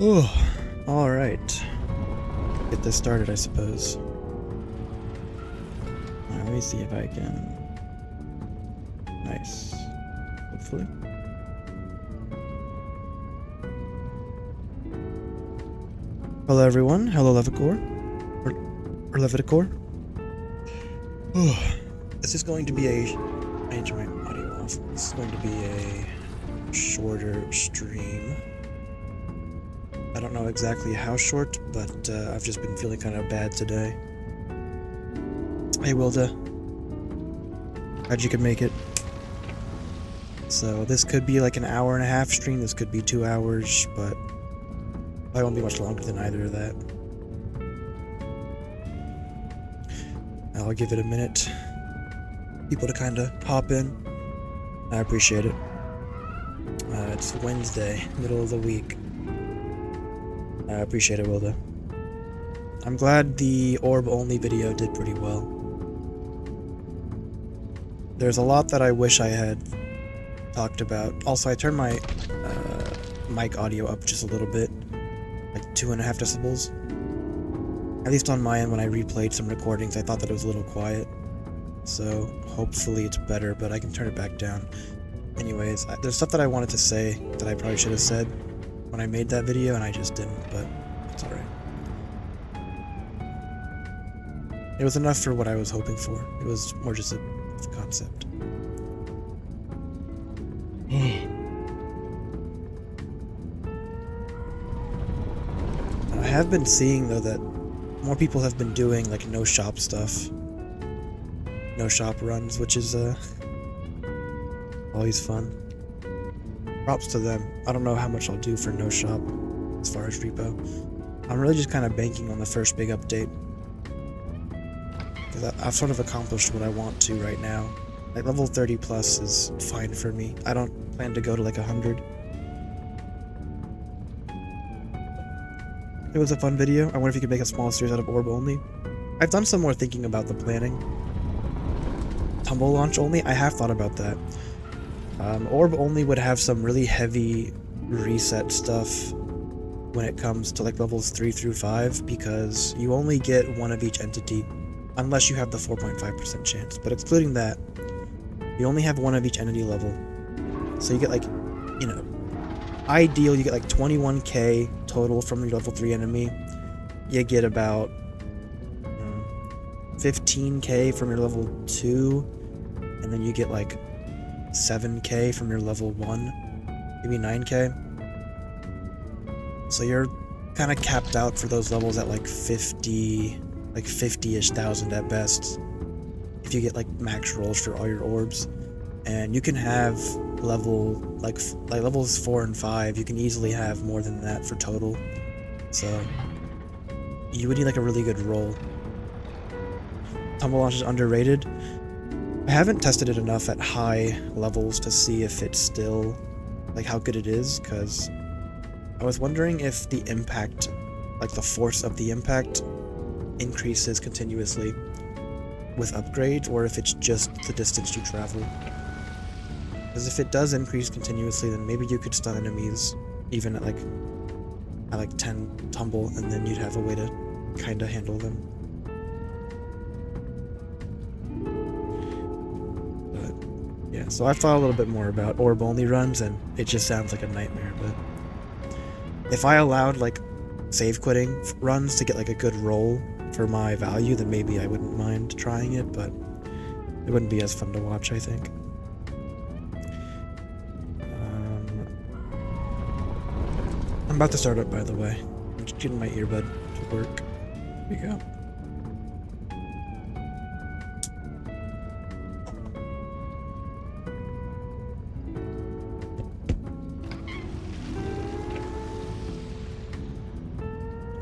Oh, alright. Get this started, I suppose. Let me see if I can... Nice. Hopefully. Hello everyone, hello Levicore. Or Leviticor. Oh, this is going to be a... I need to turn my audio off. This is going to be a shorter stream. I don't know exactly how short, but I've just been feeling kind of bad today. Hey Wilda. Glad you could make it. So this could be like an hour and a half stream, this could be 2 hours, but I won't be much longer than either of that. I'll give it a minute. People to kind of hop in. I appreciate it. It's Wednesday, middle of the week. I appreciate it, Wilda. I'm glad the orb only video did pretty well. There's a lot that I wish I had talked about. Also, I turned my mic audio up just a little bit, like 2.5 decibels. At least on my end, when I replayed some recordings, I thought that it was a little quiet. So hopefully it's better, but I can turn it back down. Anyways, there's stuff that I wanted to say that I probably should have said when I made that video, and I just didn't, but it's alright. It was enough for what I was hoping for. It was more just a concept. I have been seeing, though, that more people have been doing, like, no shop stuff. No shop runs, which is, always fun. Props to them. I don't know how much I'll do for no shop as far as R.E.P.O. I'm really just kind of banking on the first big update. Because I've sort of accomplished what I want to right now. Like, level 30 plus is fine for me. I don't plan to go to like 100. It was a fun video. I wonder if you could make a small series out of orb only. I've done some more thinking about the planning. Tumble launch only? I have thought about that. Orb only would have some really heavy reset stuff when it comes to like levels 3 through 5, because you only get one of each entity unless you have the 4.5% chance. But excluding that, you only have one of each entity level. So you get like, you know, ideal, you get like 21k total from your level 3 enemy. You get about 15k from your level 2, and then you get like 7k from your level 1, maybe 9k. So you're kind of capped out for those levels at like 50-ish thousand at best, if you get like max rolls for all your orbs. And you can have level like levels 4 and 5, you can easily have more than that for total. So you would need like a really good roll. Tumble launch is underrated. I haven't tested it enough at high levels to see if it's still, like, how good it is, because I was wondering if the impact, like the force of the impact, increases continuously with upgrades, or if it's just the distance you travel. Because if it does increase continuously, then maybe you could stun enemies even at like 10 tumble, and then you'd have a way to kind of handle them. Yeah, so I've thought a little bit more about orb only runs, and it just sounds like a nightmare. But if I allowed like save quitting runs to get like a good roll for my value, then maybe I wouldn't mind trying it, but it wouldn't be as fun to watch, I think. I'm about to start up, by the way. I'm just getting my earbud to work. Here we go.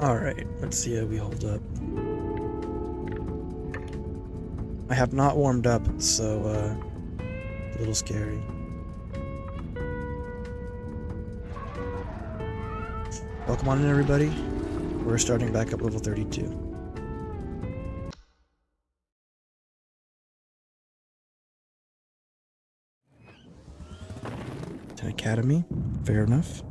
Alright, let's see how we hold up. I have not warmed up, so, a little scary. Welcome on in, everybody. We're starting back up level 32. Academy, fair enough.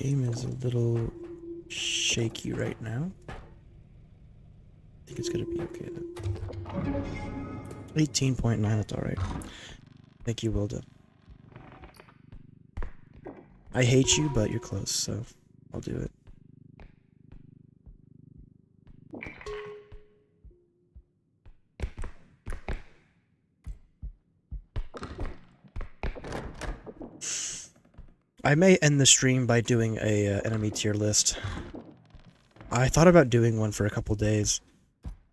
Game is a little shaky right now. I think it's gonna be okay though. 18.9, that's alright. Thank you, Wilda. I hate you, but you're close, so I'll do it. I may end the stream by doing a enemy tier list. I thought about doing one for a couple days,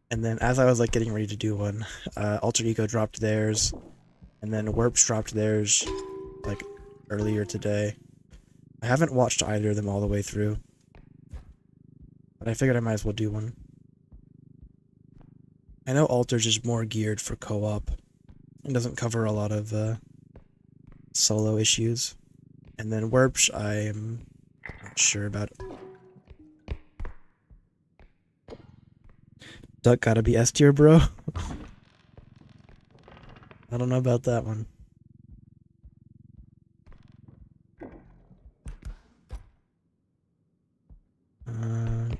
and then as I was like getting ready to do one, Alter Ego dropped theirs, and then R.E.P.O dropped theirs like earlier today. I haven't watched either of them all the way through, but I figured I might as well do one. I know Alter's is more geared for co-op and doesn't cover a lot of solo issues. And then R.E.P. I am not sure about. Duck gotta be S tier, bro. I don't know about that one.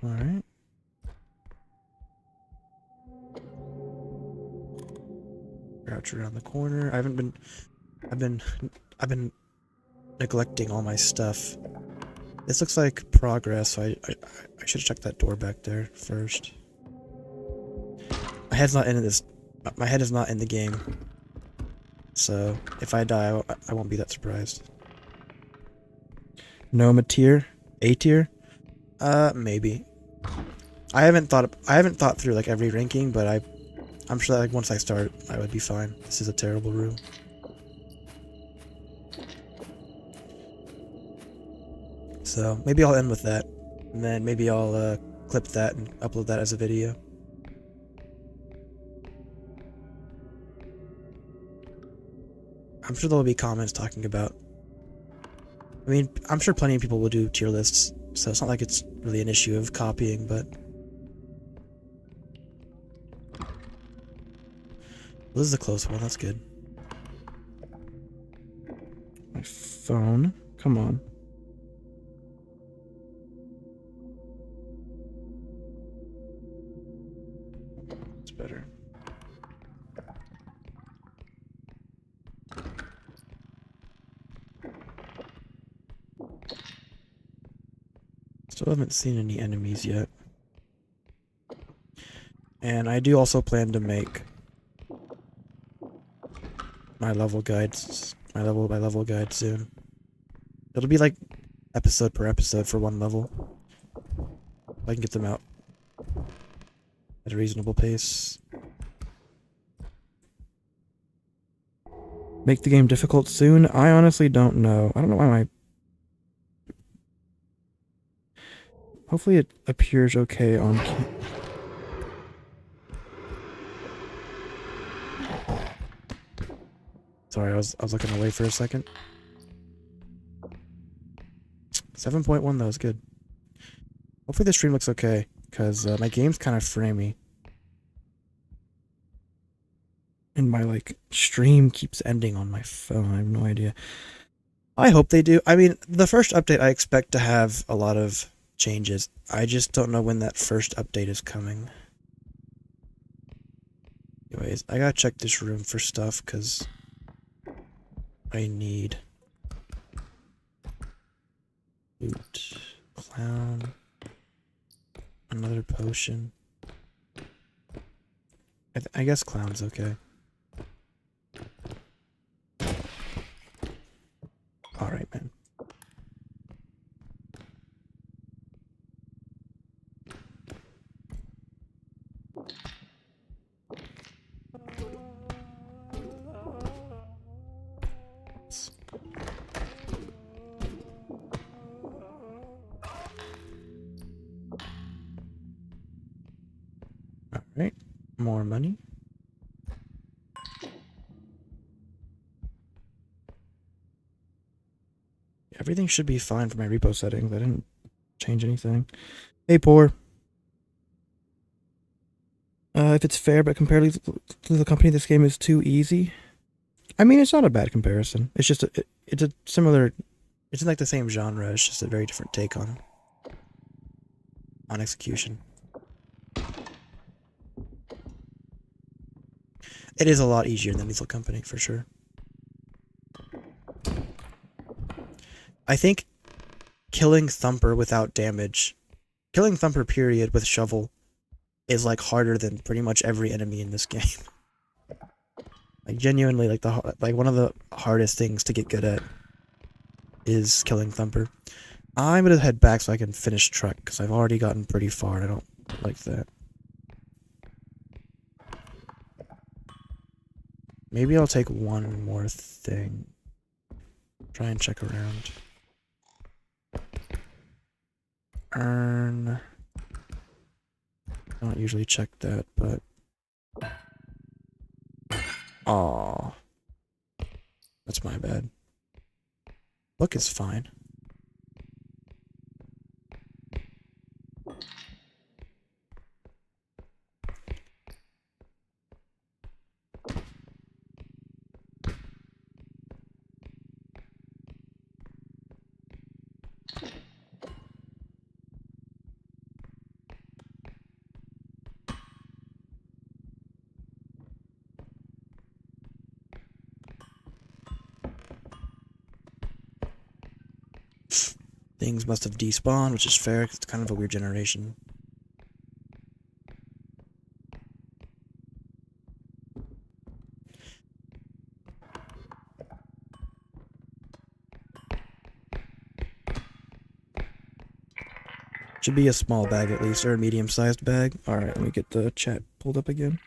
Alright. Crouch around the corner. I've been neglecting all my stuff. This looks like progress, so I should have checked that door back there first. My head's not in this. My head is not in the game, so if I die, I won't be that surprised. Noma tier, A tier, maybe. I haven't thought through like every ranking, but I'm sure that like once I start, I would be fine. This is a terrible room. So maybe I'll end with that, and then maybe I'll clip that and upload that as a video. I'm sure there'll be comments talking about. I mean, I'm sure plenty of people will do tier lists, so it's not like it's really an issue of copying, but. This is a close one, that's good. My phone, come on. It's better. Still haven't seen any enemies yet. And I do also plan to make my level guides, my level by level guide soon. It'll be like episode per episode for one level. I can get them out at a reasonable pace. Make the game difficult soon? I honestly don't know. I don't know why my... Hopefully it appears okay on... Sorry, I was looking away for a second. 7.1 though is good. Hopefully the stream looks okay, because my game's kind of framey. And my, like, stream keeps ending on my phone. I have no idea. I hope they do. I mean, the first update I expect to have a lot of changes. I just don't know when that first update is coming. Anyways, I gotta check this room for stuff, because I need loot, clown, another potion. I guess clown's okay. Alright, man. Alright, more money. Everything should be fine for my repo settings. I didn't change anything. Hey, poor. If it's fair, but compared to the company, this game is too easy. I mean, it's not a bad comparison. It's just it's a similar It's in like the same genre, it's just a very different take on execution. It is a lot easier than Lethal Company, for sure. I think killing Thumper without damage, killing Thumper period with shovel is like harder than pretty much every enemy in this game. Like genuinely, like one of the hardest things to get good at is killing Thumper. I'm gonna head back so I can finish truck because I've already gotten pretty far and I don't like that. Maybe I'll take one more thing. Try and check around. Earn. I don't usually check that, but. Aw. That's my bad. Look is fine. Things must have despawned, which is fair, 'cause it's kind of a weird generation. Should be a small bag at least, or a medium-sized bag. Alright, let me get the chat pulled up again.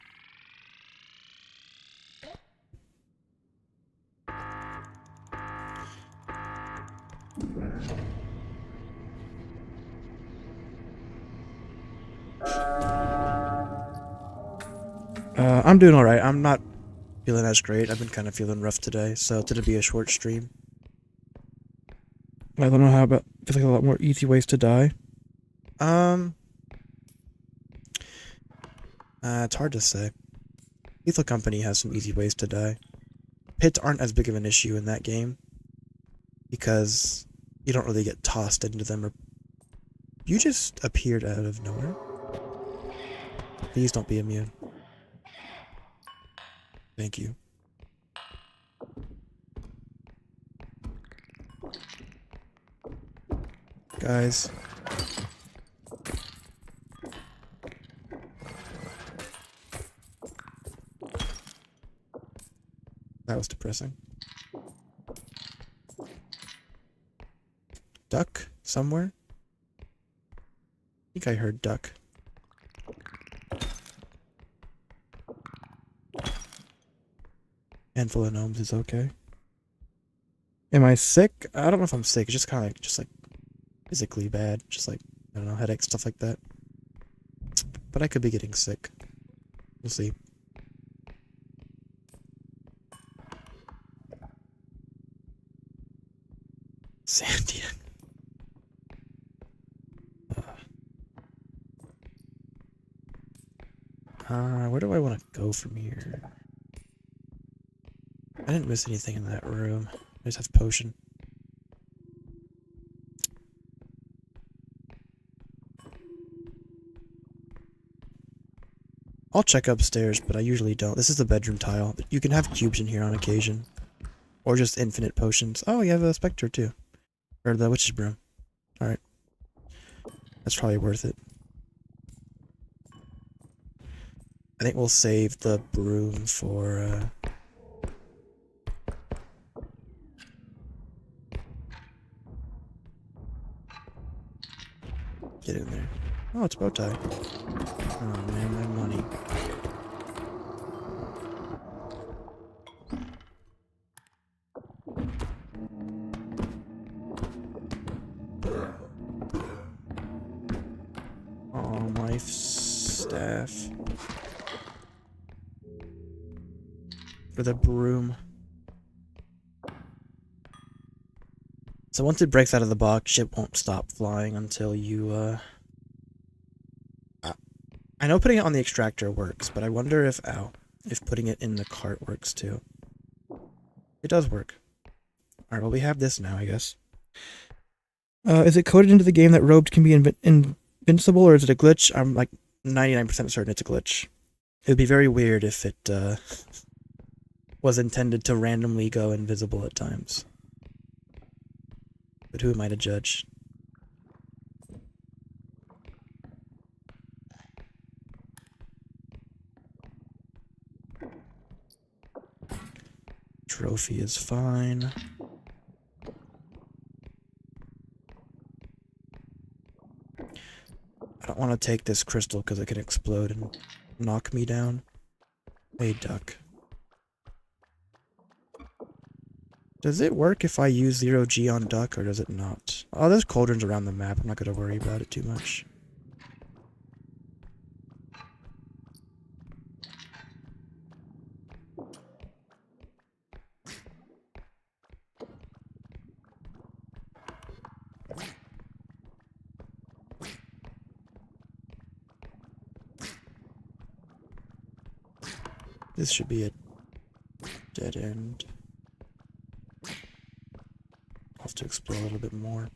I'm doing alright. I'm not feeling as great. I've been kind of feeling rough today, so it'll be a short stream. I don't know how about... Feels like a lot more easy ways to die. It's hard to say. Lethal Company has some easy ways to die. Pits aren't as big of an issue in that game because you don't really get tossed into them. Or you just appeared out of nowhere. Please don't be immune. Thank you. Guys. That was depressing. Duck somewhere? I think I heard duck. Handful of gnomes is okay. Am I sick? I don't know if I'm sick. It's just kind of just like physically bad. Just like, I don't know, headaches, stuff like that. But I could be getting sick. We'll see. Sandian. Where do I want to go from here? I didn't miss anything in that room. I just have potion. I'll check upstairs, but I usually don't. This is the bedroom tile. But you can have cubes in here on occasion. Or just infinite potions. Oh, you have a specter too. Or the witch's broom. Alright. That's probably worth it. I think we'll save the broom for, get in there. Oh, it's bow tie. Oh man, my money. Oh, my staff. For the broom. So once it breaks out of the box, it won't stop flying until you, I know putting it on the extractor works, but I wonder if, if putting it in the cart works too. It does work. Alright, well we have this now, I guess. Is it coded into the game that robes can be invincible, or is it a glitch? I'm like 99% certain it's a glitch. It would be very weird if it was intended to randomly go invisible at times. But who am I to judge? Trophy is fine. I don't want to take this crystal because it can explode and knock me down. Hey, duck. Does it work if I use 0G on duck, or does it not? Oh, there's cauldrons around the map. I'm not going to worry about it too much. This should be a dead end. I'll have to explore a little bit more.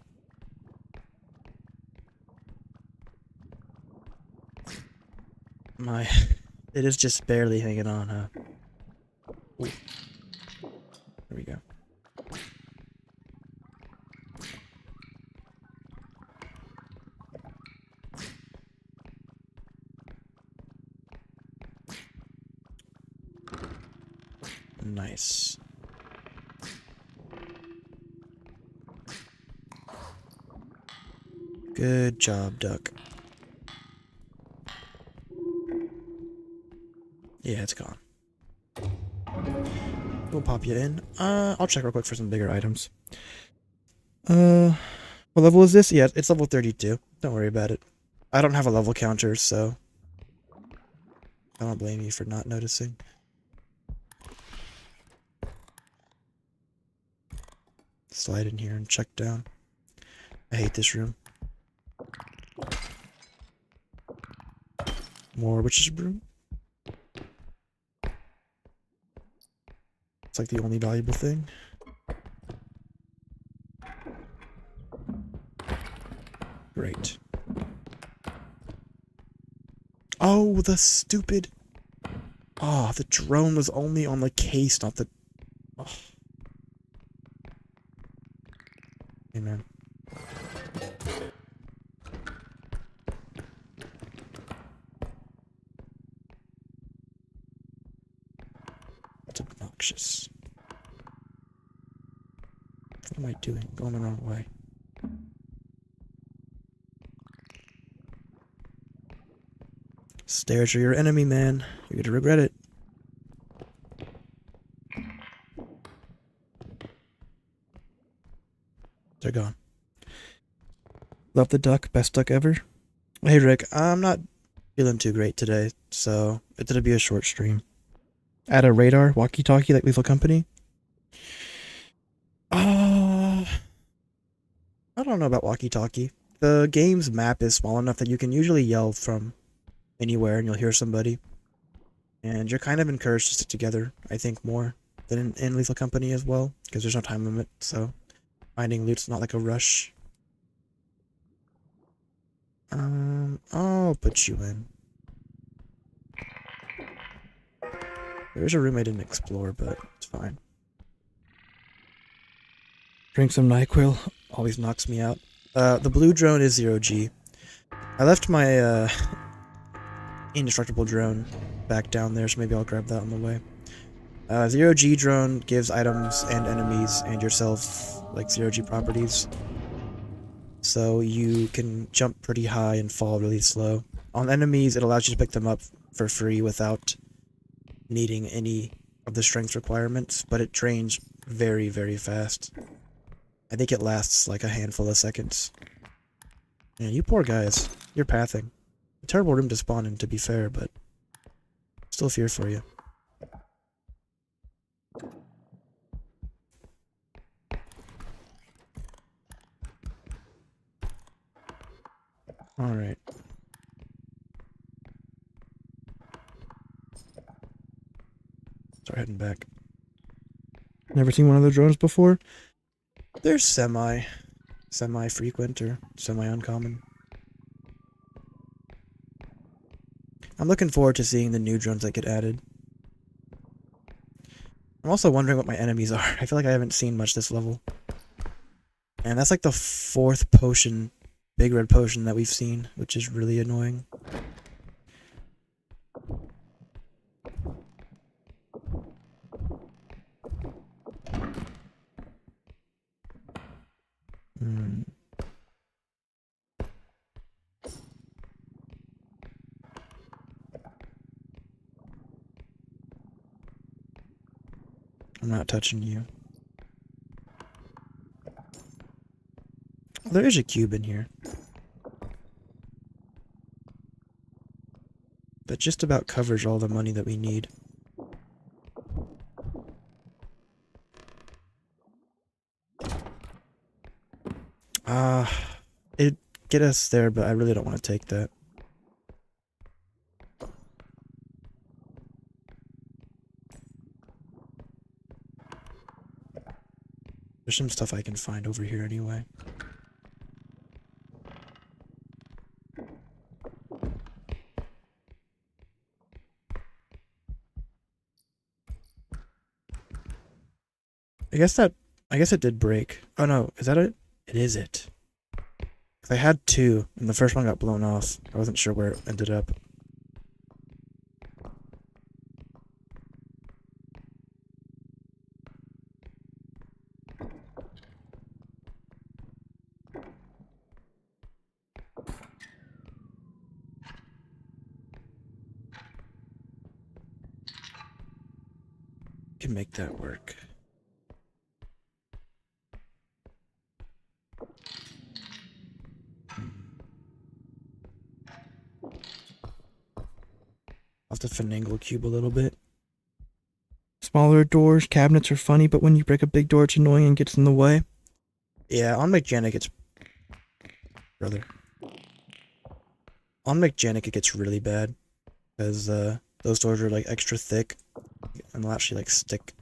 It is just barely hanging on, huh? Ooh. There we go. Nice. Good job, duck. Yeah, it's gone. We'll pop you in. I'll check real quick for some bigger items. What level is this? Yeah, it's level 32. Don't worry about it. I don't have a level counter, so I don't blame you for not noticing. Slide in here and check down. I hate this room. More witch's broom. It's like the only valuable thing. Great. Oh, the stupid... Oh, the drone was only on the case, not the... Oh. Hey, man. That's obnoxious. What am I doing? Going the wrong way. Stairs are your enemy, man. You're gonna regret it. They're gone. Love the duck. Best duck ever. Hey, Rick. I'm not feeling too great today, so it's gonna be a short stream. Add a radar, walkie-talkie like Lethal Company. I don't know about walkie-talkie. The game's map is small enough that you can usually yell from anywhere and you'll hear somebody. And you're kind of encouraged to stick together, I think, more than in Lethal Company as well, because there's no time limit, so finding loot's not like a rush. I'll put you in. There's a room I didn't explore, but it's fine. Drink some NyQuil, always knocks me out. The blue drone is 0G. I left my, indestructible drone back down there, so maybe I'll grab that on the way. 0G drone gives items and enemies and yourself, like, 0G properties. So you can jump pretty high and fall really slow. On enemies, it allows you to pick them up for free without needing any of the strength requirements, but it drains very, very fast. I think it lasts like a handful of seconds. Man, you poor guys. You're pathing. A terrible room to spawn in, to be fair, but still fear for you. Alright. Start heading back. Never seen one of the drones before? They're semi. semi-frequent or semi-uncommon. I'm looking forward to seeing the new drones that get added. I'm also wondering what my enemies are. I feel like I haven't seen much this level. And that's like the 4th potion, big red potion that we've seen, which is really annoying. Hmm. I'm not touching you. There is a cube in here. That just about covers all the money that we need. It'd get us there, but I really don't want to take that. There's some stuff I can find over here anyway. I guess it did break. Oh no, is that it? It is it. 'Cause I had 2, and the first one got blown off. I wasn't sure where it ended up. Can make that work. I'll have to finagle cube a little bit. Smaller doors, cabinets are funny, but when you break a big door, it's annoying and gets in the way. Yeah, on Mechanic, it's... Brother. On Mechanic, it gets really bad. Because, those doors are, like, extra thick. And they'll actually, like, stick...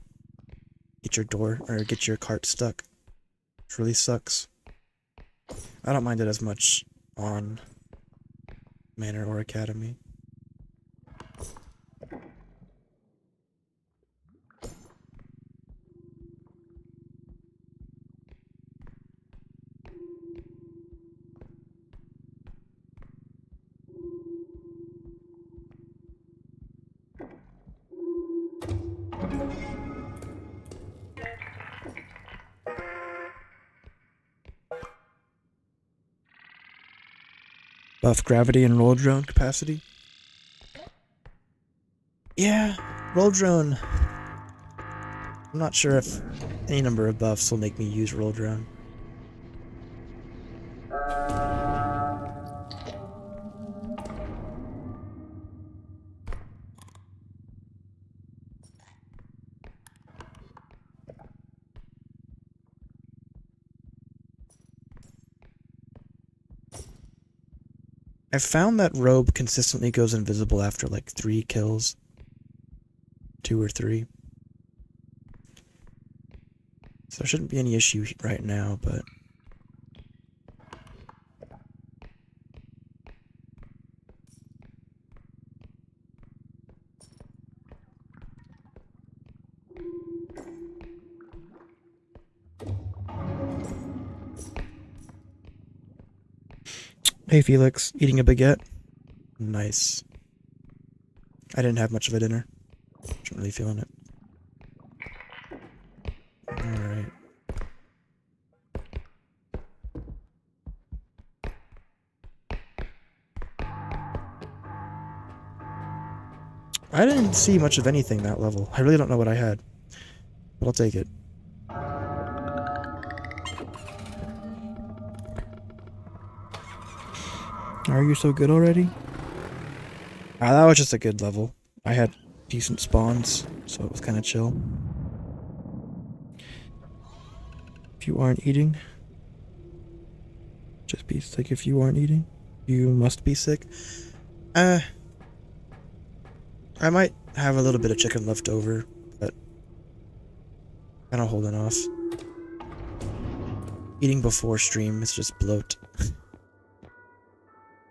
Get your door, or get your cart stuck. It really sucks. I don't mind it as much on Manor or Academy. Buff gravity and roll drone capacity. Yeah, roll drone. I'm not sure if any number of buffs will make me use roll drone. I've found that robe consistently goes invisible after like 3 kills. 2 or 3. So there shouldn't be any issue right now, but... Hey Felix, eating a baguette? Nice. I didn't have much of a dinner. Wasn't really feeling it. Alright. I didn't see much of anything that level. I really don't know what I had. But I'll take it. Are you so good already? Ah, that was just a good level. I had decent spawns, so it was kind of chill. If you aren't eating, just be sick. If you aren't eating, you must be sick. I might have a little bit of chicken left over, but kind of holding off. Eating before stream is just bloat.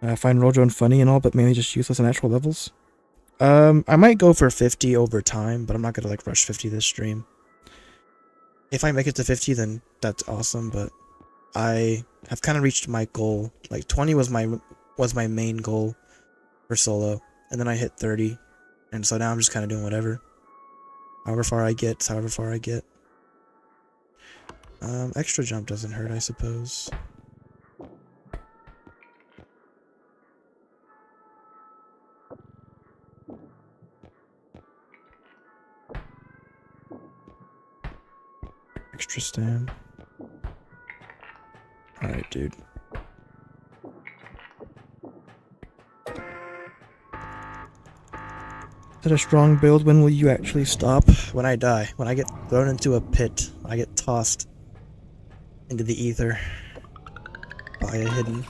I find roll drone funny and all, but mainly just useless in actual levels. I might go for 50 over time, but I'm not gonna like rush 50 this stream. If I make it to 50, then that's awesome, but I have kind of reached my goal. Like 20 was my main goal for solo, and then I hit 30, and so now I'm just kind of doing whatever. However far I get, however far I get. Extra jump doesn't hurt, I suppose. Extra stam. Alright, dude. Is it a strong build? When will you actually stop? When I die. When I get thrown into a pit. I get tossed into the ether by a hidden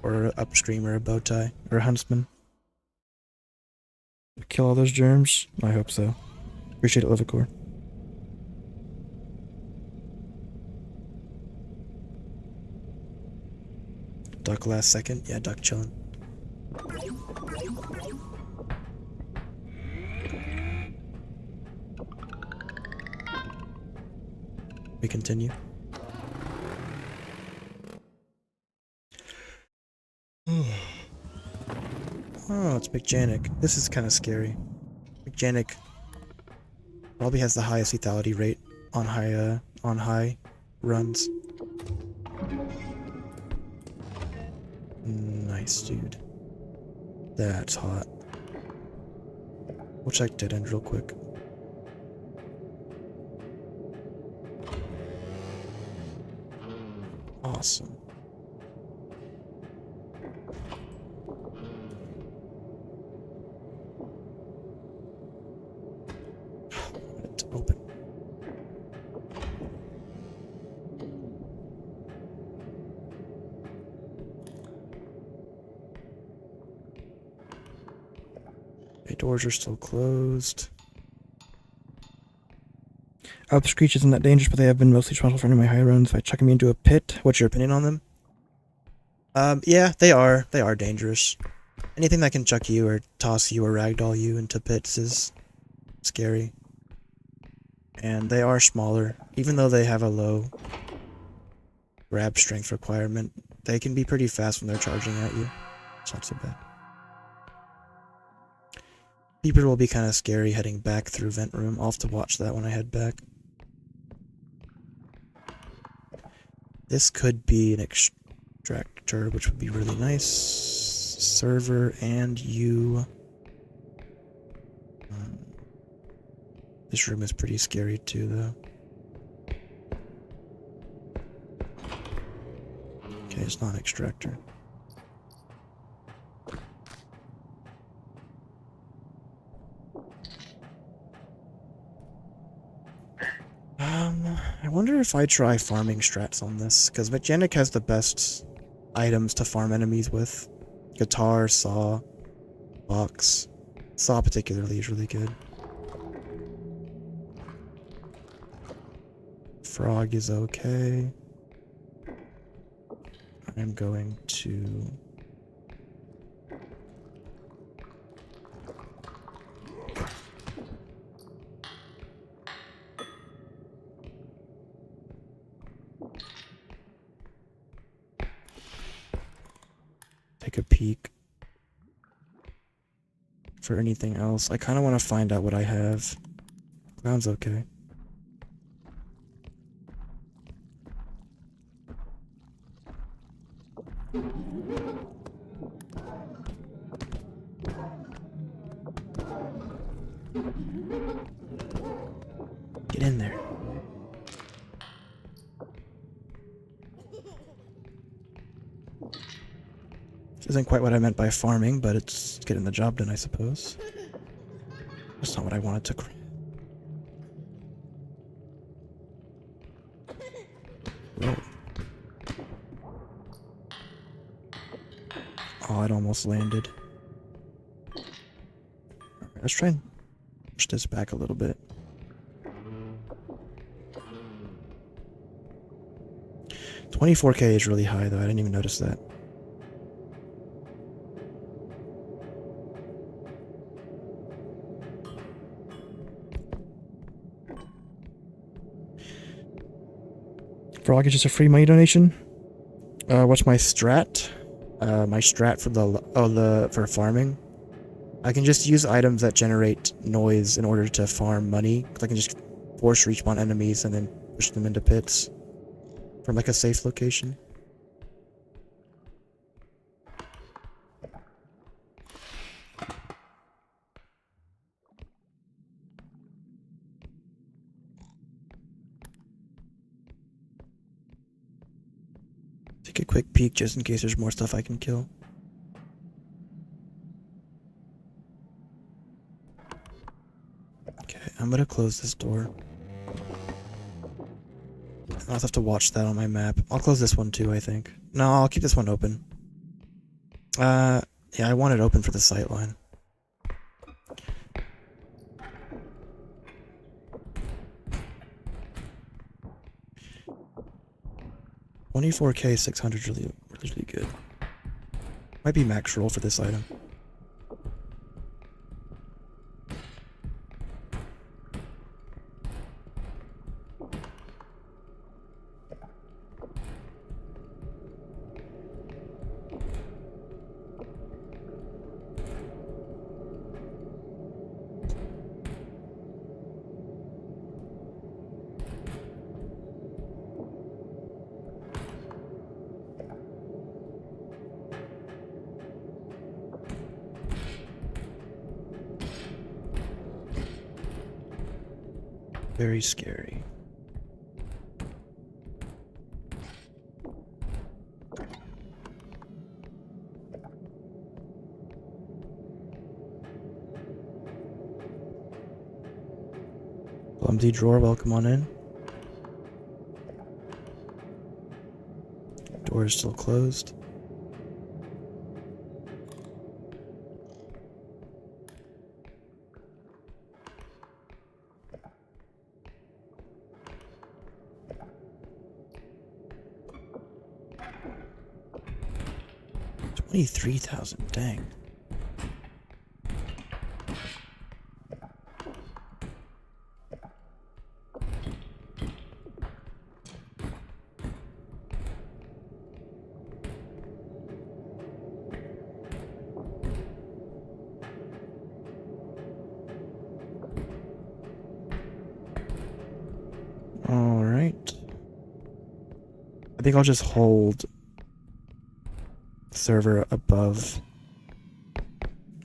or a upstream or a bow tie or a huntsman. Kill all those germs? I hope so. Appreciate it, Livicore. Duck last second? Yeah, duck chilling. We continue. Oh, it's McJanic. This is kind of scary. McJanic probably has the highest lethality rate on high runs. Nice, dude. That's hot. We'll check dead end real quick. Awesome. It's open. Okay, doors are still closed. Alp Screech isn't that dangerous, but they have been mostly responsible for any of my high runs by chucking me into a pit. What's your opinion on them? Yeah, they are. They are dangerous. Anything that can chuck you or toss you or ragdoll you into pits is scary. And they are smaller. Even though they have a low grab strength requirement, they can be pretty fast when they're charging at you. It's not so bad. Beeper will be kind of scary heading back through vent room. I'll have to watch that when I head back. This could be an extractor, which would be really nice. Server and you. This room is pretty scary too, though. Okay, it's not an extractor. I wonder if I try farming strats on this, because McJanic has the best items to farm enemies with. Guitar, saw, box. Saw particularly is really good. Frog is okay. I'm going to... take a peek for anything else. I kind of want to find out what I have. Ground's okay. Get in there. This isn't quite what I meant by farming, but it's getting the job done, I suppose. That's not what I wanted to... Whoa. Oh, it almost landed. Let's try and push this back a little bit. 24k is really high though, I didn't even notice that. Frog is just a free money donation. What's my strat? My strat for for farming. I can just use items that generate noise in order to farm money. I can just force respawn enemies and then push them into pits from like a safe location. Take a quick peek just in case there's more stuff I can kill. Okay, I'm gonna close this door. I'll have to watch that on my map. I'll close this one too, I think. No, I'll keep this one open. Yeah, I want it open for the sightline. $24k 600 really good. Might be max roll for this item. Very scary. Clumsy drawer, welcome on in. Door is still closed. $23,000, dang. All right. I think I'll just hold server above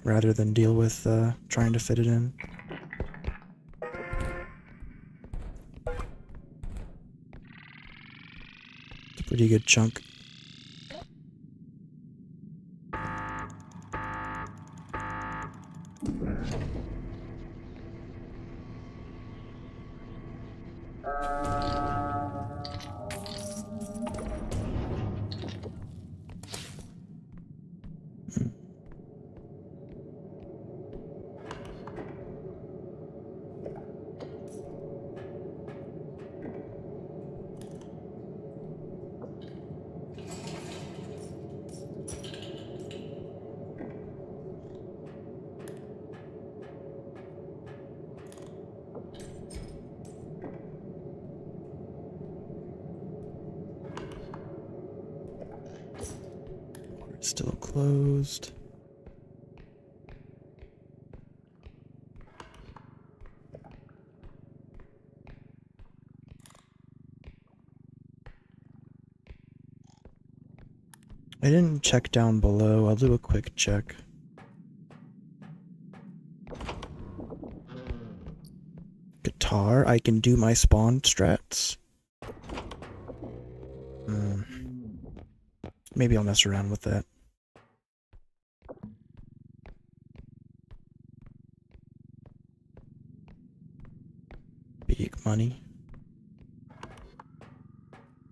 rather than deal with trying to fit it in. It's a pretty good chunk. Still closed. I didn't check down below. I'll do a quick check. Guitar. I can do my spawn strats. Maybe I'll mess around with that. Big money.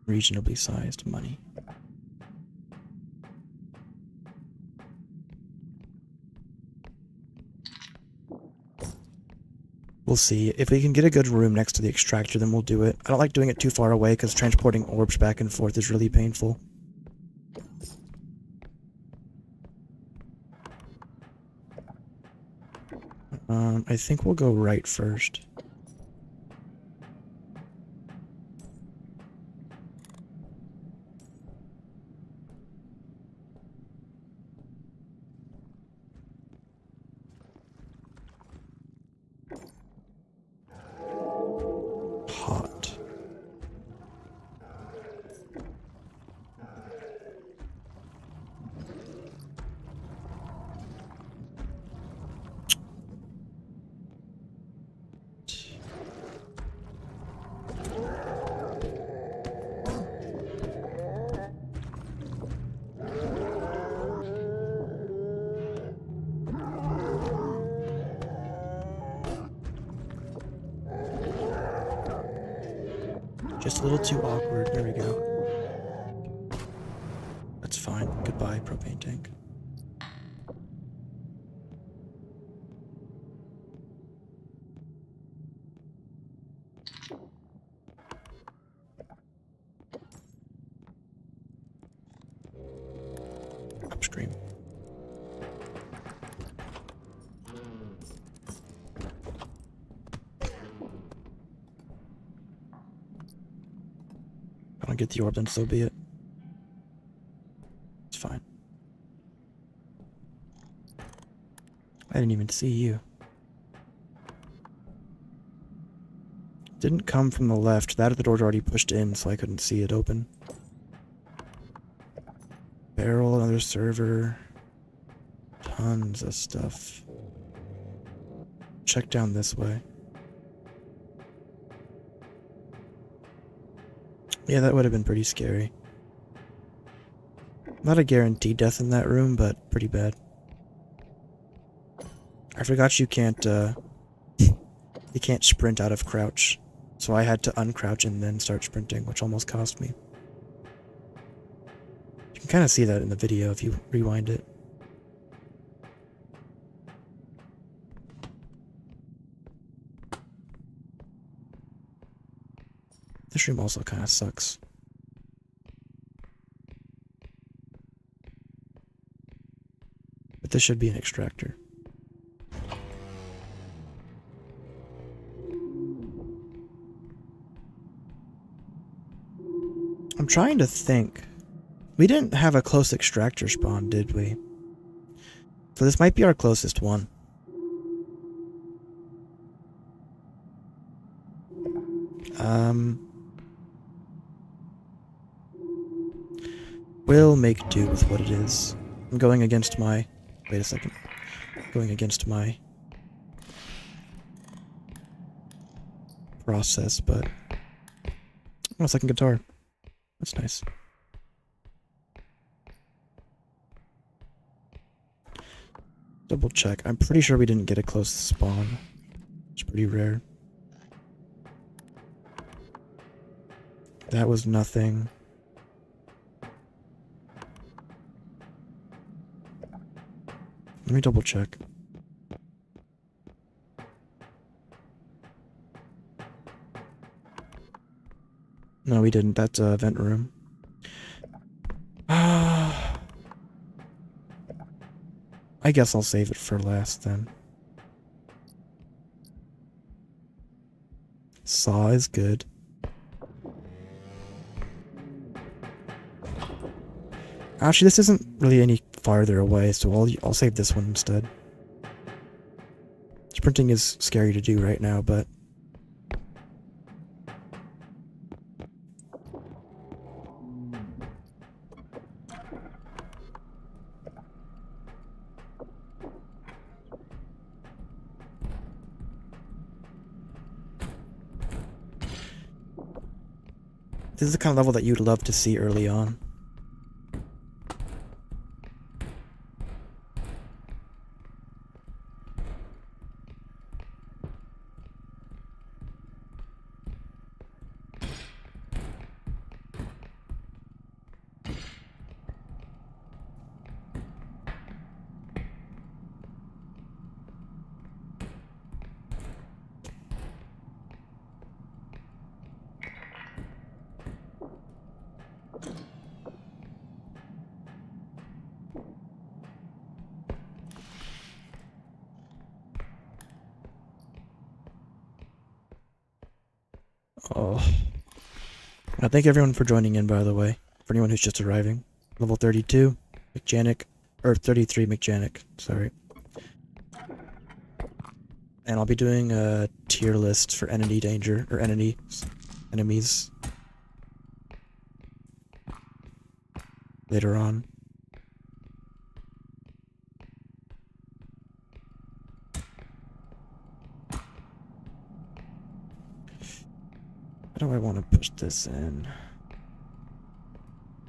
Reasonably sized money. We'll We'll see. If we can get a good room next to the extractor, then we'll do it. I don't like doing it too far away because transporting orbs back and forth is really painful. I think we'll go right first. Hot. Just a little too awkward. There we go. That's fine. Goodbye, propane tank. Upstream. I don't get the orb, then so be it. It's fine. I didn't even see you. Didn't come from the left. That or the door's already pushed in, so I couldn't see it open. Barrel, another server. Tons of stuff. Check down this way. Yeah, that would have been pretty scary. Not a guaranteed death in that room, but pretty bad. I forgot you can't sprint out of crouch. So I had to uncrouch and then start sprinting, which almost cost me. You can kind of see that in the video if you rewind it. This room also kind of sucks. But this should be an extractor. I'm trying to think. We didn't have a close extractor spawn, did we? So this might be our closest one. We'll make do with what it is. I'm going against my... Wait a second. Going against my... process, but... Oh, a second guitar. That's nice. Double check. I'm pretty sure we didn't get a close spawn. It's pretty rare. That was nothing. Let me double check. No, we didn't. That's a vent room. I guess I'll save it for last then. Saw is good. Actually, this isn't really any farther away, so I'll save this one instead. Sprinting is scary to do right now, but... This is the kind of level that you'd love to see early on. Oh. I thank everyone for joining in, by the way. For anyone who's just arriving. Level 32, McJanic. Or 33, McJanic. Sorry. And I'll be doing a tier list for enemy danger. Or enemies. Later on. How do I want to push this in?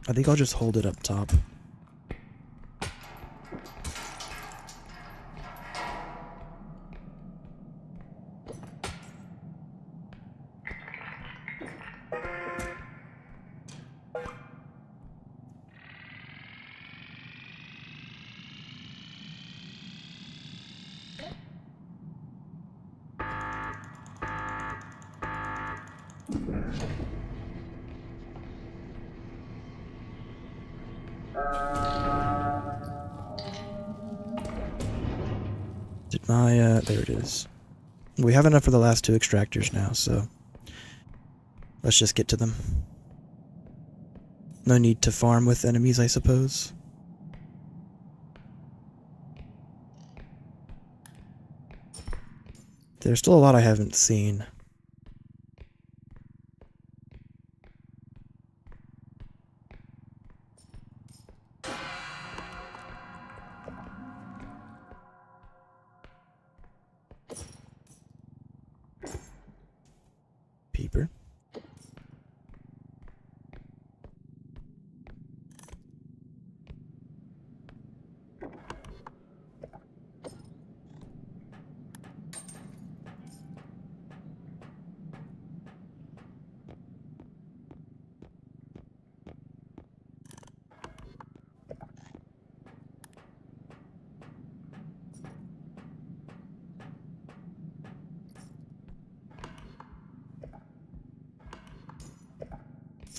I think I'll just hold it up top. Did my, there it is. We have enough for the last 2 extractors now, so let's just get to them. No need to farm with enemies, I suppose. There's still a lot I haven't seen. Peeper.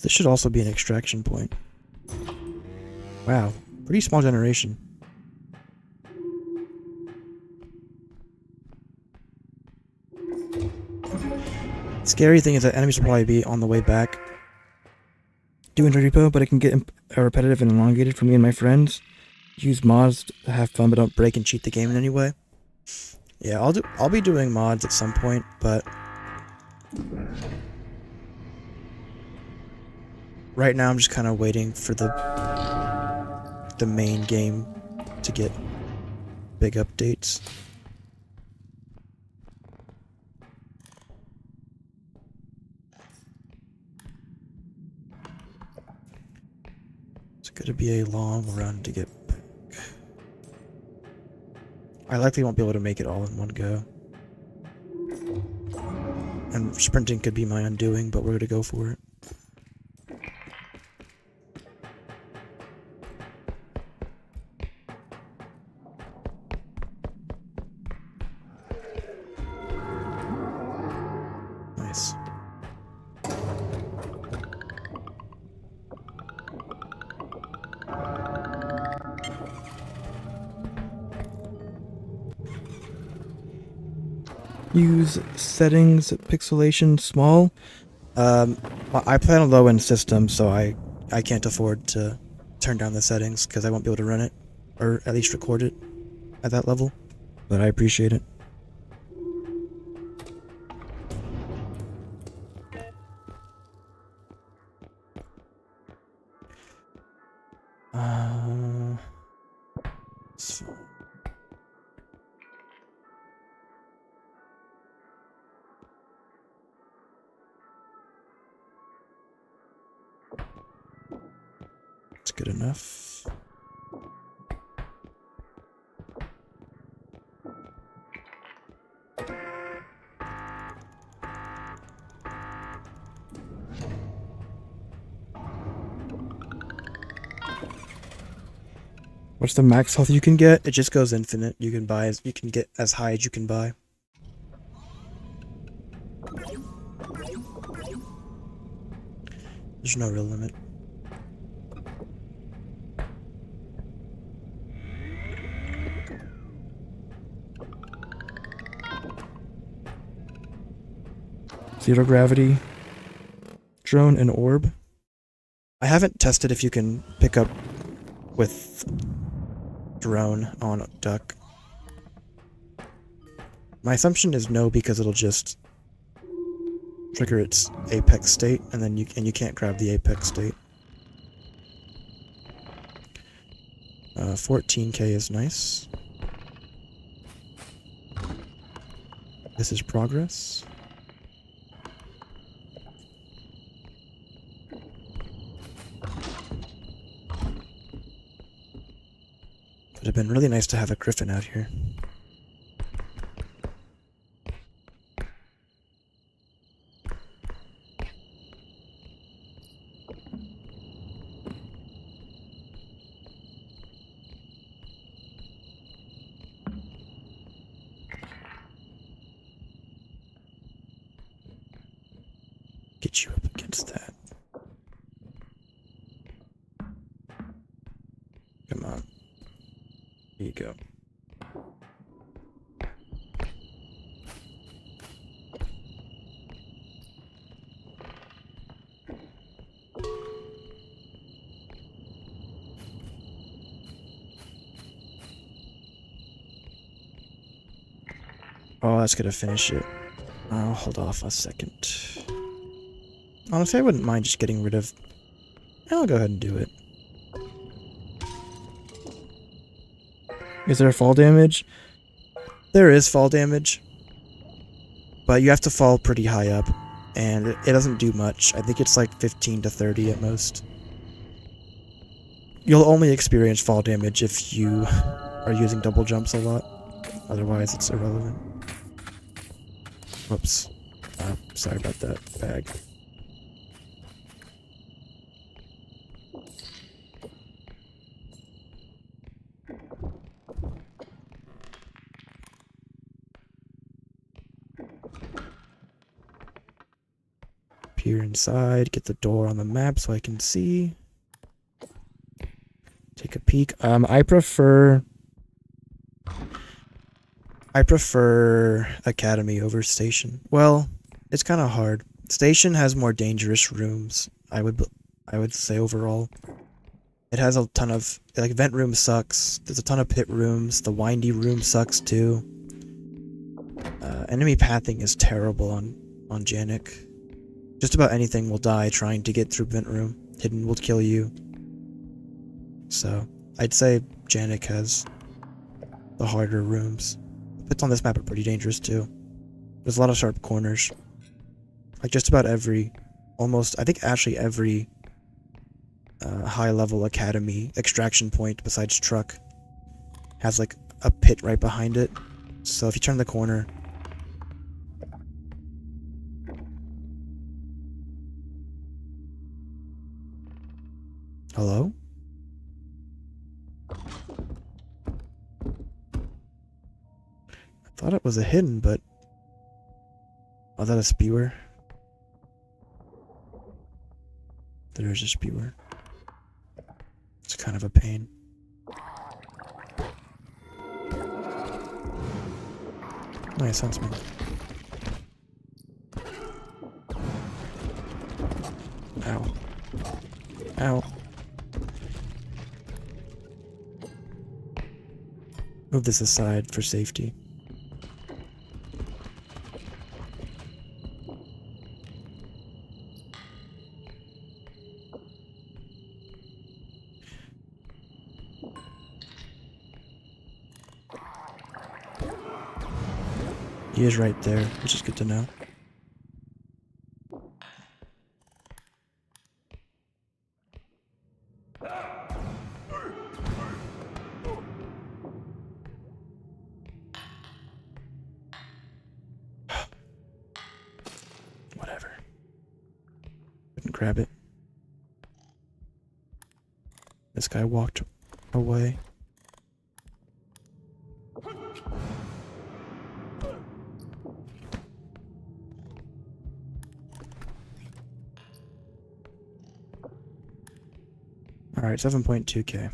This should also be an extraction point. Wow, pretty small generation. Scary thing is that enemies will probably be on the way back doing R.E.P.O, but it can get repetitive and elongated for me and my friends. Use mods to have fun, but don't break and cheat the game in any way. Yeah, I'll be doing mods at some point, but right now I'm just kind of waiting for the main game to get big updates. It's gonna be a long run to get back. I likely won't be able to make it all in one go. And sprinting could be my undoing, but we're gonna go for it. Nice. Use settings, pixelation, small. I plan a low-end system, so I can't afford to turn down the settings because I won't be able to run it, or at least record it at that level. But I appreciate it. It's fine. It's good enough. What's the max health you can get? It just goes infinite. You can get as high as you can buy. There's no real limit. Zero gravity. drone and orb. I haven't tested if you can pick up with drone on duck. My assumption is no, because it'll just trigger its apex state, and then you can't grab the apex state. 14k is nice. This is progress. It'd have been really nice to have a griffin out here. Get you up against that. Come on. Here you go. Oh, that's gonna finish it. I'll hold off a second. Honestly, I wouldn't mind just getting rid of... I'll go ahead and do it. Is there fall damage? There is fall damage. But you have to fall pretty high up. And it doesn't do much. I think it's like 15 to 30 at most. You'll only experience fall damage if you are using double jumps a lot. Otherwise, it's irrelevant. Whoops. Sorry about that bag. Peer inside, get the door on the map so I can see. Take a peek. I prefer Academy over Station. Well, it's kind of hard. Station has more dangerous rooms. I would say overall. It has a ton of, like, vent room sucks. There's a ton of pit rooms. The windy room sucks too. Enemy pathing is terrible on Janik. Just about anything will die trying to get through vent room. Hidden will kill you. So, I'd say Janik has the harder rooms. The pits on this map are pretty dangerous too. There's a lot of sharp corners. Like just about every, I think actually every high level academy extraction point besides truck has like a pit right behind it. So if you turn the corner, hello? I thought it was a hidden, but... Oh, that a spewer? There is a spewer. It's kind of a pain. Nice huntsman. Ow. Ow. Move this aside for safety. He is right there, which is good to know. Whatever. Couldn't grab it. This guy walked away. Alright, 7.2k.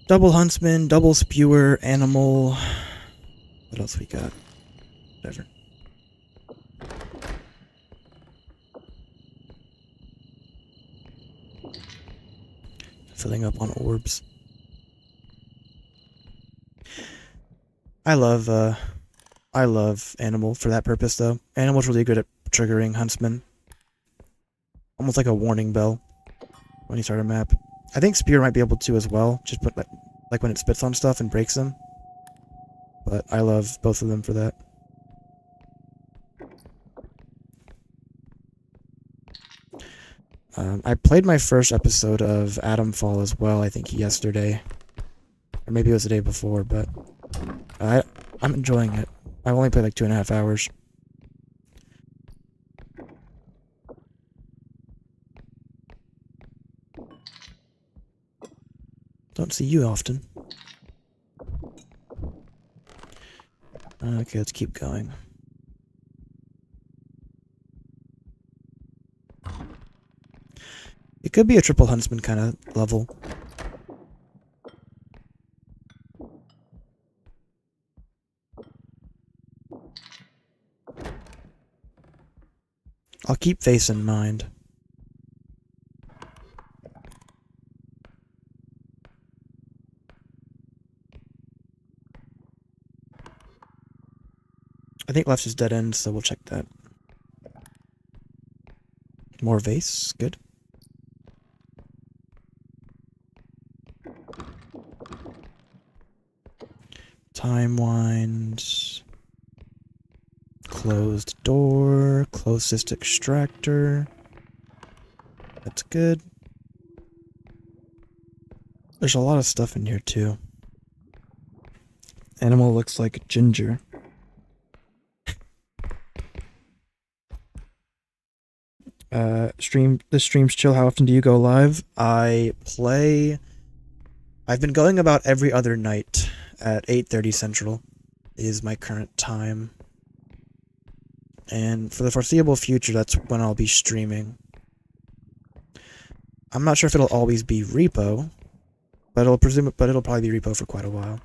Double huntsman, double spewer, animal. What else we got? Whatever. filling up on orbs. I love Animal for that purpose, though. Animal's really good at triggering Huntsman. Almost like a warning bell when you start a map. I think Spear might be able to as well, just put like when it spits on stuff and breaks them. But I love both of them for that. I played my first episode of Atomfall as well, I think yesterday. Or maybe it was the day before, but I'm enjoying it. I've only played like 2.5 hours. Don't see you often. Okay, let's keep going. It could be a triple huntsman kind of level. I'll keep face in mind. I think left is dead end, so we'll check that. More vase, good. Time wind. Closed door. Closest extractor. That's good. There's a lot of stuff in here too. Animal looks like ginger. This stream's chill. How often do you go live? I've been going about every other night at 8:30 Central is my current time. And for the foreseeable future, that's when I'll be streaming. I'm not sure if it'll always be R.E.P.O, but it'll probably be R.E.P.O for quite a while.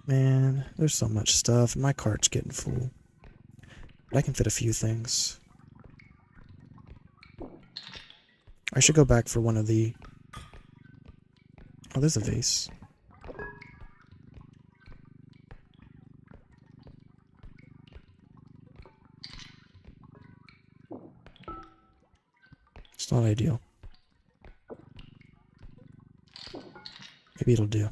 Man, there's so much stuff. My cart's getting full. But I can fit a few things. I should go back for one of the... Oh, there's a vase. It's not ideal. Maybe it'll do.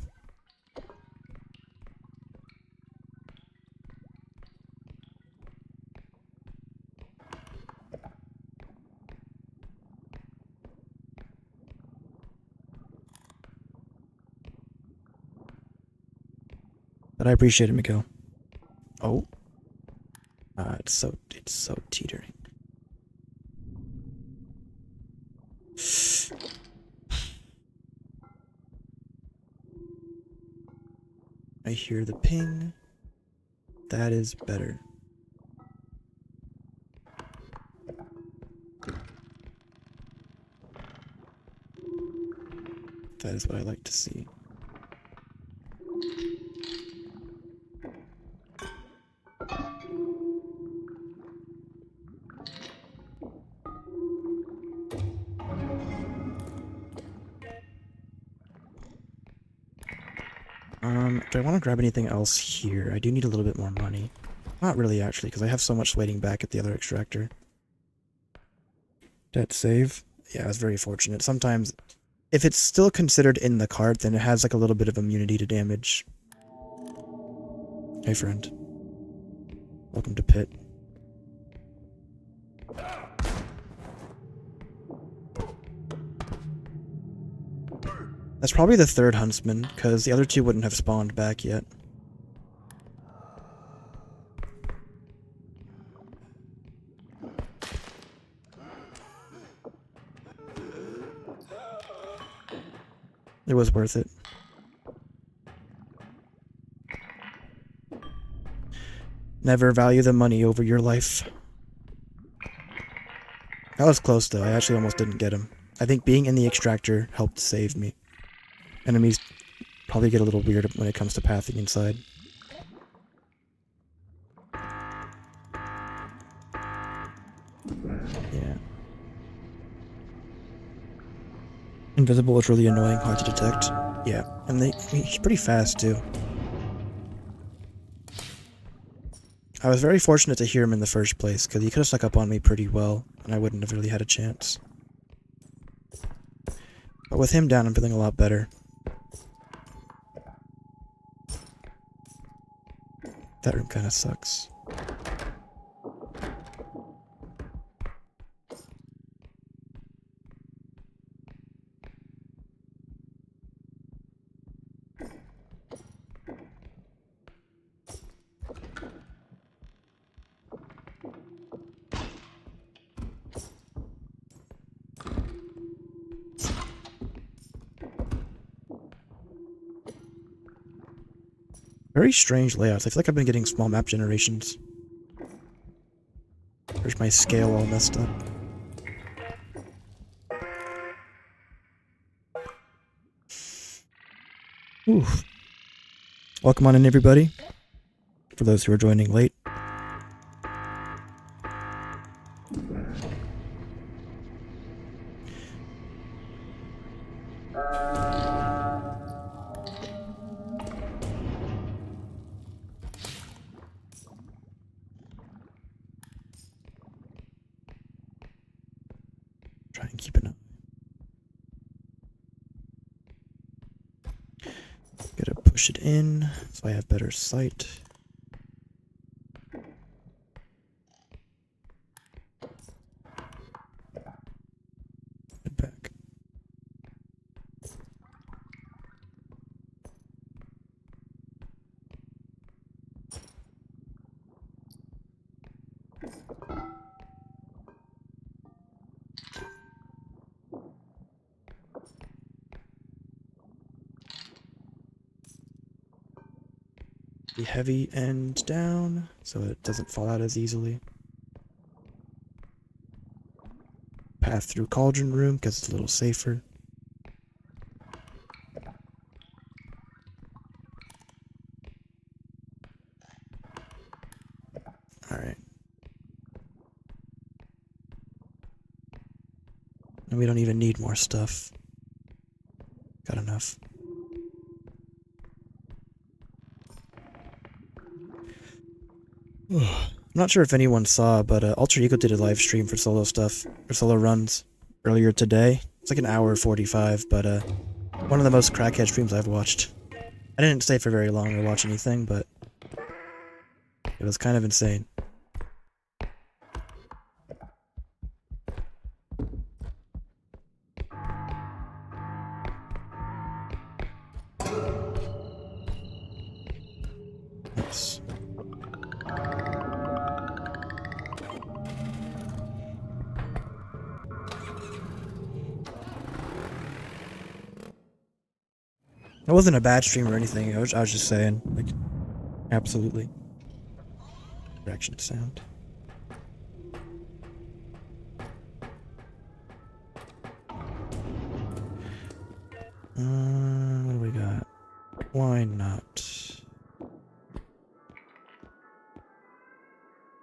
But I appreciate it, Miguel. Oh. It's so teetering. I hear the ping. That is better. That is what I like to see. Do I want to grab anything else here? I do need a little bit more money. Not really, actually, because I have so much waiting back at the other extractor. Debt save. Yeah, I was very fortunate. Sometimes, if it's still considered in the cart, then it has like a little bit of immunity to damage. Hey, friend. Welcome to Pit. That's probably the third huntsman, because the other two wouldn't have spawned back yet. It was worth it. Never value the money over your life. That was close, though. I actually almost didn't get him. I think being in the extractor helped save me. Enemies probably get a little weird when it comes to pathing inside. Invisible is really annoying, hard to detect. Yeah, and he's pretty fast too. I was very fortunate to hear him in the first place, because he could have snuck up on me pretty well, and I wouldn't have really had a chance. But with him down, I'm feeling a lot better. That room kind of sucks. Very strange layouts. I feel like I've been getting small map generations. There's my scale all messed up. Ooh. Welcome on in, everybody. For those who are joining late. Try and keep it up. Gotta push it in so I have better sight. Head back. The heavy end down so it doesn't fall out as easily. Path through cauldron room because it's a little safer. Alright. And we don't even need more stuff. Got enough. I'm not sure if anyone saw, but Ultra Ego did a live stream for solo stuff, for solo runs, earlier today. It's like an hour 45, but one of the most crackhead streams I've watched. I didn't stay for very long or watch anything, but it was kind of insane. Nice. It wasn't a bad stream or anything. I was just saying, like, absolutely. Direction sound. What do we got? Why not?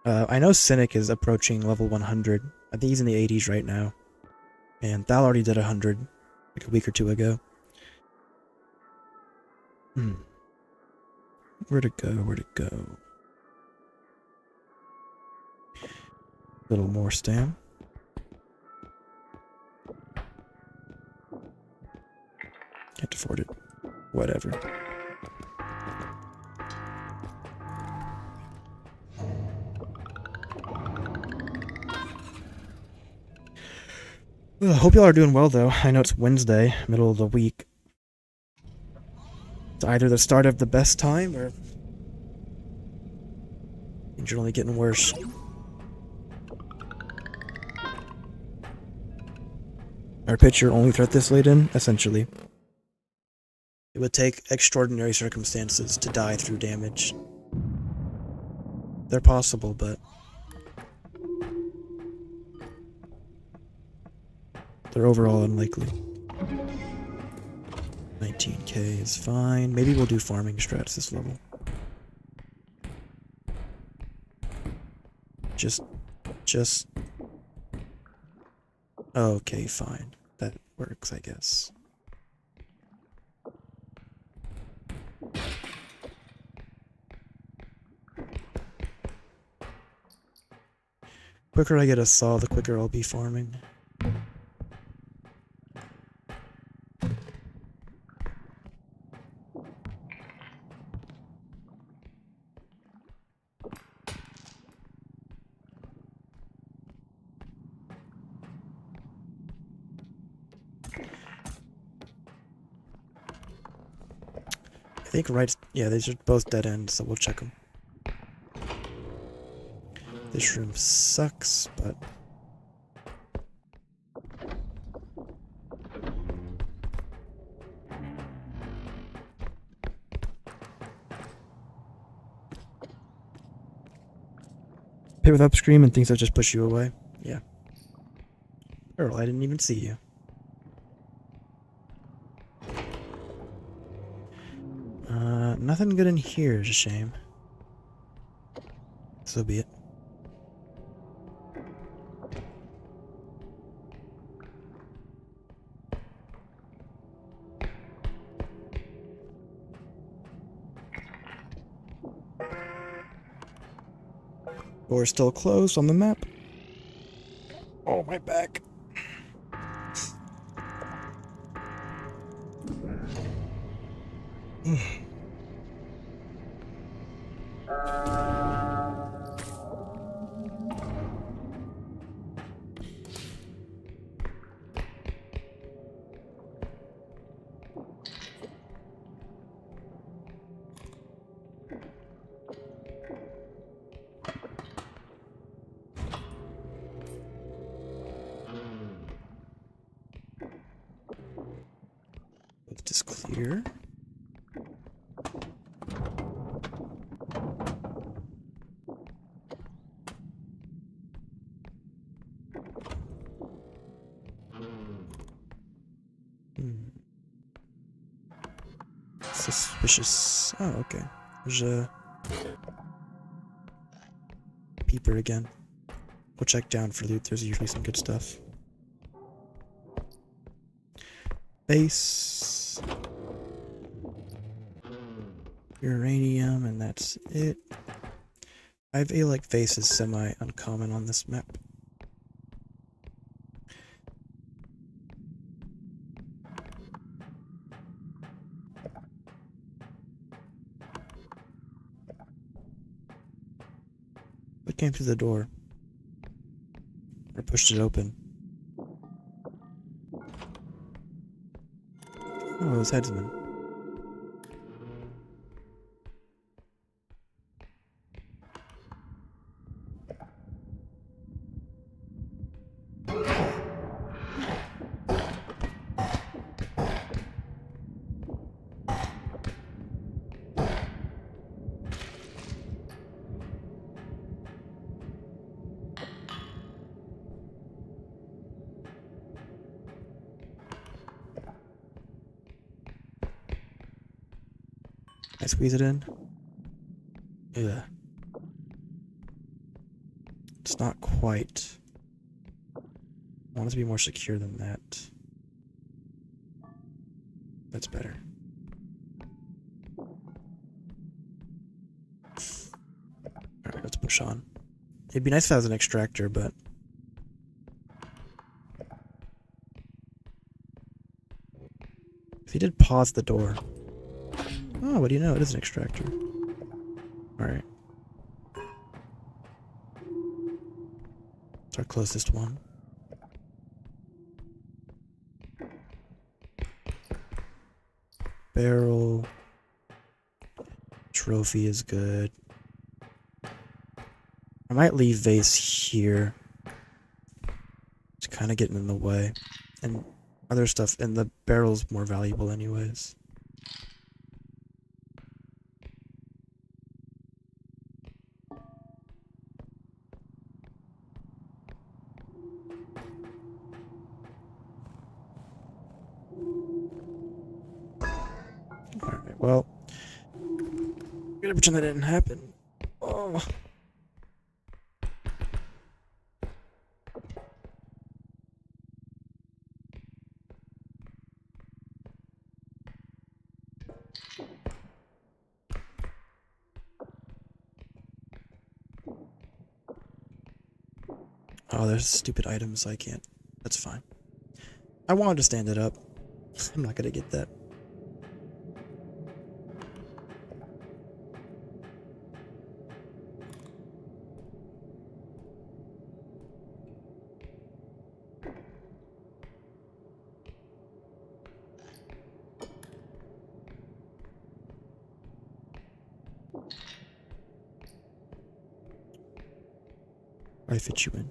I know Cynic is approaching level 100. I think he's in the 80s right now. And Thal already did 100 like a week or two ago. Where to go? Where to go? Little more stam. Can't afford it. Whatever. Well, I hope y'all are doing well, though. I know it's Wednesday, middle of the week. It's either the start of the best time, or things are only getting worse. Our pitcher only threat this late in, essentially. It would take extraordinary circumstances to die through damage. They're possible, but they're overall unlikely. 19k is fine. Maybe we'll do farming strats this level. Just... Okay, fine. That works, I guess. Quicker I get a saw, the quicker I'll be farming. I think right, yeah, these are both dead ends, so we'll check them. This room sucks, but... Hit with upscream and things that just push you away. Yeah. Earl, I didn't even see you. Nothing good in here is a shame. So be it. Door's still closed on the map. Oh, my back. Let's just clear. Suspicious. Oh, okay. There's a peeper again. We'll check down for loot. There's usually some good stuff. Base. Uranium, and that's it. I feel like vase is semi-uncommon on this map. What came through the door? Or pushed it open? Oh, it was headsman. I squeeze it in. Yeah. It's not quite. I want it to be more secure than that. That's better. Alright, let's push on. It'd be nice if I was an extractor, but... If he did pause the door... Oh, what do you know? It is an extractor. Alright. It's our closest one. Barrel. Trophy is good. I might leave vase here. It's kind of getting in the way. And other stuff, and the barrel's more valuable anyways. Alright, well. I'm gonna pretend that didn't happen. Oh. Oh, there's stupid items I can't. That's fine. I wanted to stand it up. I'm not gonna get that. I fit you in.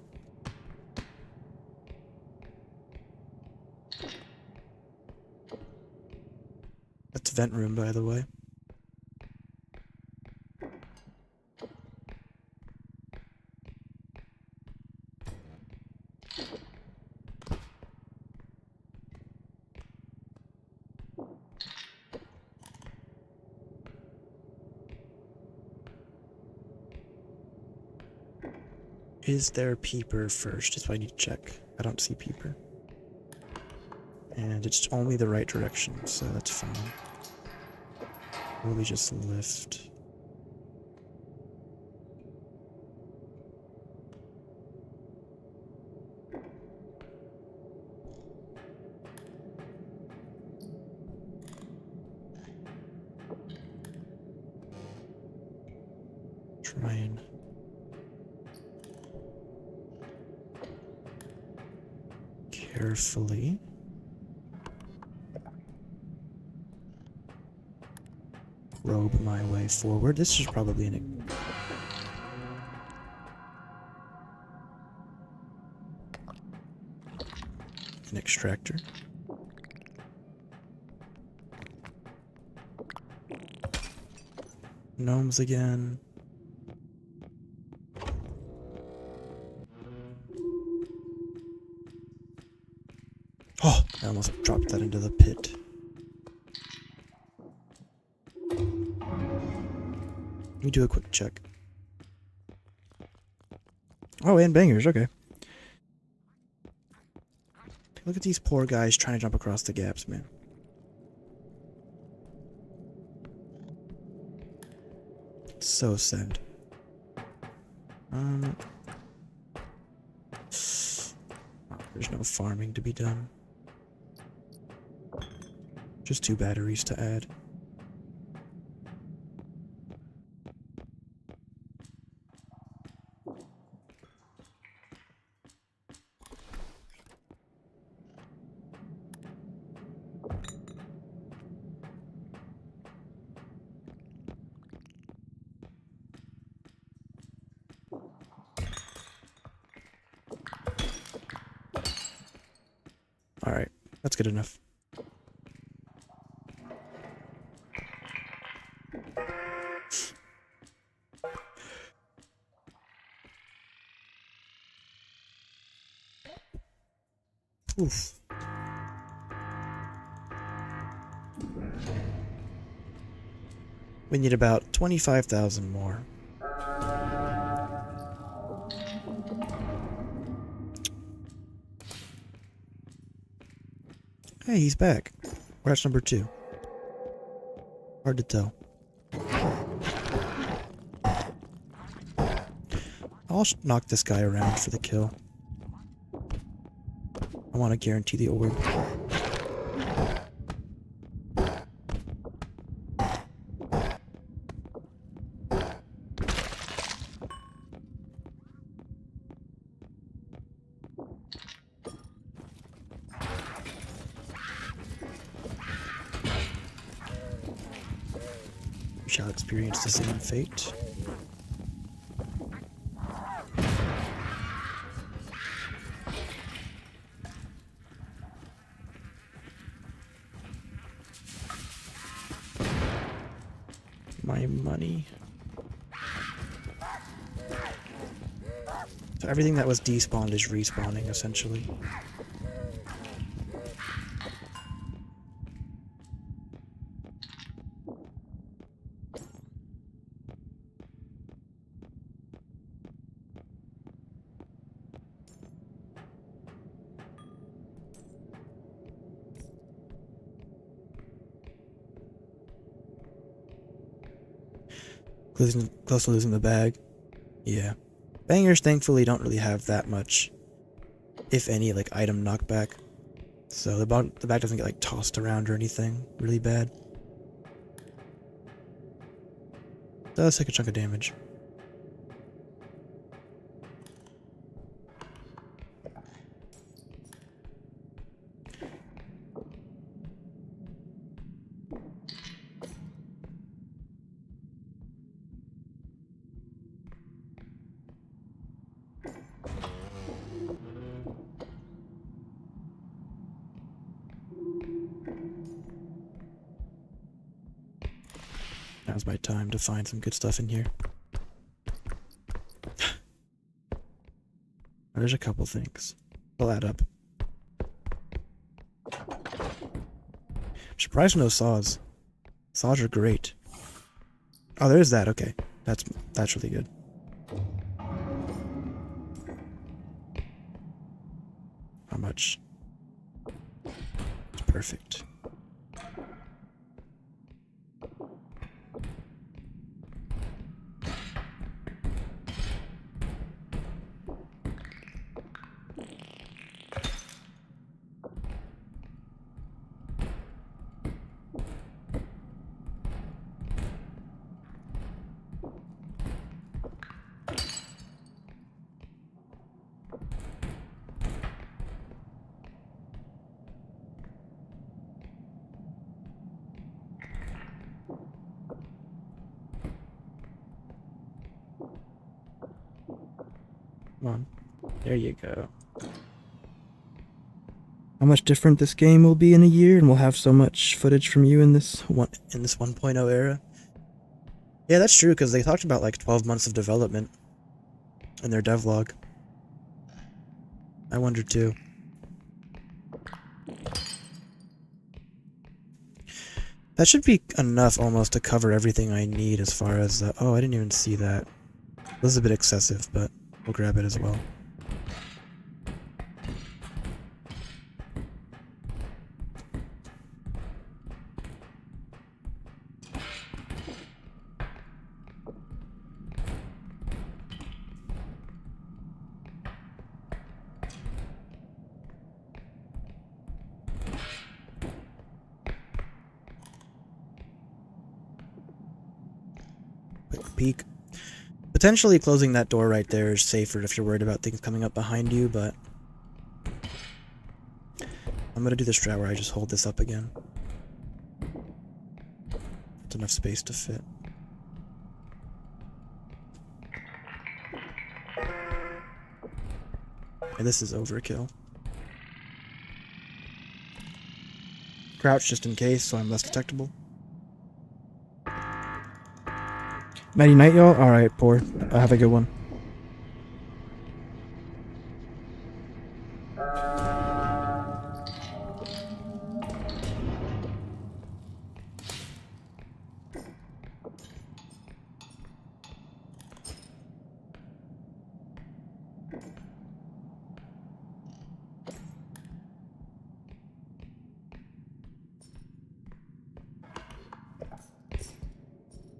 That's vent room, by the way. Is there Peeper first? Is what I need to check. I don't see Peeper. And it's only the right direction, so that's fine. Really just lift. Try and carefully probe my way forward. This is probably an extractor. Gnomes again. Oh, I almost dropped that into the pit. Let me do a quick check. Oh, and bangers, okay. Look at these poor guys trying to jump across the gaps, man. It's so sad. There's no farming to be done. Just 2 batteries to add. Alright, that's good enough. Oof. We need about 25,000 more. Hey, he's back. Ratch number 2. Hard to tell. I'll knock this guy around for the kill. I want to guarantee the orb. Shall experience the same fate. My money. So everything that was despawned is respawning, essentially. Close to losing the bag. Yeah. Bangers, thankfully, don't really have that much, if any, like, item knockback. So the bag doesn't get, like, tossed around or anything really bad. Does take a chunk of damage. Now's my time to find some good stuff in here. There's a couple things. They'll add up. Surprised no saws. Saws are great. Oh, there's that. Okay, that's really good. How much? It's perfect. Come on. There you go. How much different this game will be in a year, and we'll have so much footage from you in this 1.0 era. Yeah, that's true, because they talked about like 12 months of development in their devlog. I wonder too. That should be enough almost to cover everything I need as far as... oh, I didn't even see that. This is a bit excessive, but we'll grab it as well. Quick peek. Potentially closing that door right there is safer if you're worried about things coming up behind you, but I'm gonna do the strat where I just hold this up again. It's enough space to fit. And this is overkill. Crouch just in case, so I'm less detectable. Mighty night, y'all? Alright, poor. Have a good one.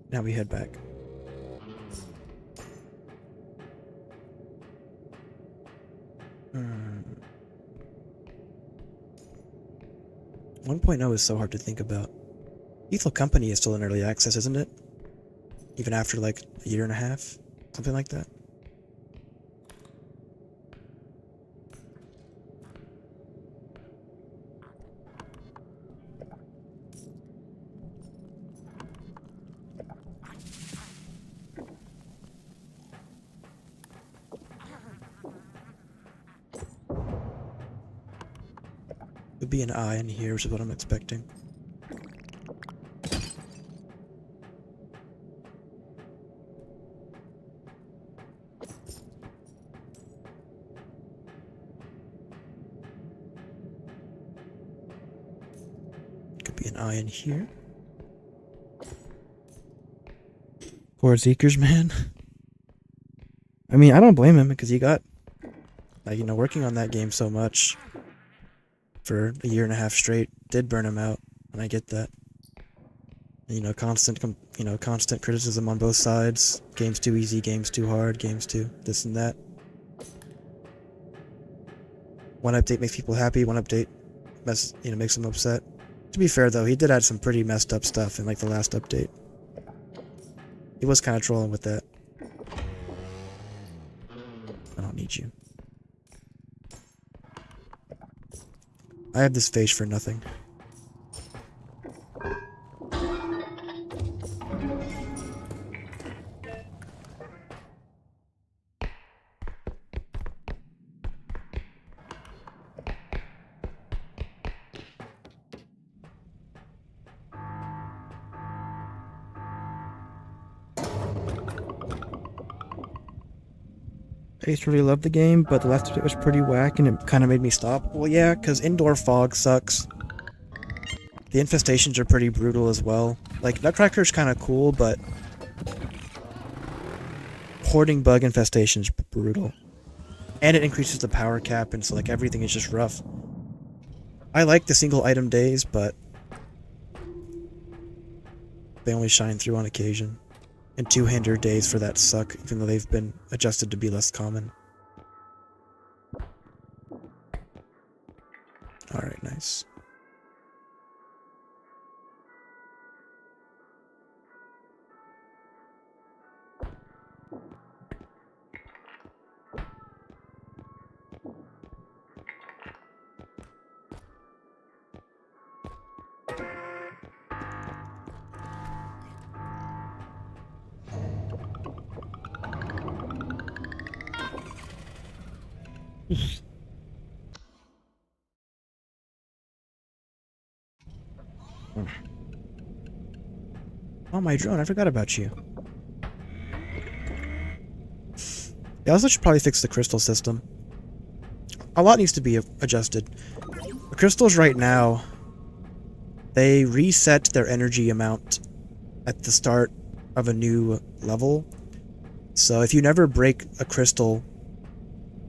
Now we head back. 1.0 is so hard to think about. Lethal Company is still in early access, isn't it? Even after like a year and a half? Something like that? Could be an eye in here, which is what I'm expecting. Could be an eye in here. Poor Zeekers, man. I mean, I don't blame him because he got, like, you know, working on that game so much for a year and a half straight did burn him out, and I get that. Constant criticism on both sides. Game's too easy, game's too hard, game's too this and that. One update makes people happy, one update makes them upset. To be fair though, he did add some pretty messed up stuff in like the last update. He was kind of trolling with that. I don't need you. I have this face for nothing. I used to really love the game, but the last update was pretty whack and it kind of made me stop. Well, yeah, because indoor fog sucks. The infestations are pretty brutal as well. Like, Nutcracker's kind of cool, but hoarding bug infestation's brutal. And it increases the power cap, and so like everything is just rough. I like the single item days, but they only shine through on occasion. And two-hander days for that suck, even though they've been adjusted to be less common. Alright, nice. Oh, my drone, I forgot about you. They also should probably fix the crystal system. A lot needs to be adjusted. The crystals right now, they reset their energy amount at the start of a new level. So if you never break a crystal,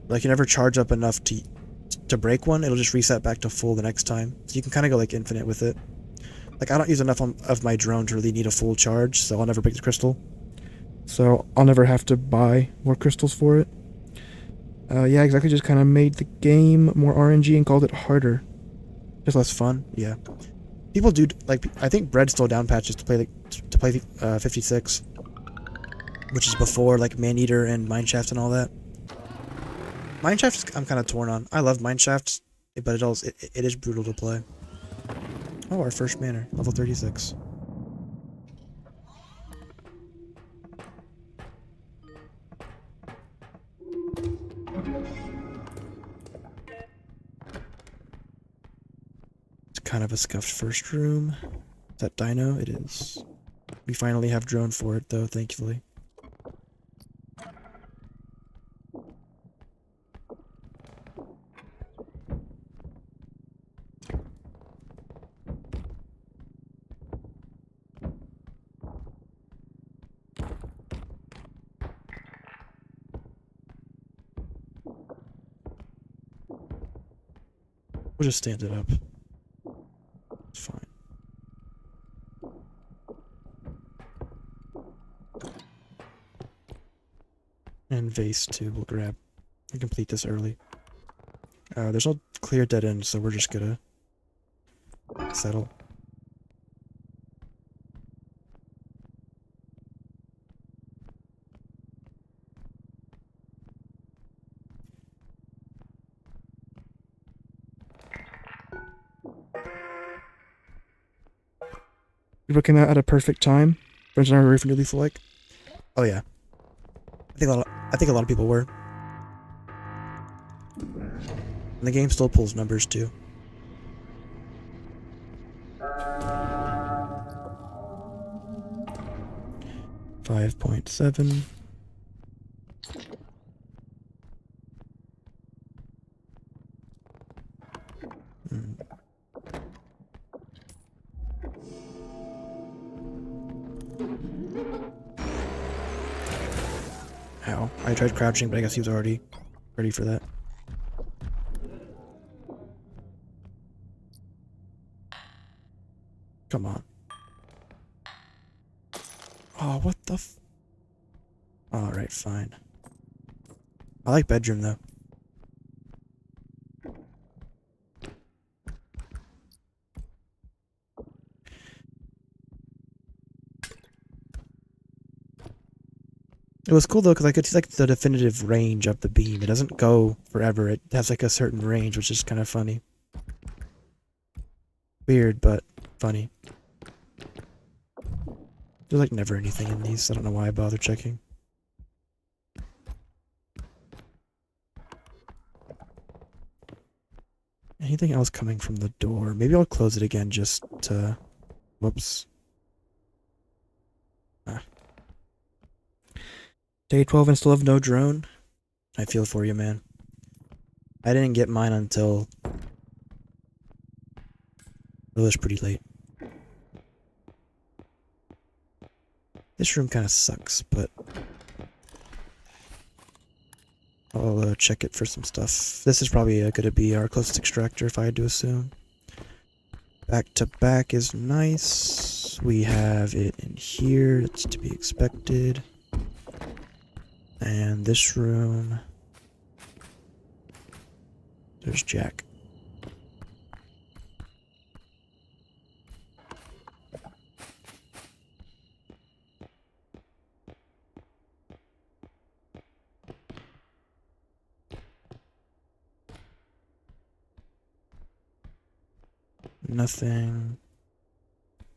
like you never charge up enough to break one, it'll just reset back to full the next time. So you can kind of go like infinite with it. Like I don't use enough of my drone to really need a full charge, so I'll never break the crystal. So I'll never have to buy more crystals for it. Yeah, exactly. Just kind of made the game more RNG and called it harder. Just less fun. Yeah. People do like. I think Bread still down patches to play 56, which is before like Maneater and Mineshaft and all that. Mineshaft I'm kind of torn on. I love Mineshaft, but it is brutal to play. Oh, our first manor, level 36. It's kind of a scuffed first room. Is that Dino? It is. We finally have drone for it, though, thankfully. We'll just stand it up. It's fine. And vase too, we'll grab and complete this early. There's no clear dead end, so we're just gonna settle. You're looking at a perfect time. Friends and I were ready for New Leaf like. Oh yeah. I think a lot of people were. And the game still pulls numbers too. $5.7. Ow. I tried crouching, but I guess he was already ready for that. Come on. Oh, what the f... Alright, fine. I like bedroom, though. It was cool, though, because I could see, like, the definitive range of the beam. It doesn't go forever. It has, like, a certain range, which is kind of funny. Weird, but funny. There's, like, never anything in these. I don't know why I bother checking. Anything else coming from the door? Maybe I'll close it again just to... Whoops. Ah. Day 12 and still have no drone? I feel for you, man. I didn't get mine until... It was pretty late. This room kind of sucks, but... I'll check it for some stuff. This is probably going to be our closest extractor, if I had to assume. Back to back is nice. We have it in here. It's to be expected. And this room... There's Jack. Nothing.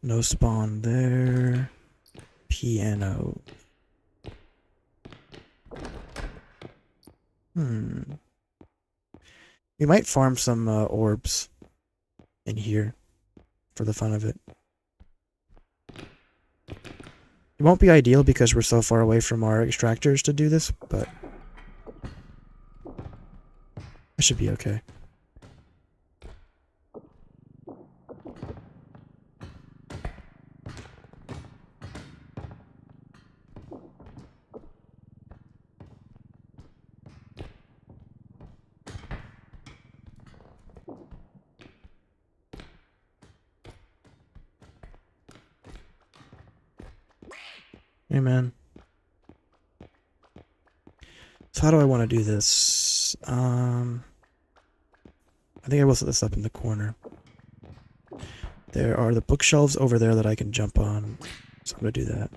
No spawn there. Piano. We might farm some orbs in here for the fun of it. It won't be ideal because we're so far away from our extractors to do this, but it should be okay. Hey, man. So how do I want to do this? I think I will set this up in the corner. There are the bookshelves over there that I can jump on, so I'm going to do that.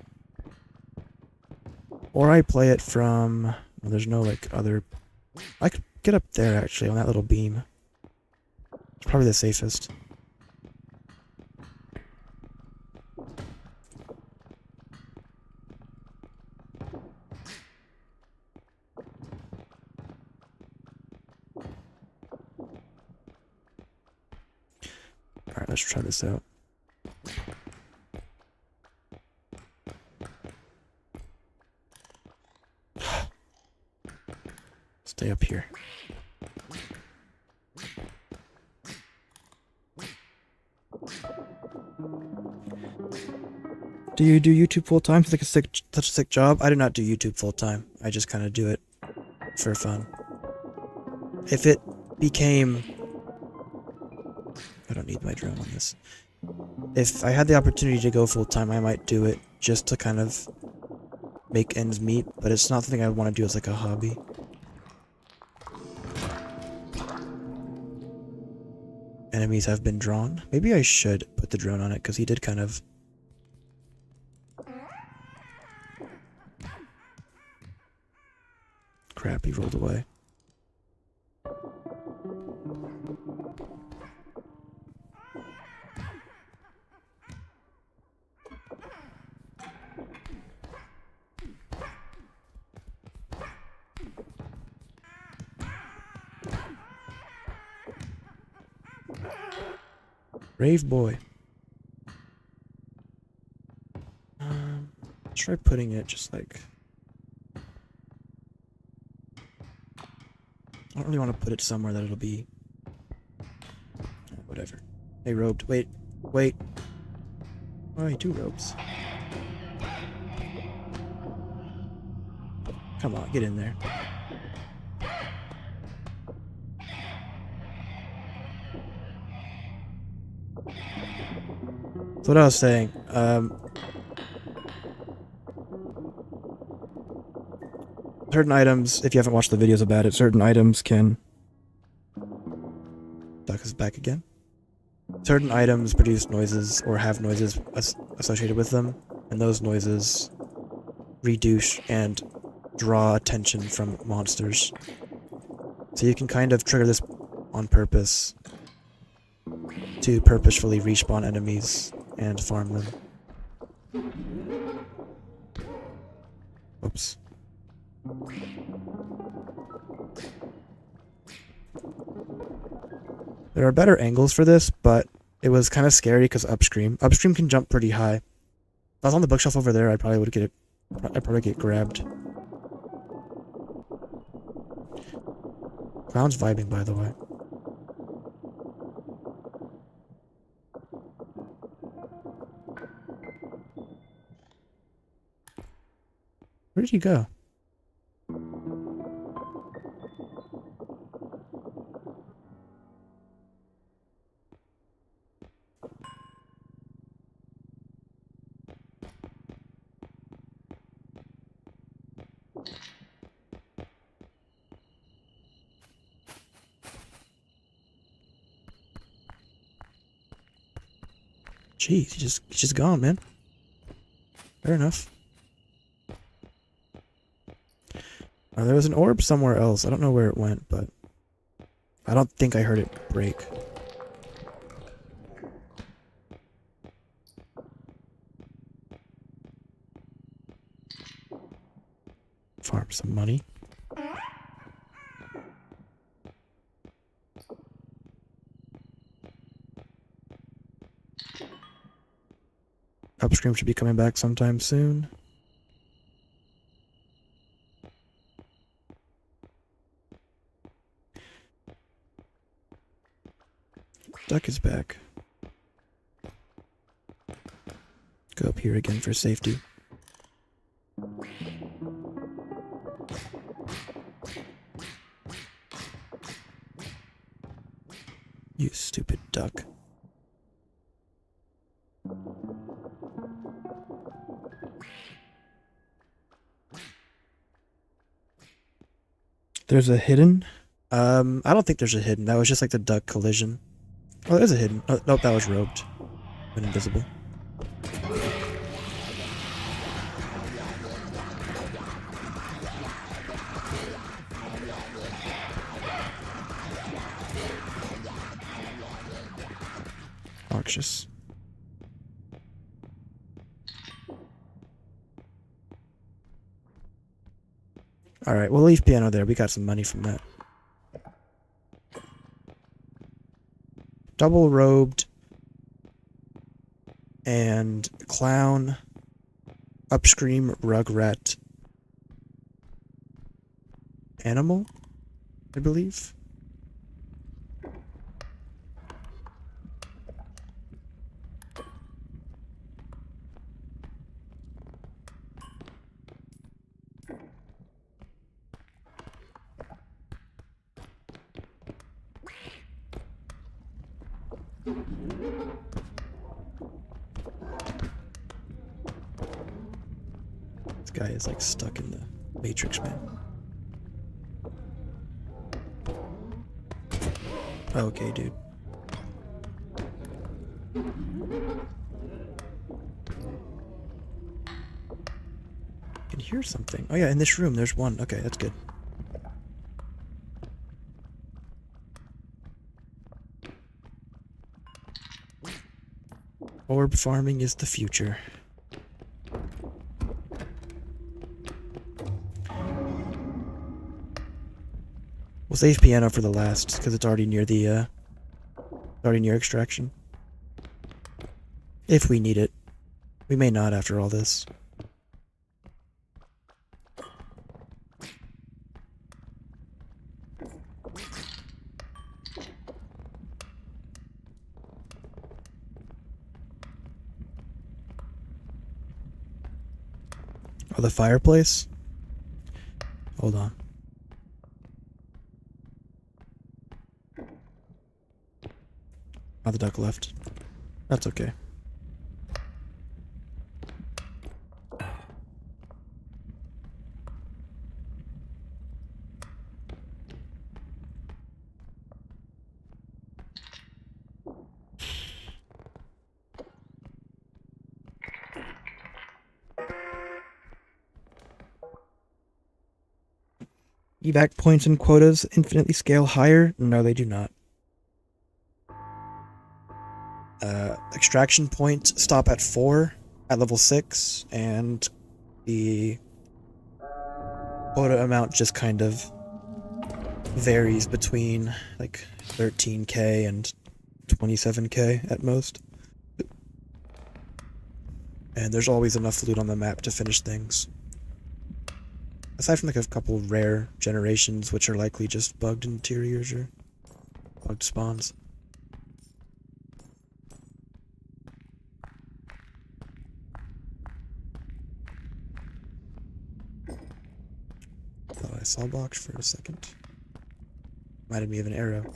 Or I play it from... Well, there's no, like, other... I could get up there, actually, on that little beam. It's probably the safest. Alright, let's try this out. Stay up here. Do you do YouTube full time? It's like such a sick job. I do not do YouTube full time. I just kind of do it for fun. If it became... I don't need my drone on this. If I had the opportunity to go full time, I might do it just to kind of make ends meet, but it's not something I want to do as like a hobby. Enemies have been drawn. Maybe I should put the drone on it because he did kind of... Crap, he rolled away. Brave boy. Let's try putting it just like... I don't really want to put it somewhere that it'll be... whatever. Hey, roped. Wait. Wait. Oh, 2 ropes. Come on, get in there. So what I was saying, certain items, if you haven't watched the videos about it, certain items can... Duck is back again. Certain items produce noises or have noises associated with them, and those noises reduce and draw attention from monsters. So you can kind of trigger this on purpose to purposefully respawn enemies and farm them. Oops. There are better angles for this, but it was kind of scary because upstream can jump pretty high. If I was on the bookshelf over there, I'd probably get grabbed. Clown's vibing, by the way. Where did he go? Jeez, he's just gone, man. Fair enough. There was an orb somewhere else. I don't know where it went, but I don't think I heard it break. Farm some money. Upstream should be coming back sometime soon. Duck is back. Go up here again for safety. You stupid duck. There's a hidden? I don't think there's a hidden. That was just like the duck collision. Oh, there's a hidden. Oh, nope, that was robed. Went invisible. Noxious. Alright, we'll leave piano there. We got some money from that. Double robed and clown, upstream rugrat animal, I believe. This guy is like stuck in the Matrix, man. Okay, dude. I can hear something. Oh yeah, in this room there's one. Okay, that's good. Orb farming is the future. We'll save piano for the last, because it's already near the, already near extraction. If we need it. We may not after all this. Oh, the fireplace? Hold on. Oh, the duck left. That's okay. Evac points and quotas infinitely scale higher? No, they do not. Extraction points stop at 4 at level 6, and the quota amount just kind of varies between like 13k and 27k at most. And there's always enough loot on the map to finish things. Aside from like a couple rare generations, which are likely just bugged interiors or bugged spawns. Thought I saw a box for a second. Reminded me of an arrow.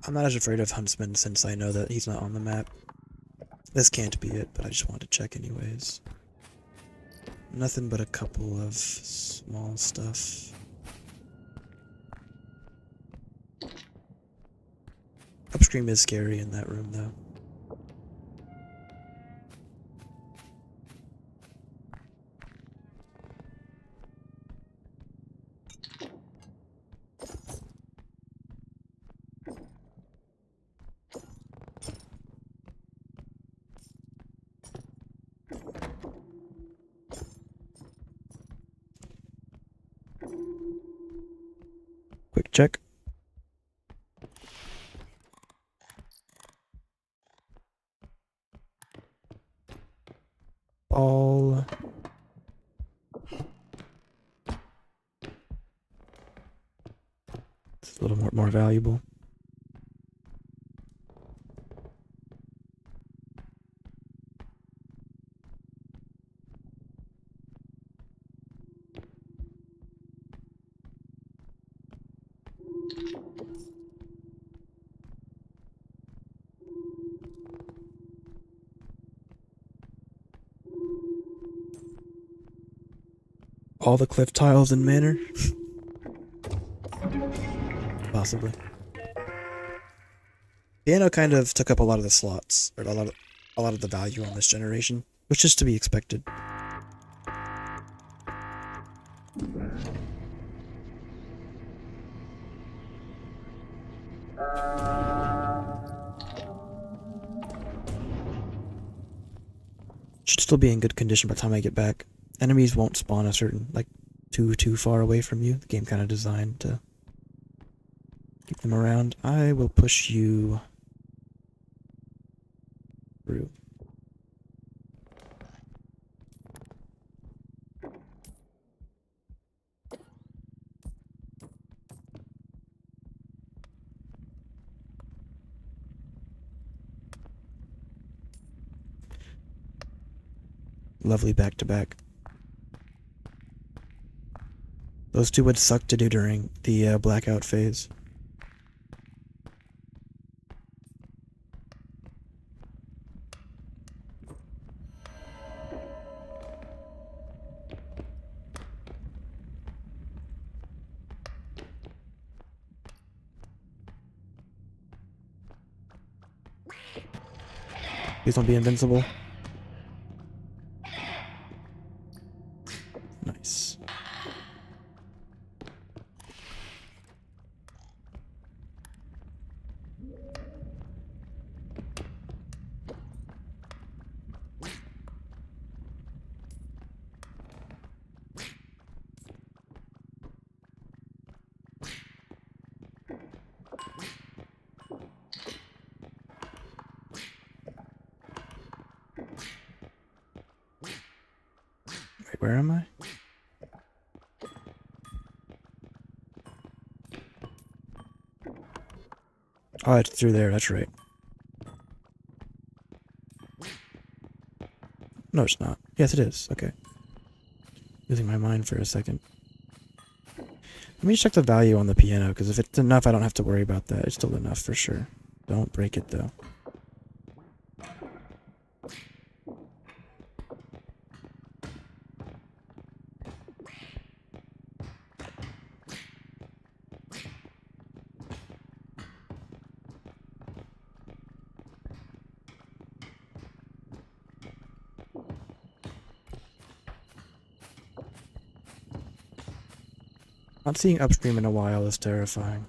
I'm not as afraid of Huntsman since I know that he's not on the map. This can't be it, but I just wanted to check anyways. Nothing but a couple of small stuff. Upstream is scary in that room though. Quick check. All. It's a little more valuable. All the cliff tiles in Manor? Possibly. Piano kind of took up a lot of the slots, or a lot of the value on this generation, which is to be expected. Should still be in good condition by the time I get back. Enemies won't spawn a certain, like, too far away from you. The game kind of designed to keep them around. I will push you through. Lovely back-to-back. Those two would suck to do during the blackout phase. Please don't be invincible. Nice. Wait, where am I? Oh, it's through there, that's right. No, it's not. Yes, it is. Okay. Losing my mind for a second. Let me check the value on the piano, because if it's enough, I don't have to worry about that. It's still enough for sure. Don't break it, though. Not seeing upstream in a while is terrifying.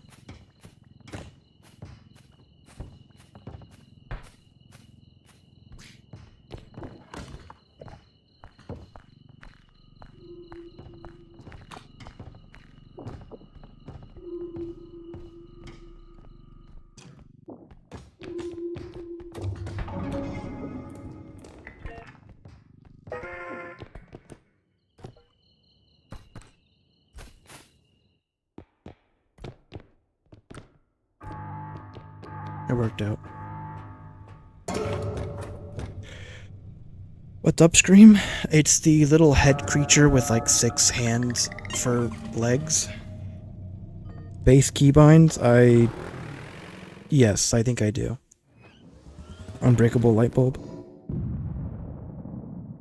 It worked out. What's upstream? It's the little head creature with like 6 hands for legs. Base keybinds? Yes, I think I do. Unbreakable light bulb.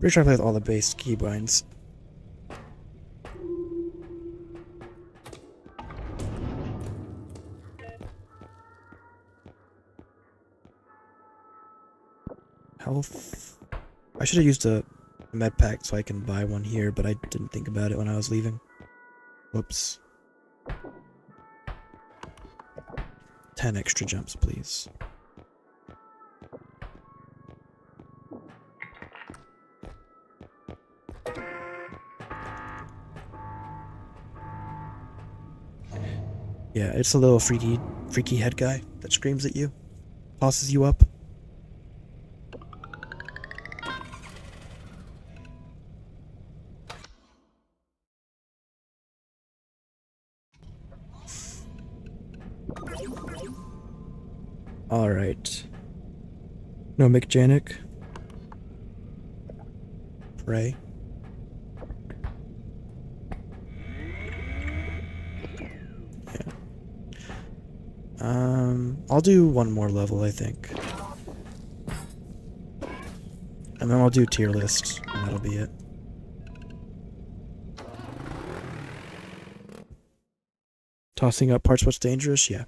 Pretty sure I play with all the base keybinds. Health. I should have used a med pack so I can buy one here, but I didn't think about it when I was leaving. Whoops. 10 extra jumps, please. Yeah, it's a little freaky head guy that screams at you, tosses you up. Alright. No Mick Janik. Pray. Yeah. I'll do one more level, I think. And then I'll do tier list, and that'll be it. Tossing up parts what's dangerous? Yeah.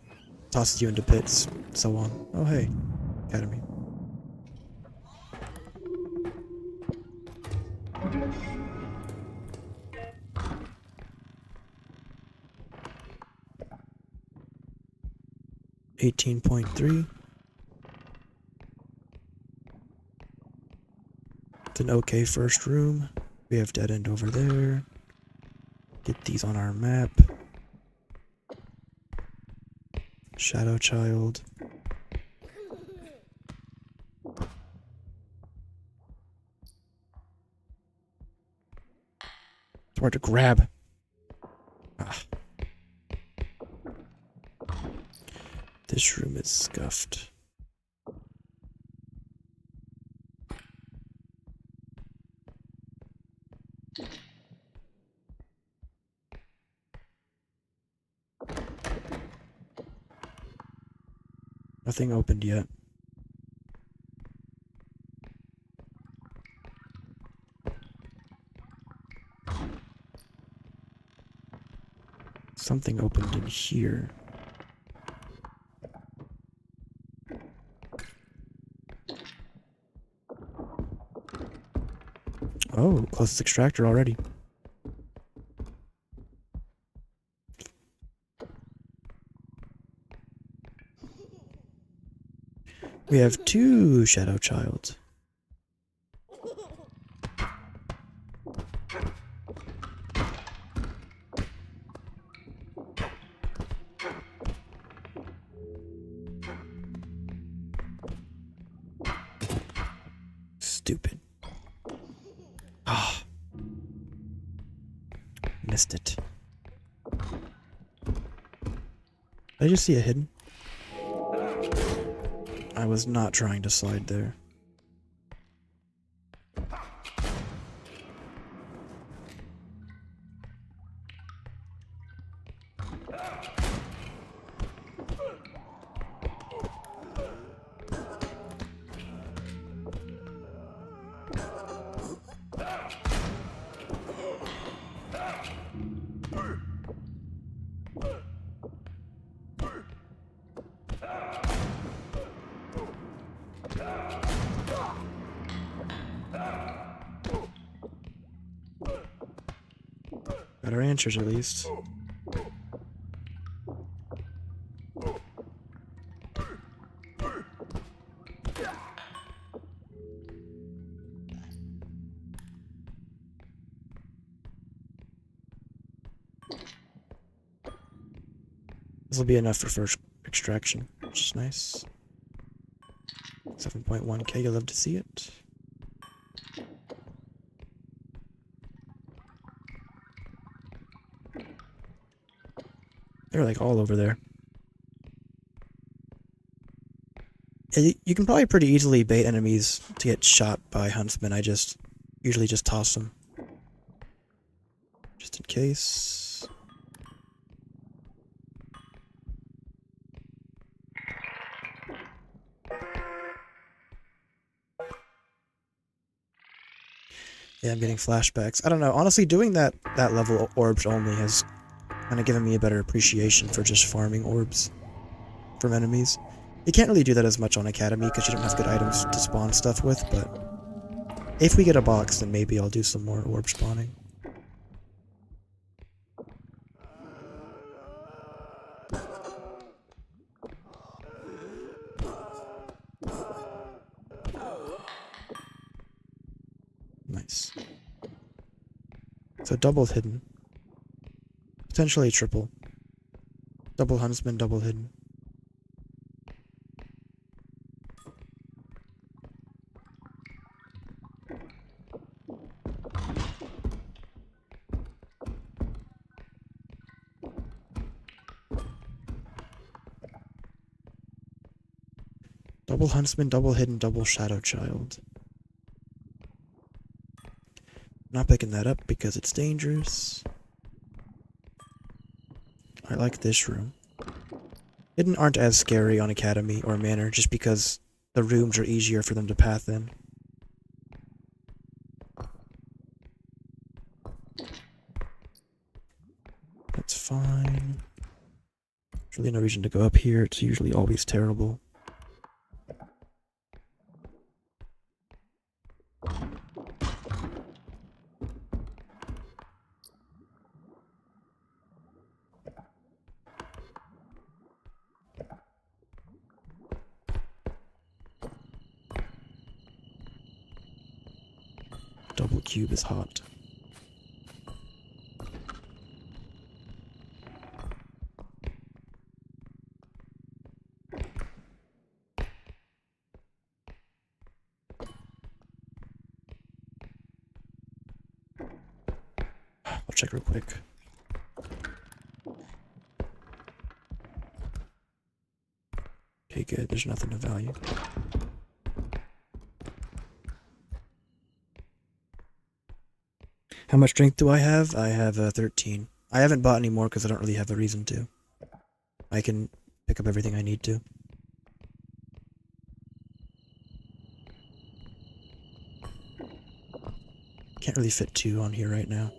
Tosses you into pits, so on. Oh hey, Academy. $18.3. It's an okay first room. We have dead end over there. Get these on our map. Shadow Child. It's hard to grab. Ah. This room is scuffed. Nothing opened yet. Something opened in here. Oh, closest extractor already. We have 2 Shadow Childs. Stupid. Ah. Missed it. Did I just see a hidden? I was not trying to slide there. Got our answers at least. This will be enough for first extraction, which is nice. 7.1k, you'll love to see it. They're like all over there. You can probably pretty easily bait enemies to get shot by huntsmen. I usually just toss them. Just in case. Yeah, I'm getting flashbacks. I don't know. Honestly, doing that level orbs only has kind of given me a better appreciation for just farming orbs from enemies. You can't really do that as much on Academy because you don't have good items to spawn stuff with, but if we get a box, then maybe I'll do some more orb spawning. Nice. So double hidden. Potentially triple. Double huntsman, double hidden. Double huntsman, double hidden, double shadow child. Not picking that up because it's dangerous. I like this room. Hidden aren't as scary on Academy or Manor just because the rooms are easier for them to path in. That's fine. There's really no reason to go up here. It's usually always terrible. Double cube is hot. I'll check real quick. Okay, good. There's nothing of value. How much strength do I have? I have 13. I haven't bought any more because I don't really have a reason to. I can pick up everything I need to. Can't really fit 2 on here right now.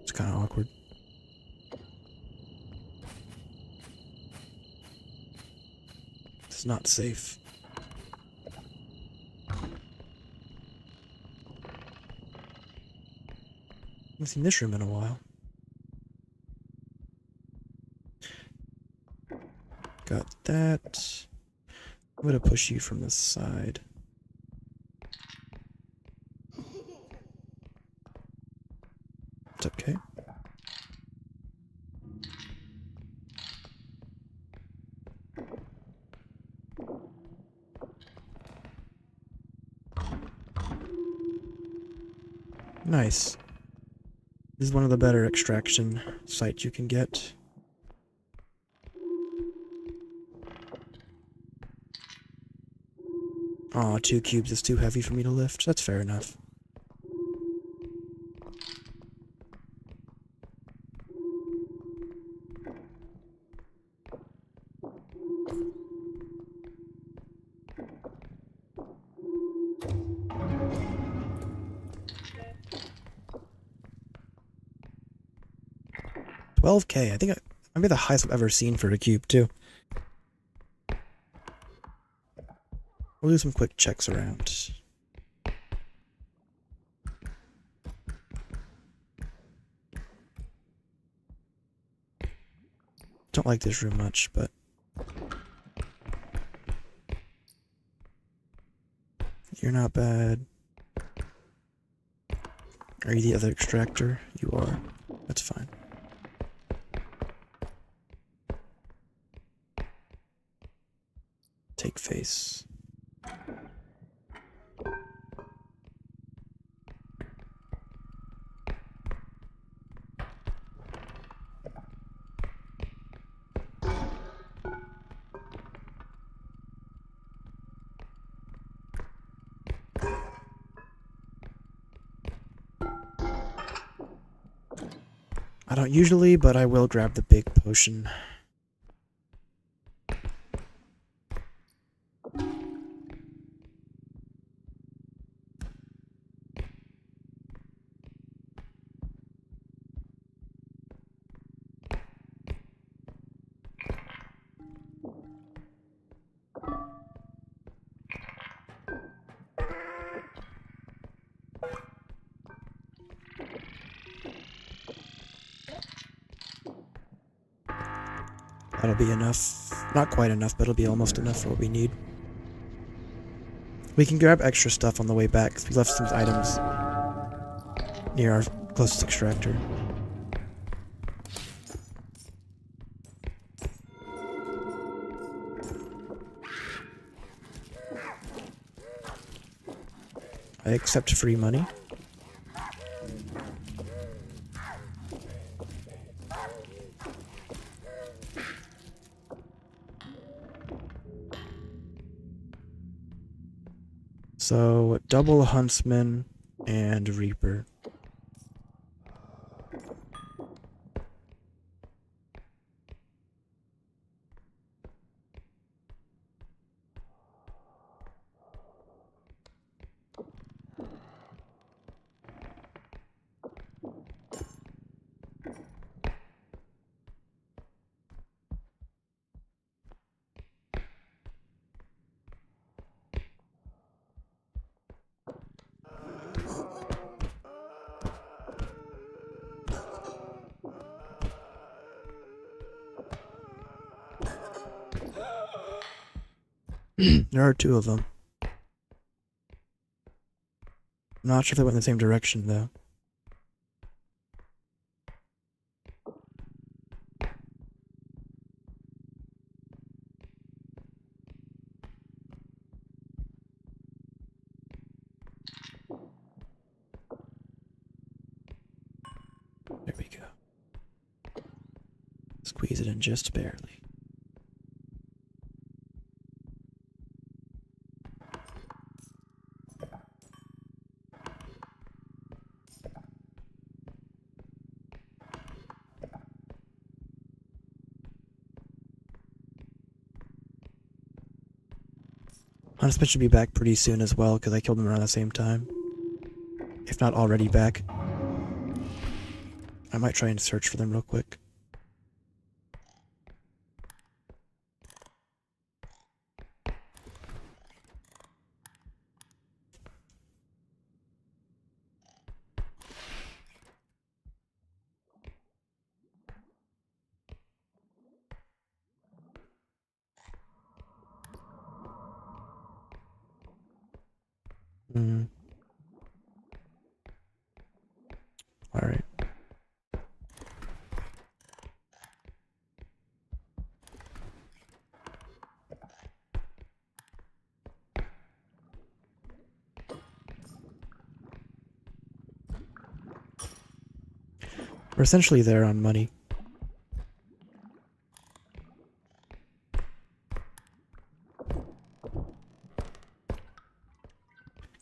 It's kind of awkward. It's not safe. I haven't seen this room in a while. Got that. I'm gonna push you from the side. It's okay. Nice. This is one of the better extraction sites you can get. Aw, 2 cubes is too heavy for me to lift. That's fair enough. $12K. I think might be the highest I've ever seen for a cube, too. We'll do some quick checks around. Don't like this room much, but you're not bad. Are you the other extractor? You are. That's fine. Take face. I don't usually, but I will grab the big potion. That'll be enough. Not quite enough, but it'll be almost enough for what we need. We can grab extra stuff on the way back, because we left some items near our closest extractor. I accept free money. So, double huntsman and reaper. There are two of them. I'm not sure if they went in the same direction, though. There we go. Squeeze it in just barely. Huntsman should be back pretty soon as well, because I killed them around the same time. If not already back. I might try and search for them real quick. Alright. We're essentially there on money.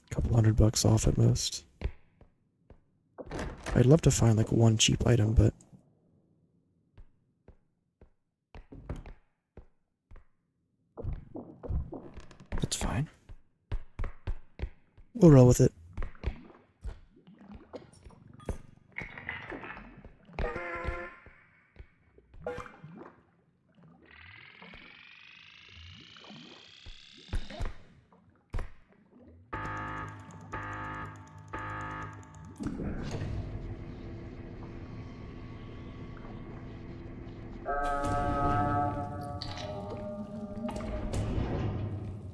Couple $100 off at most. I'd love to find like one cheap item, but that's fine. We'll roll with it.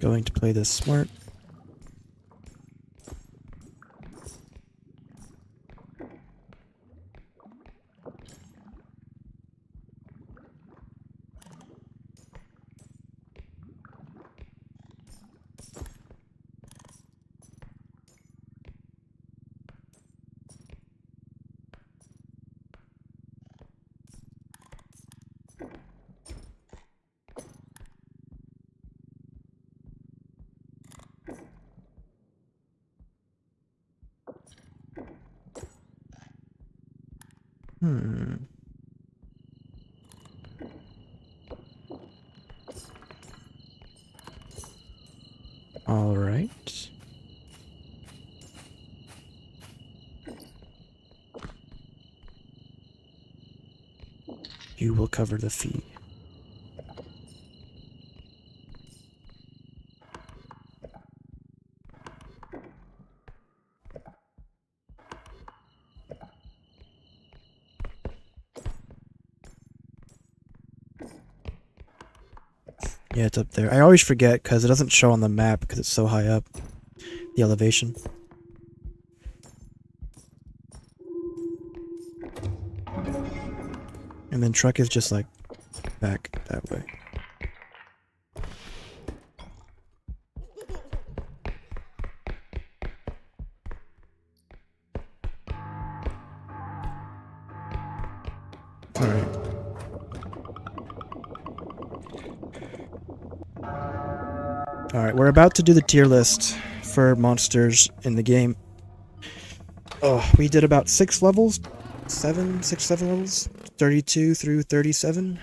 going to play this smart. All right. You will cover the fee. Yeah, it's up there. I always forget because it doesn't show on the map because it's so high up. The elevation. And then truck is just like back that way. Alright. Alright, we're about to do the tier list for monsters in the game. Oh, we did about 6 levels? 7 levels? 32 through 37?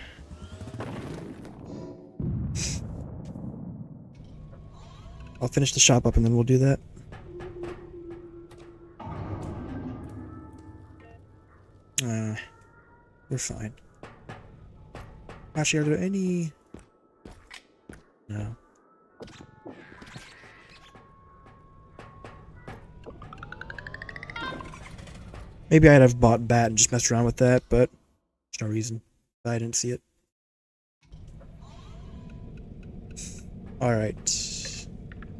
I'll finish the shop up and then we'll do that. We're fine. Actually, are there any... No. Maybe I'd have bought Bat and just messed around with that, but there's no reason. I didn't see it. Alright.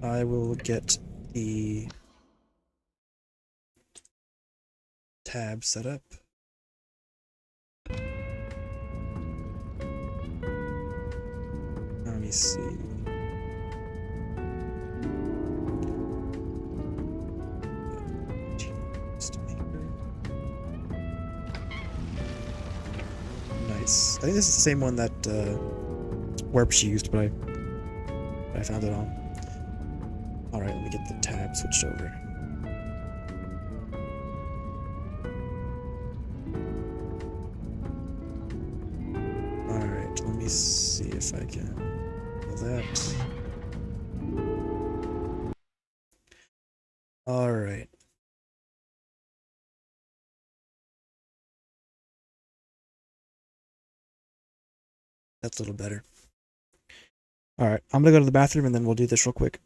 I will get the tab set up. Let me see. Nice. I think this is the same one that R.E.P. used, but I found it on. Alright, let me get the tab switched over. Alright, let me see if I can do that. Alright. That's a little better. Alright, I'm gonna go to the bathroom and then we'll do this real quick.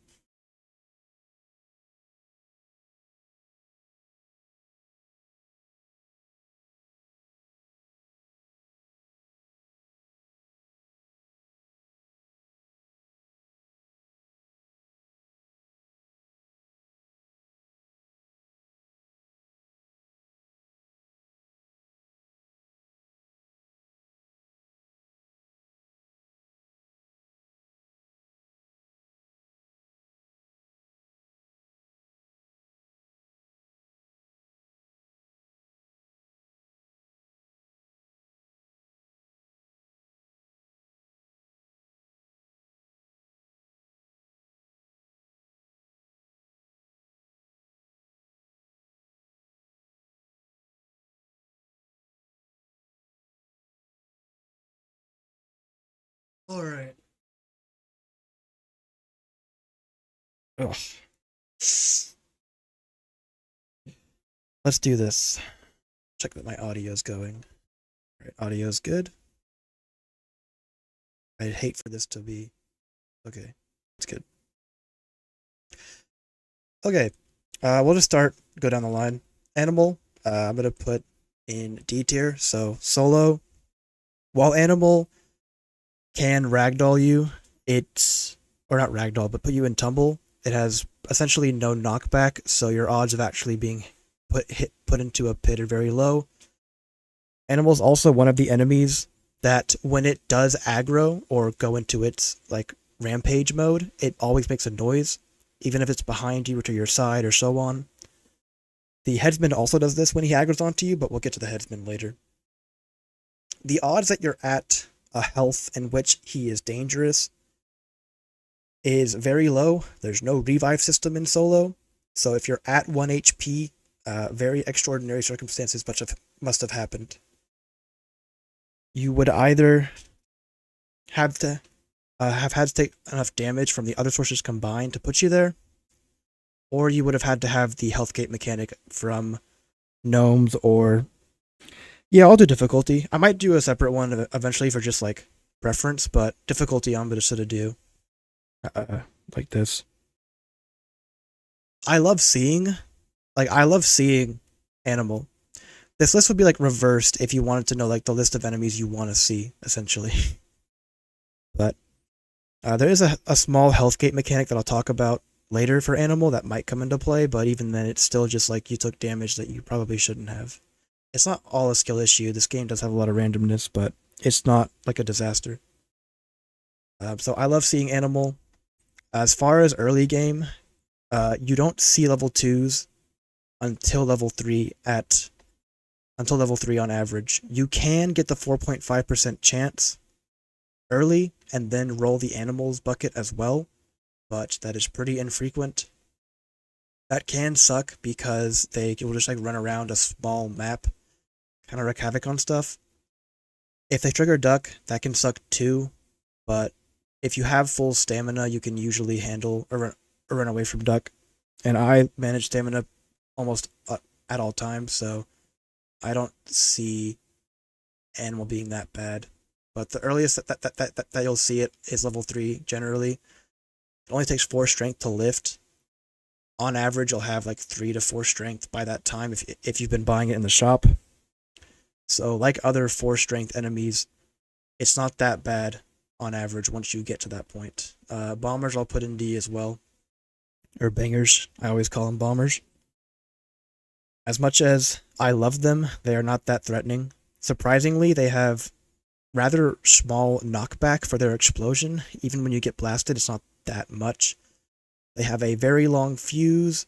Alright. Ugh. Let's do this. Check that my audio's going. Alright, audio's good. I'd hate for this to be... Okay, it's good. Okay, we'll just go down the line. Animal, I'm gonna put in D tier, so solo. While Animal can ragdoll you, it's or not ragdoll, but put you in tumble, it has essentially no knockback, so your odds of actually being put into a pit are very low. Animal is also one of the enemies that when it does aggro or go into its like rampage mode, it always makes a noise, even if it's behind you or to your side or so on. The headsman also does this when he aggroes onto you, but we'll get to the headsman later. The odds that you're at a health in which he is dangerous is very low. There's no revive system in solo, so if you're at 1 HP, very extraordinary circumstances must have happened. You would either have to have had to take enough damage from the other sources combined to put you there, or you would have had to have the health gate mechanic from gnomes or... Yeah, I'll do difficulty. I might do a separate one eventually for just like preference, but difficulty I'm gonna sort of do like this. I love seeing animal. This list would be like reversed if you wanted to know like the list of enemies you want to see, essentially. But there is a small health gate mechanic that I'll talk about later for animal that might come into play, but even then it's still just like you took damage that you probably shouldn't have. It's not all a skill issue. This game does have a lot of randomness, but it's not like a disaster. So I love seeing animal. As far as early game, you don't see level 2s until level 3 on average. You can get the 4.5% chance early and then roll the animals bucket as well, but that is pretty infrequent. That can suck because they will just like run around a small map, kind of wreak havoc on stuff. If they trigger duck, that can suck too, but if you have full stamina, you can usually handle or run away from duck. And I manage stamina almost at all times, so I don't see animal being that bad. But the earliest that you'll see it is level 3 generally. It only takes 4 strength to lift. On average, you'll have like 3 to 4 strength by that time if you've been buying it in the shop. So like other 4 strength enemies, it's not that bad on average once you get to that point. Bombers I'll put in D as well. Or bangers, I always call them bombers. As much as I love them, they are not that threatening. Surprisingly, they have rather small knockback for their explosion. Even when you get blasted, it's not that much. They have a very long fuse.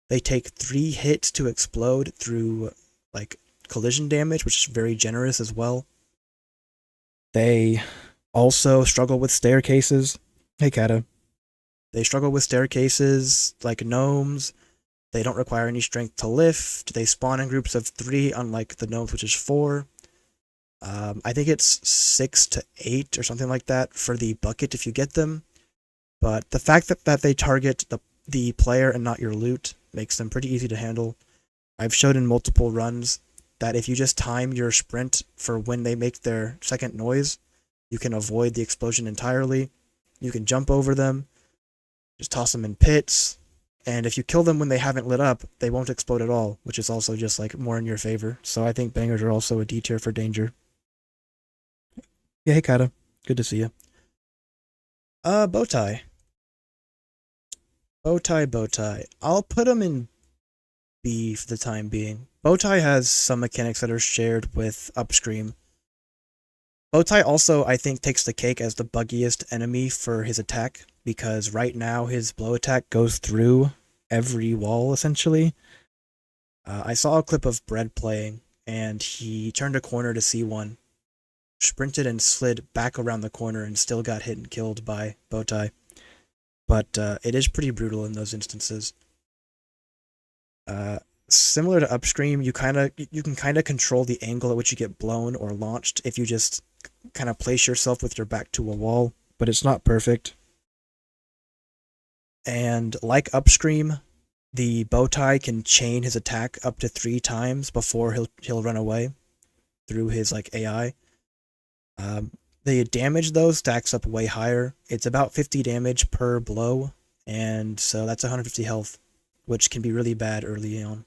They take 3 hits to explode through like collision damage, which is very generous as well. They also struggle with staircases. Hey, Kata. They struggle with staircases like gnomes. They don't require any strength to lift. They spawn in groups of 3, unlike the gnomes, which is 4. I think it's 6 to 8 or something like that for the bucket if you get them. But the fact that they target the player and not your loot makes them pretty easy to handle. I've showed in multiple runs that if you just time your sprint for when they make their second noise, you can avoid the explosion entirely. You can jump over them, just toss them in pits, and if you kill them when they haven't lit up, they won't explode at all, which is also just like more in your favor. So I think bangers are also a D tier for danger. Yeah, hey Kata. Good to see you. Bowtie. Bowtie. I'll put him in B for the time being. Bowtie has some mechanics that are shared with Upscream. Bowtie also, I think, takes the cake as the buggiest enemy for his attack, because right now his blow attack goes through every wall, essentially. I saw a clip of Bread playing, and he turned a corner to see one, sprinted and slid back around the corner, and still got hit and killed by Bowtie. But it is pretty brutal in those instances. Similar to Upstream, you can kind of control the angle at which you get blown or launched if you just kind of place yourself with your back to a wall, but it's not perfect. And like Upstream, the Bowtie can chain his attack up to 3 times before he'll run away through his like AI. The damage though stacks up way higher. It's about 50 damage per blow, and so that's 150 health, which can be really bad early on.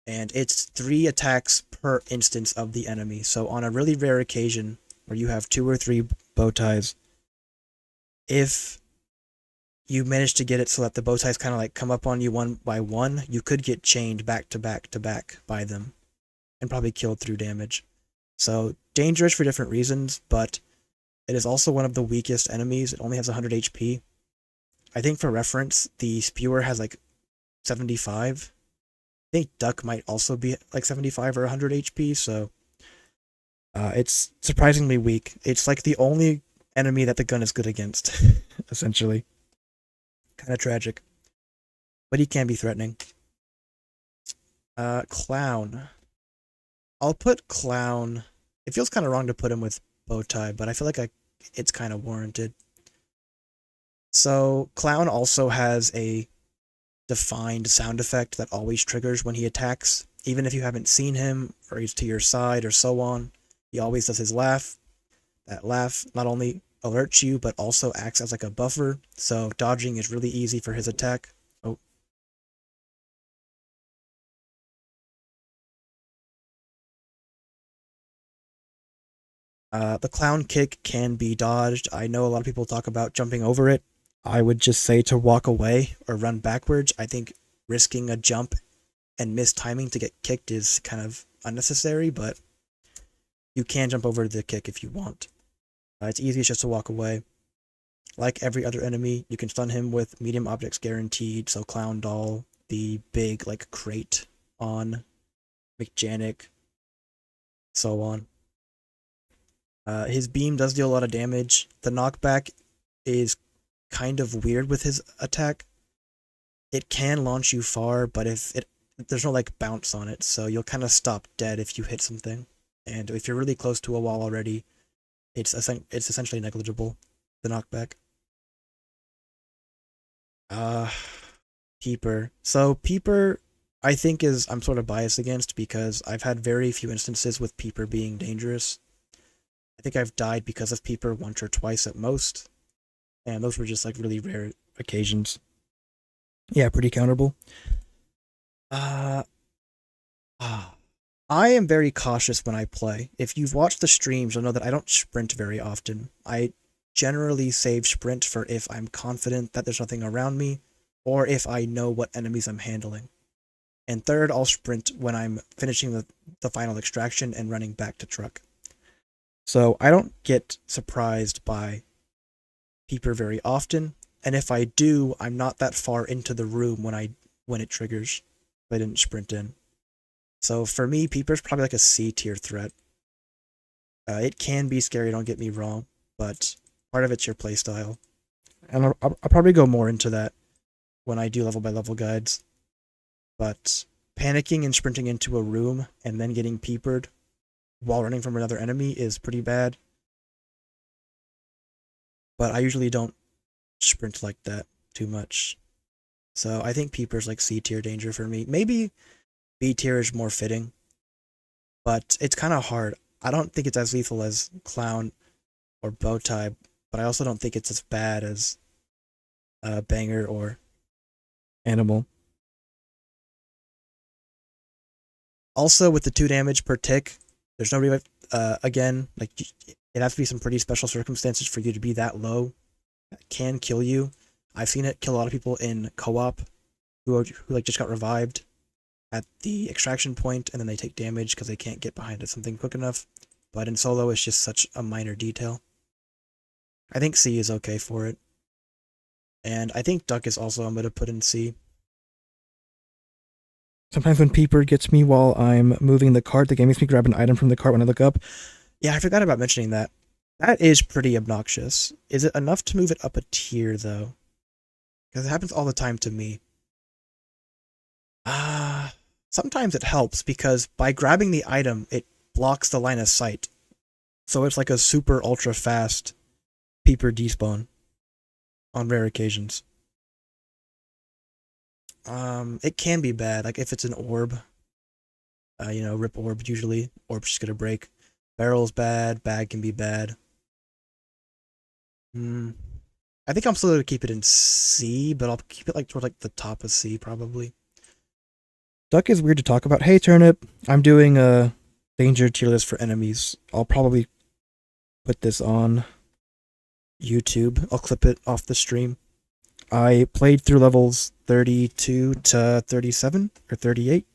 And it's 3 attacks per instance of the enemy. So on a really rare occasion where you have 2 or 3 Bowties, if you manage to get it so that the bow ties kind of like come up on you one by one, you could get chained back to back to back by them and probably killed through damage. So dangerous for different reasons, but it is also one of the weakest enemies. It only has 100 HP. I think for reference, the Spewer has like 75. I think Duck might also be like 75 or 100 HP, so it's surprisingly weak. It's like the only enemy that the gun is good against, essentially. Kind of tragic. But he can be threatening. Clown. I'll put Clown. It feels kind of wrong to put him with Bowtie, but I feel like it's kind of warranted. So, Clown also has a defined sound effect that always triggers when he attacks. Even if you haven't seen him, or he's to your side, or so on, he always does his laugh. That laugh not only alerts you, but also acts as like a buffer, so dodging is really easy for his attack. Oh. The clown kick can be dodged. I know a lot of people talk about jumping over it. I would just say to walk away or run backwards. I think risking a jump and mistiming to get kicked is kind of unnecessary, but you can jump over the kick if you want. It's easiest just to walk away. Like every other enemy, you can stun him with medium objects guaranteed, so Clown Doll, the big like crate on McJanic, so on. His beam does deal a lot of damage. The knockback is kind of weird with his attack. It can launch you far, but there's no like bounce on it, so you'll kind of stop dead if you hit something. And if you're really close to a wall already, it's essentially negligible, the knockback. Peeper. So Peeper, I think I'm sort of biased against because I've had very few instances with Peeper being dangerous. I think I've died because of Peeper once or twice at most, and those were just like really rare occasions. Yeah, pretty counterable. I am very cautious when I play. If you've watched the streams, you'll know that I don't sprint very often. I generally save sprint for if I'm confident that there's nothing around me, or if I know what enemies I'm handling. And third, I'll sprint when I'm finishing the final extraction and running back to truck. So I don't get surprised by Peeper very often, and if I do, I'm not that far into the room when it triggers. If I didn't sprint in. So for me, Peeper's probably like a C tier threat. It can be scary, don't get me wrong, but part of it's your playstyle. And I'll probably go more into that when I do level by level guides. But panicking and sprinting into a room and then getting peepered while running from another enemy is pretty bad. But I usually don't sprint like that too much. So I think Peeper's like C tier danger for me. Maybe B tier is more fitting, but it's kind of hard. I don't think it's as lethal as Clown or Bowtie, but I also don't think it's as bad as Banger or Animal. Also, with the 2 damage per tick, there's no revive. Again, like it has to be some pretty special circumstances for you to be that low. It can kill you. I've seen it kill a lot of people in co-op who like just got revived at the extraction point, and then they take damage because they can't get behind it something quick enough. But in solo, it's just such a minor detail. I think C is okay for it. And I think Duck is also, I'm going to put in C. Sometimes when Peeper gets me while I'm moving the cart, the game makes me grab an item from the cart when I look up. Yeah, I forgot about mentioning that. That is pretty obnoxious. Is it enough to move it up a tier, though? Because it happens all the time to me. Sometimes it helps, because by grabbing the item, it blocks the line of sight. So it's like a super ultra fast Peeper despawn on rare occasions. It can be bad, like if it's an orb. R.E.P.O orb usually. Orb's just gonna break. Barrel's bad, bag can be bad. I think I'm still gonna keep it in C, but I'll keep it like towards like the top of C probably. Duck is weird to talk about. Hey Turnip, I'm doing a danger tier list for enemies. I'll probably put this on YouTube. I'll clip it off the stream. I played through levels 32 to 37 or 38.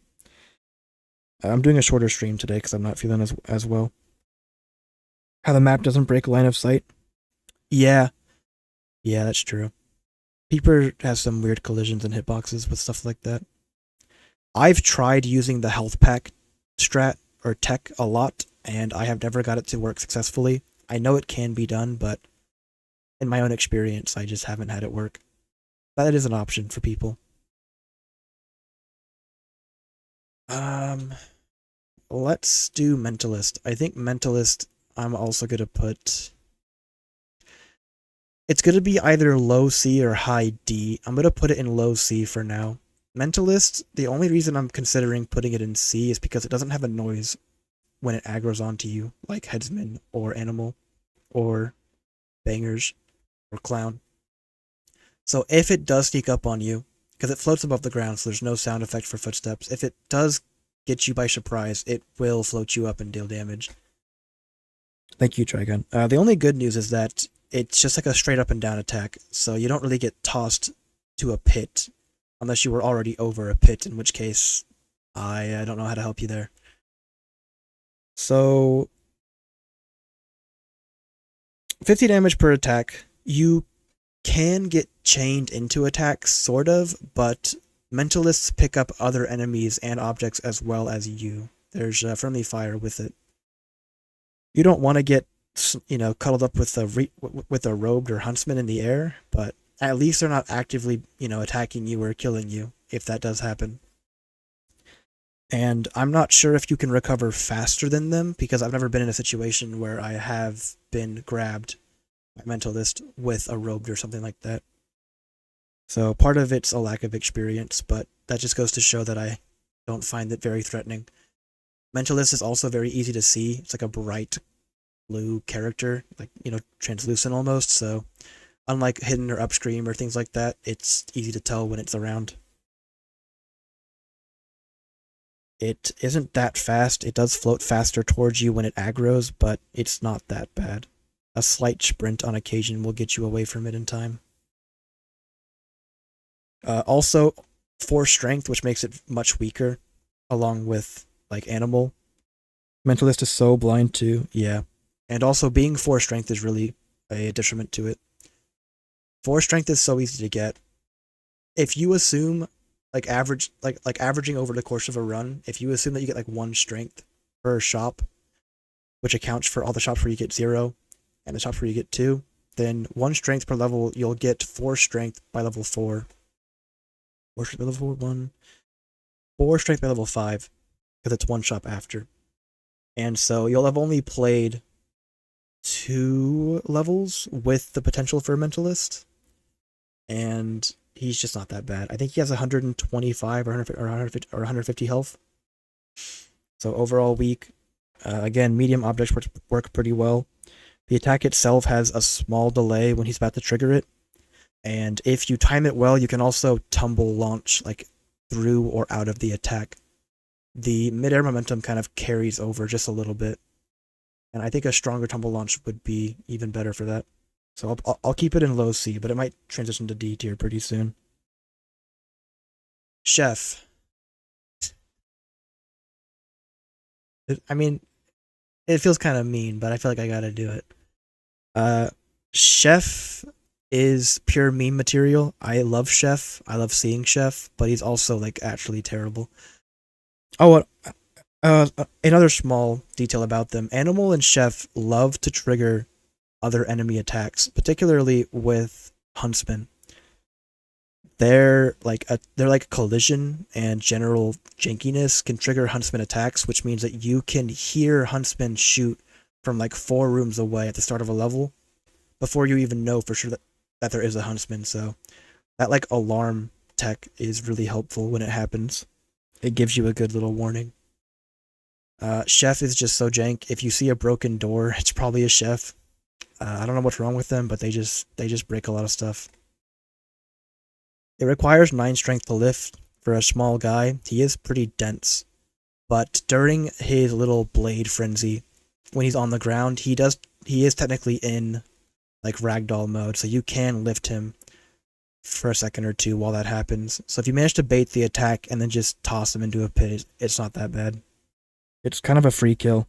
I'm doing a shorter stream today because I'm not feeling as well. How the map doesn't break line of sight. Yeah, yeah, that's true. Peeper has some weird collisions and hitboxes with stuff like that. I've tried using the health pack strat or tech a lot, and I have never got it to work successfully. I know it can be done, but in my own experience, I just haven't had it work. That is an option for people. Um, let's do Mentalist. I think Mentalist, I'm also gonna put. It's gonna be either low C or high D. I'm gonna put it in low C for now. Mentalist, the only reason I'm considering putting it in C is because it doesn't have a noise when it aggroes onto you, like Headsman or Animal or Bangers or Clown. So if it does sneak up on you, because it floats above the ground, so there's no sound effect for footsteps, if it does get you by surprise, it will float you up and deal damage. Thank you, Trigun. The only good news is that it's just like a straight up and down attack, so you don't really get tossed to a pit unless you were already over a pit, in which case I don't know how to help you there. So 50 damage per attack. You can get chained into attacks, sort of, but Mentalists pick up other enemies and objects as well as you. There's friendly fire with it. You don't want to get, cuddled up with a robed or huntsman in the air, but at least they're not actively, attacking you or killing you, if that does happen. And I'm not sure if you can recover faster than them, because I've never been in a situation where I have been grabbed by Mentalist with a robed or something like that. So part of it's a lack of experience, but that just goes to show that I don't find it very threatening. Mentalist is also very easy to see. It's like a bright blue character, like, translucent almost, so unlike hidden or upstream or things like that, it's easy to tell when it's around. It isn't that fast. It does float faster towards you when it aggroes, but it's not that bad. A slight sprint on occasion will get you away from it in time. Also, 4 strength, which makes it much weaker, along with, like, Animal. Mentalist is so blind too, yeah. And also, being 4 strength is really a detriment to it. 4 strength is so easy to get. If you assume, like averaging over the course of a run, if you assume that you get like 1 strength per shop, which accounts for all the shops where you get 0, and the shops where you get 2, then 1 strength per level, you'll get 4 strength by level 4. 4 strength by level 1. 4 strength by level 5, because it's 1 shop after. And so you'll have only played 2 levels with the potential for a Mentalist, and he's just not that bad. I think he has 125 or 150 health. So overall weak. Again, medium objects work pretty well. The attack itself has a small delay when he's about to trigger it. And if you time it well, you can also tumble launch like through or out of the attack. The midair momentum kind of carries over just a little bit. And I think a stronger tumble launch would be even better for that. So I'll keep it in low C, but it might transition to D tier pretty soon. Chef. I mean, it feels kind of mean, but I feel like I gotta do it. Chef is pure meme material. I love Chef. I love seeing Chef, but he's also like actually terrible. Oh, another small detail about them: Animal and Chef love to trigger other enemy attacks, particularly with Huntsman. They're like collision and general jankiness can trigger Huntsman attacks, which means that you can hear Huntsman shoot from like 4 rooms away at the start of a level before you even know for sure that there is a Huntsman. So that like alarm tech is really helpful when it happens. It gives you a good little warning. Chef is just so jank. If you see a broken door, it's probably a Chef. I don't know what's wrong with them, but they just break a lot of stuff. It requires 9 strength to lift for a small guy. He is pretty dense, but during his little blade frenzy, when he's on the ground, he is technically in like ragdoll mode, so you can lift him for a second or two while that happens. So if you manage to bait the attack and then just toss him into a pit, it's not that bad. It's kind of a free kill.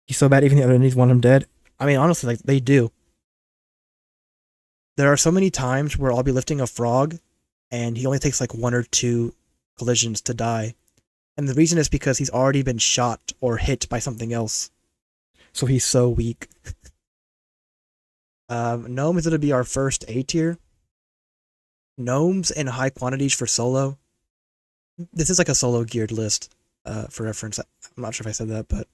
He's so bad, even the other enemies want him dead. I mean, honestly, like they do. There are so many times where I'll be lifting a frog, and he only takes like 1 or 2 collisions to die. And the reason is because he's already been shot or hit by something else. So he's so weak. Gnome is going to be our first A tier. Gnomes in high quantities for solo. This is like a solo geared list, for reference. I'm not sure if I said that, but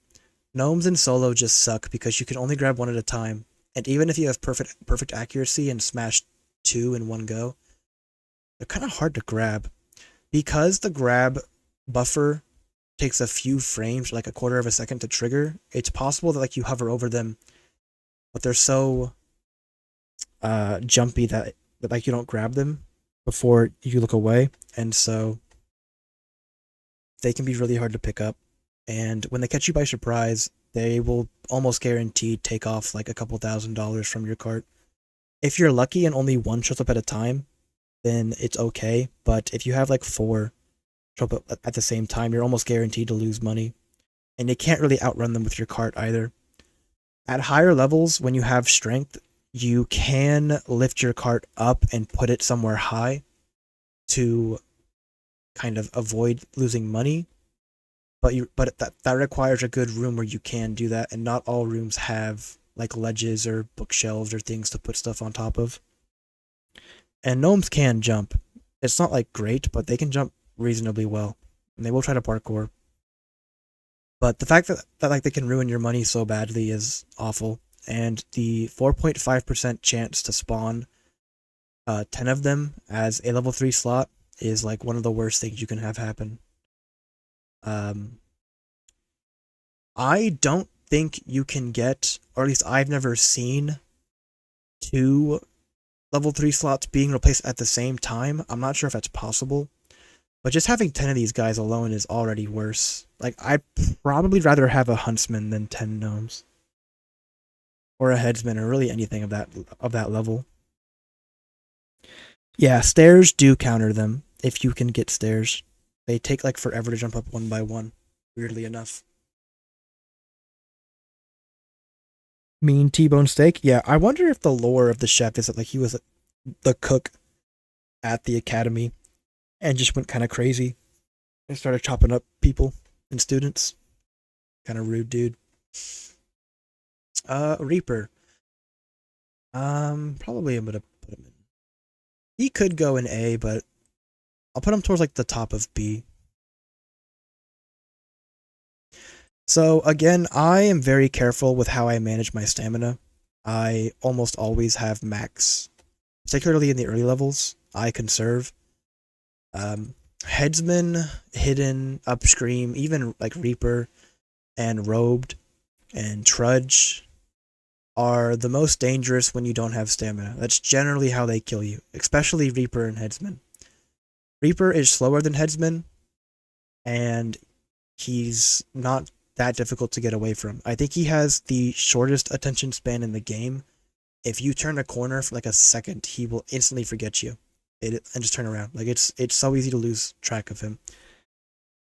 gnomes in solo just suck because you can only grab one at a time. And even if you have perfect accuracy and smash 2 in one go, they're kind of hard to grab. Because the grab buffer takes a few frames, like a quarter of a second to trigger, it's possible that like you hover over them, but they're so jumpy that like you don't grab them before you look away, and so they can be really hard to pick up. And when they catch you by surprise, they will almost guaranteed take off like a couple $1,000s from your cart. If you're lucky and only one shows up at a time, then it's okay. But if you have like 4 show up at the same time, you're almost guaranteed to lose money. And you can't really outrun them with your cart either. At higher levels, when you have strength, you can lift your cart up and put it somewhere high to kind of avoid losing money. But that requires a good room where you can do that, and not all rooms have like ledges or bookshelves or things to put stuff on top of. And gnomes can jump. It's not like great, but they can jump reasonably well, and they will try to parkour. But the fact that like they can ruin your money so badly is awful. And the 4.5% chance to spawn 10 of them as a level 3 slot is like one of the worst things you can have happen. I don't think you can get, or at least I've never seen, 2 level 3 slots being replaced at the same time. I'm not sure if that's possible, but just having 10 of these guys alone is already worse. Like, I'd probably rather have a huntsman than 10 gnomes, or a headsman, or really anything of that level. Yeah, stairs do counter them if you can get stairs. They take like forever to jump up one by one, weirdly enough. Mean T-bone steak? Yeah, I wonder if the lore of the chef is that like he was the cook at the academy and just went kind of crazy and started chopping up people and students. Kind of rude dude. Reaper. Probably I'm gonna put him in. He could go in A, but I'll put him towards like the top of B. So again, I am very careful with how I manage my stamina. I almost always have max, particularly in the early levels. I conserve. Headsman, Hidden, Upscream, even like Reaper and Robed and Trudge are the most dangerous when you don't have stamina. That's generally how they kill you, especially Reaper and Headsman. Reaper is slower than Headsman, and he's not that difficult to get away from. I think he has the shortest attention span in the game. If you turn a corner for like a second, he will instantly forget you and just turn around. Like it's so easy to lose track of him.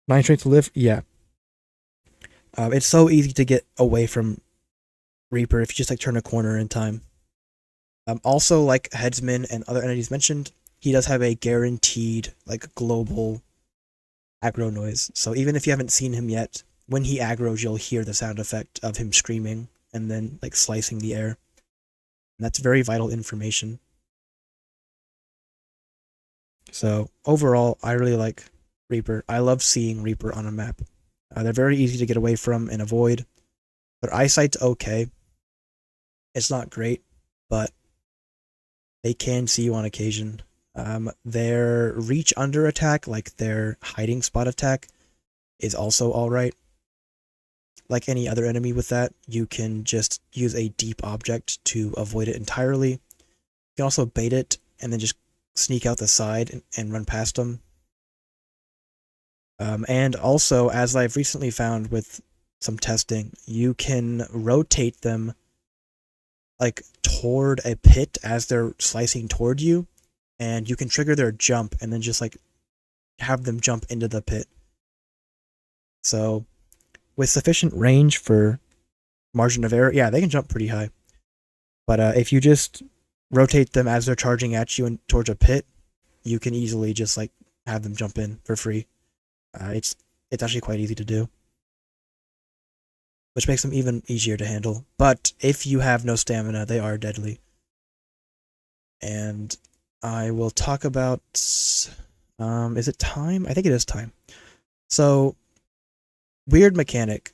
9 strength to live, yeah. It's so easy to get away from Reaper if you just like turn a corner in time. Also, like Headsman and other entities mentioned, he does have a guaranteed like global aggro noise. So even if you haven't seen him yet, when he aggroes, you'll hear the sound effect of him screaming and then like slicing the air. And that's very vital information. So overall, I really like Reaper. I love seeing Reaper on a map. They're very easy to get away from and avoid. Their eyesight's okay. It's not great, but they can see you on occasion. Their reach under attack, like their hiding spot attack, is also alright. Like any other enemy with that, you can just use a deep object to avoid it entirely. You can also bait it and then just sneak out the side and run past them. And also, as I've recently found with some testing, you can rotate them like toward a pit as they're slicing toward you, and you can trigger their jump and then just like have them jump into the pit. So with sufficient range for margin of error, yeah, they can jump pretty high. But if you just rotate them as they're charging at you and towards a pit, you can easily just like have them jump in for free. It's actually quite easy to do, which makes them even easier to handle. But if you have no stamina, they are deadly. And I will talk about. Is it time? I think it is time. So, weird mechanic.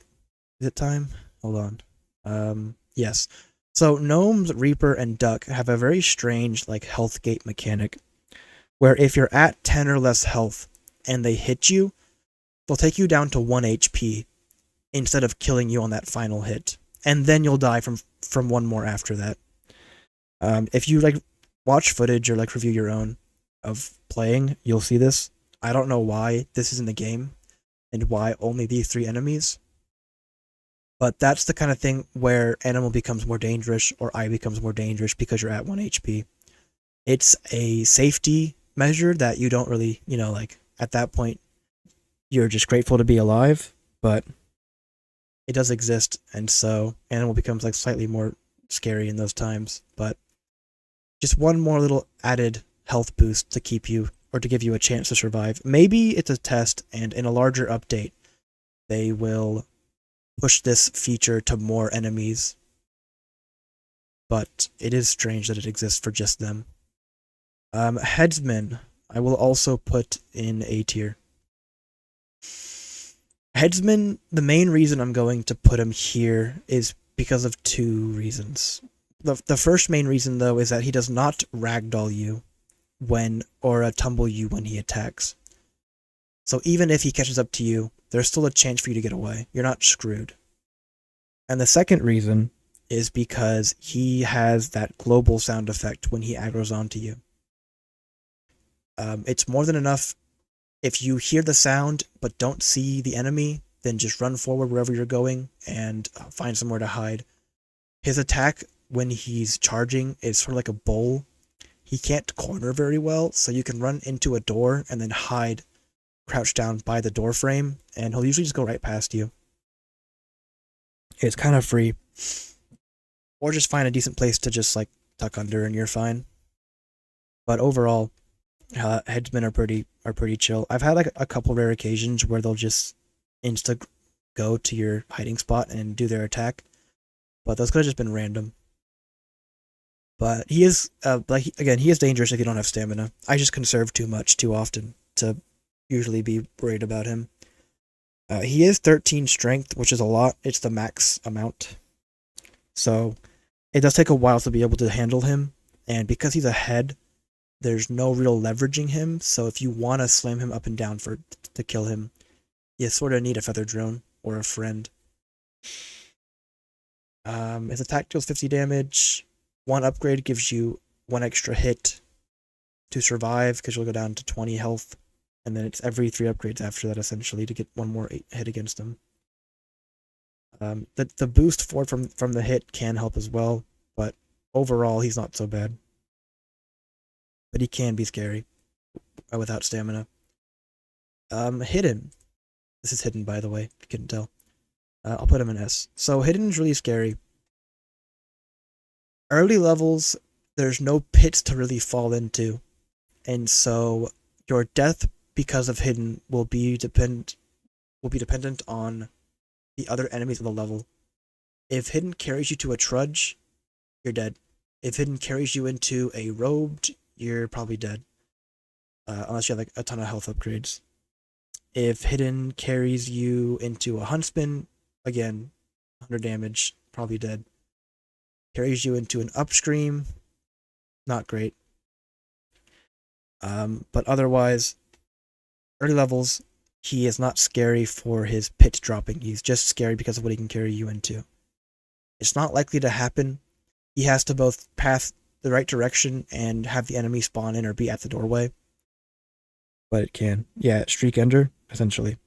Is it time? Hold on. Yes. So gnomes, reaper, and duck have a very strange like health gate mechanic, where if you're at 10 or less health and they hit you, they'll take you down to 1 HP instead of killing you on that final hit, and then you'll die from one more after that. If you like watch footage or like review your own of playing, you'll see this. I don't know why this is in the game and why only these 3 enemies, but that's the kind of thing where animal becomes more dangerous or I becomes more dangerous because you're at 1 HP. It's a safety measure that you don't really, like at that point, you're just grateful to be alive, but it does exist, and so animal becomes like slightly more scary in those times, but just one more little added health boost to keep you or to give you a chance to survive. Maybe it's a test, and in a larger update, they will push this feature to more enemies, but it is strange that it exists for just them. Headsman, I will also put in A tier. Headsman, the main reason I'm going to put him here is because of 2 reasons. The first main reason, though, is that he does not ragdoll you or tumble you when he attacks. So even if he catches up to you, there's still a chance for you to get away. You're not screwed. And the second reason is because he has that global sound effect when he aggroes onto you. It's more than enough. If you hear the sound but don't see the enemy, then just run forward wherever you're going and find somewhere to hide. His attack when he's charging is sort of like a bowl. He can't corner very well, so you can run into a door and then hide, crouch down by the door frame, and he'll usually just go right past you. It's kind of free. Or just find a decent place to just like tuck under and you're fine. But overall, headsmen are pretty chill. I've had like a couple rare occasions where they'll just insta go to your hiding spot and do their attack, but those could have just been random. But he is he is dangerous if you don't have stamina. I just conserve too much too often to usually be worried about him. He is 13 strength, which is a lot. It's the max amount, so it does take a while to be able to handle him. And because he's a head, there's no real leveraging him, so if you want to slam him up and down to kill him, you sort of need a feather drone or a friend. His attack deals 50 damage. 1 upgrade gives you 1 extra hit to survive because you'll go down to 20 health, and then it's every 3 upgrades after that essentially to get 1 more hit against him. The boost forward from the hit can help as well, but overall he's not so bad. But he can be scary without stamina. Hidden. This is hidden, by the way, if you couldn't tell. I'll put him in S. So hidden is really scary. Early levels, there's no pits to really fall into, and so your death because of hidden will be dependent on the other enemies of the level. If hidden carries you to a trudge, you're dead. If hidden carries you into a robed, you're probably dead. Unless you have like a ton of health upgrades. If hidden carries you into a huntsman, again, 100 damage, probably dead. Carries you into an upstream, not great. But otherwise, early levels, he is not scary for his pit dropping. He's just scary because of what he can carry you into. It's not likely to happen. He has to both path the right direction and have the enemy spawn in or be at the doorway. But it can. Yeah, streak ender, essentially.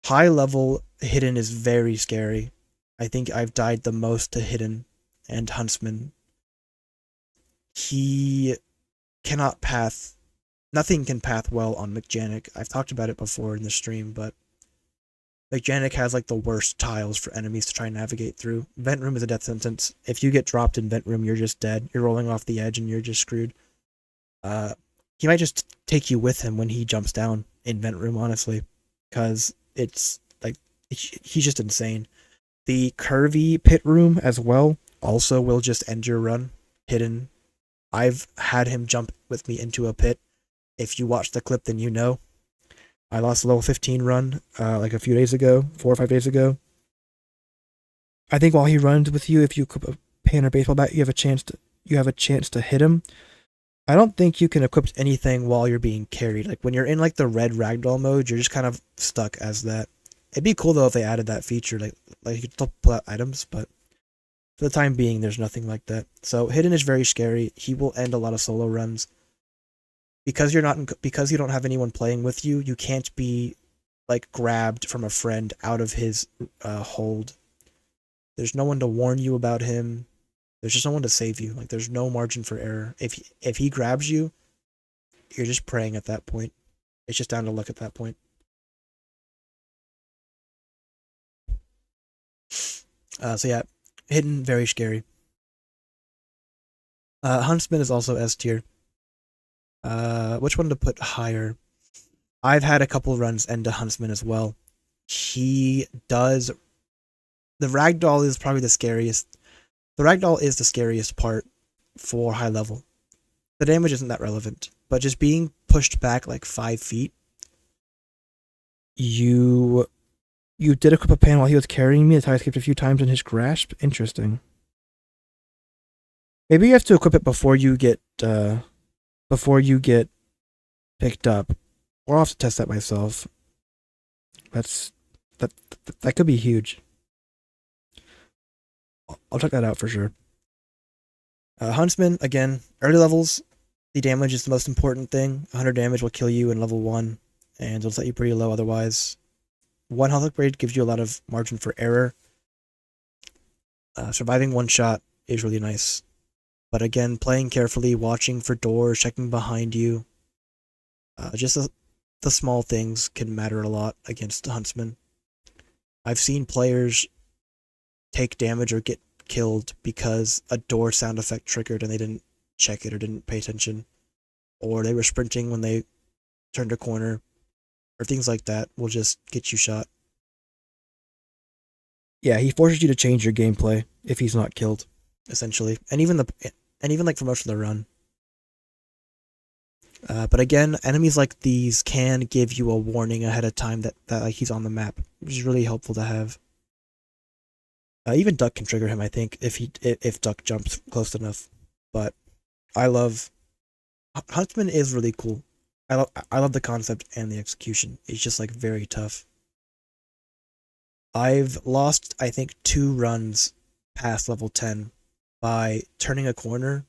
High level hidden is very scary. I think I've died the most to hidden and huntsman. He cannot path. Nothing can path well on McJanic. I've talked about it before in the stream, but McJanic has like the worst tiles for enemies to try and navigate through. Vent Room is a death sentence. If you get dropped in Vent Room, you're just dead. You're rolling off the edge and you're just screwed. He might just take you with him when he jumps down in Vent Room, honestly, because it's like he's just insane. The curvy pit room as well also will just end your run. Hidden. I've had him jump with me into a pit. If you watch the clip, then you know. I lost a level 15 run like a few days ago, 4 or 5 days ago. I think while he runs with you, if you equip a pan or baseball bat, you have a chance to hit him. I don't think you can equip anything while you're being carried. Like when you're in like the red ragdoll mode, you're just kind of stuck as that. It'd be cool though if they added that feature, like you could still pull out items, but for the time being, there's nothing like that. So hidden is very scary. He will end a lot of solo runs. Because because you don't have anyone playing with you, you can't be like grabbed from a friend out of his hold. There's no one to warn you about him. There's just no one to save you. Like there's no margin for error. If he grabs you, you're just praying at that point. It's just down to luck at that point. So yeah, hidden, very scary. Huntsman is also S tier. Which one to put higher? I've had a couple runs end to Huntsman as well. He does. The ragdoll is probably the scariest. The ragdoll is the scariest part for high level. The damage isn't that relevant, but just being pushed back like 5 feet. You did equip a pan while he was carrying me. That's how I escaped a few times in his grasp. Interesting. Maybe you have to equip it before you get picked up. Or I'll have to test that myself. That could be huge. I'll check that out for sure. Huntsman, again, early levels, the damage is the most important thing. 100 damage will kill you in level 1, and it'll set you pretty low otherwise. 1 health upgrade gives you a lot of margin for error. Surviving 1 shot is really nice. But again, playing carefully, watching for doors, checking behind you. Just the small things can matter a lot against the Huntsman. I've seen players take damage or get killed because a door sound effect triggered and they didn't check it or didn't pay attention. Or they were sprinting when they turned a corner. Or things like that will just get you shot. Yeah, he forces you to change your gameplay if he's not killed, essentially. And even like for most of the run. But again, enemies like these can give you a warning ahead of time that like he's on the map, which is really helpful to have. Even Duck can trigger him, I think, if Duck jumps close enough. But Huntsman is really cool. I love the concept and the execution. It's just like very tough. I've lost, I think, 2 runs past level 10 by turning a corner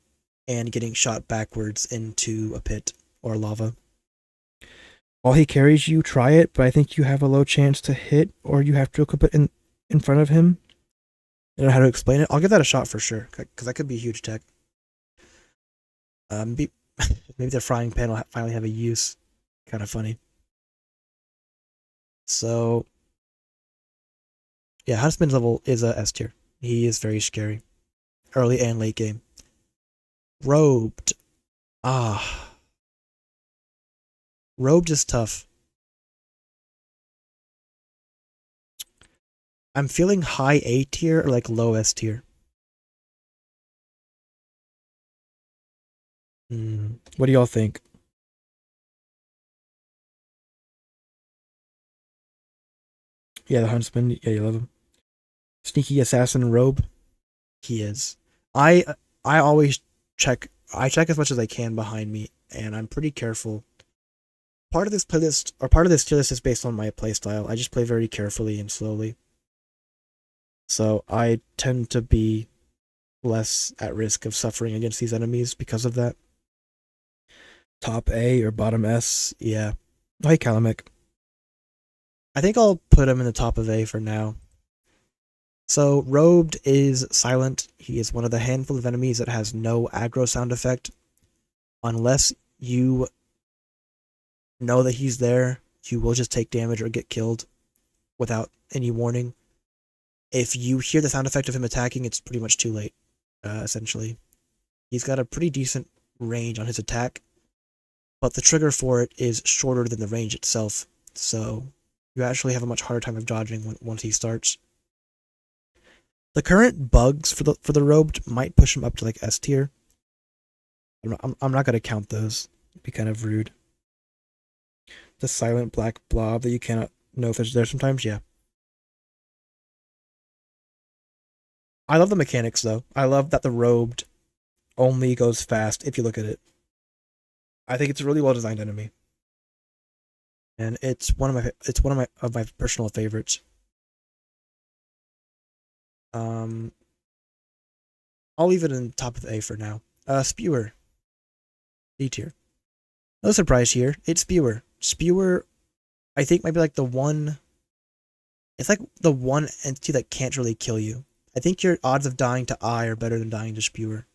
and getting shot backwards into a pit or lava. While he carries you, try it, but I think you have a low chance to hit, or you have to equip it in front of him. I don't know how to explain it. I'll give that a shot for sure, because that could be a huge tech. Maybe the frying pan will finally have a use. Kind of funny. So, yeah, Huntsman's level is a S tier. He is very scary. Early and late game. Robed. Robed is tough. I'm feeling high A tier or like low S tier. What do y'all think? Yeah, the Huntsman. Yeah, you love him. Sneaky assassin robe. He is. I always check. I check as much as I can behind me, and I'm pretty careful. Part of this playlist, or part of this tier list, is based on my playstyle. I just play very carefully and slowly. So I tend to be less at risk of suffering against these enemies because of that. Top A or bottom S, yeah. Hi, Kalamick. I think I'll put him in the top of A for now. So, Robed is silent. He is one of the handful of enemies that has no aggro sound effect. Unless you know that he's there, you will just take damage or get killed without any warning. If you hear the sound effect of him attacking, it's pretty much too late, essentially. He's got a pretty decent range on his attack, but the trigger for it is shorter than the range itself, so you actually have a much harder time of dodging once he starts. The current bugs for the robed might push him up to like S tier. I'm not gonna count those. It'd be kind of rude. The silent black blob that you cannot know if it's there sometimes, yeah. I love the mechanics though. I love that the robed only goes fast if you look at it. I think it's a really well designed enemy, and it's one of my personal favorites. Um, I'll leave it in top of A for now. Spewer, D tier. No surprise here. It's Spewer. Spewer, I think, might be like the one. It's like the one entity that can't really kill you. I think your odds of dying to I are better than dying to Spewer.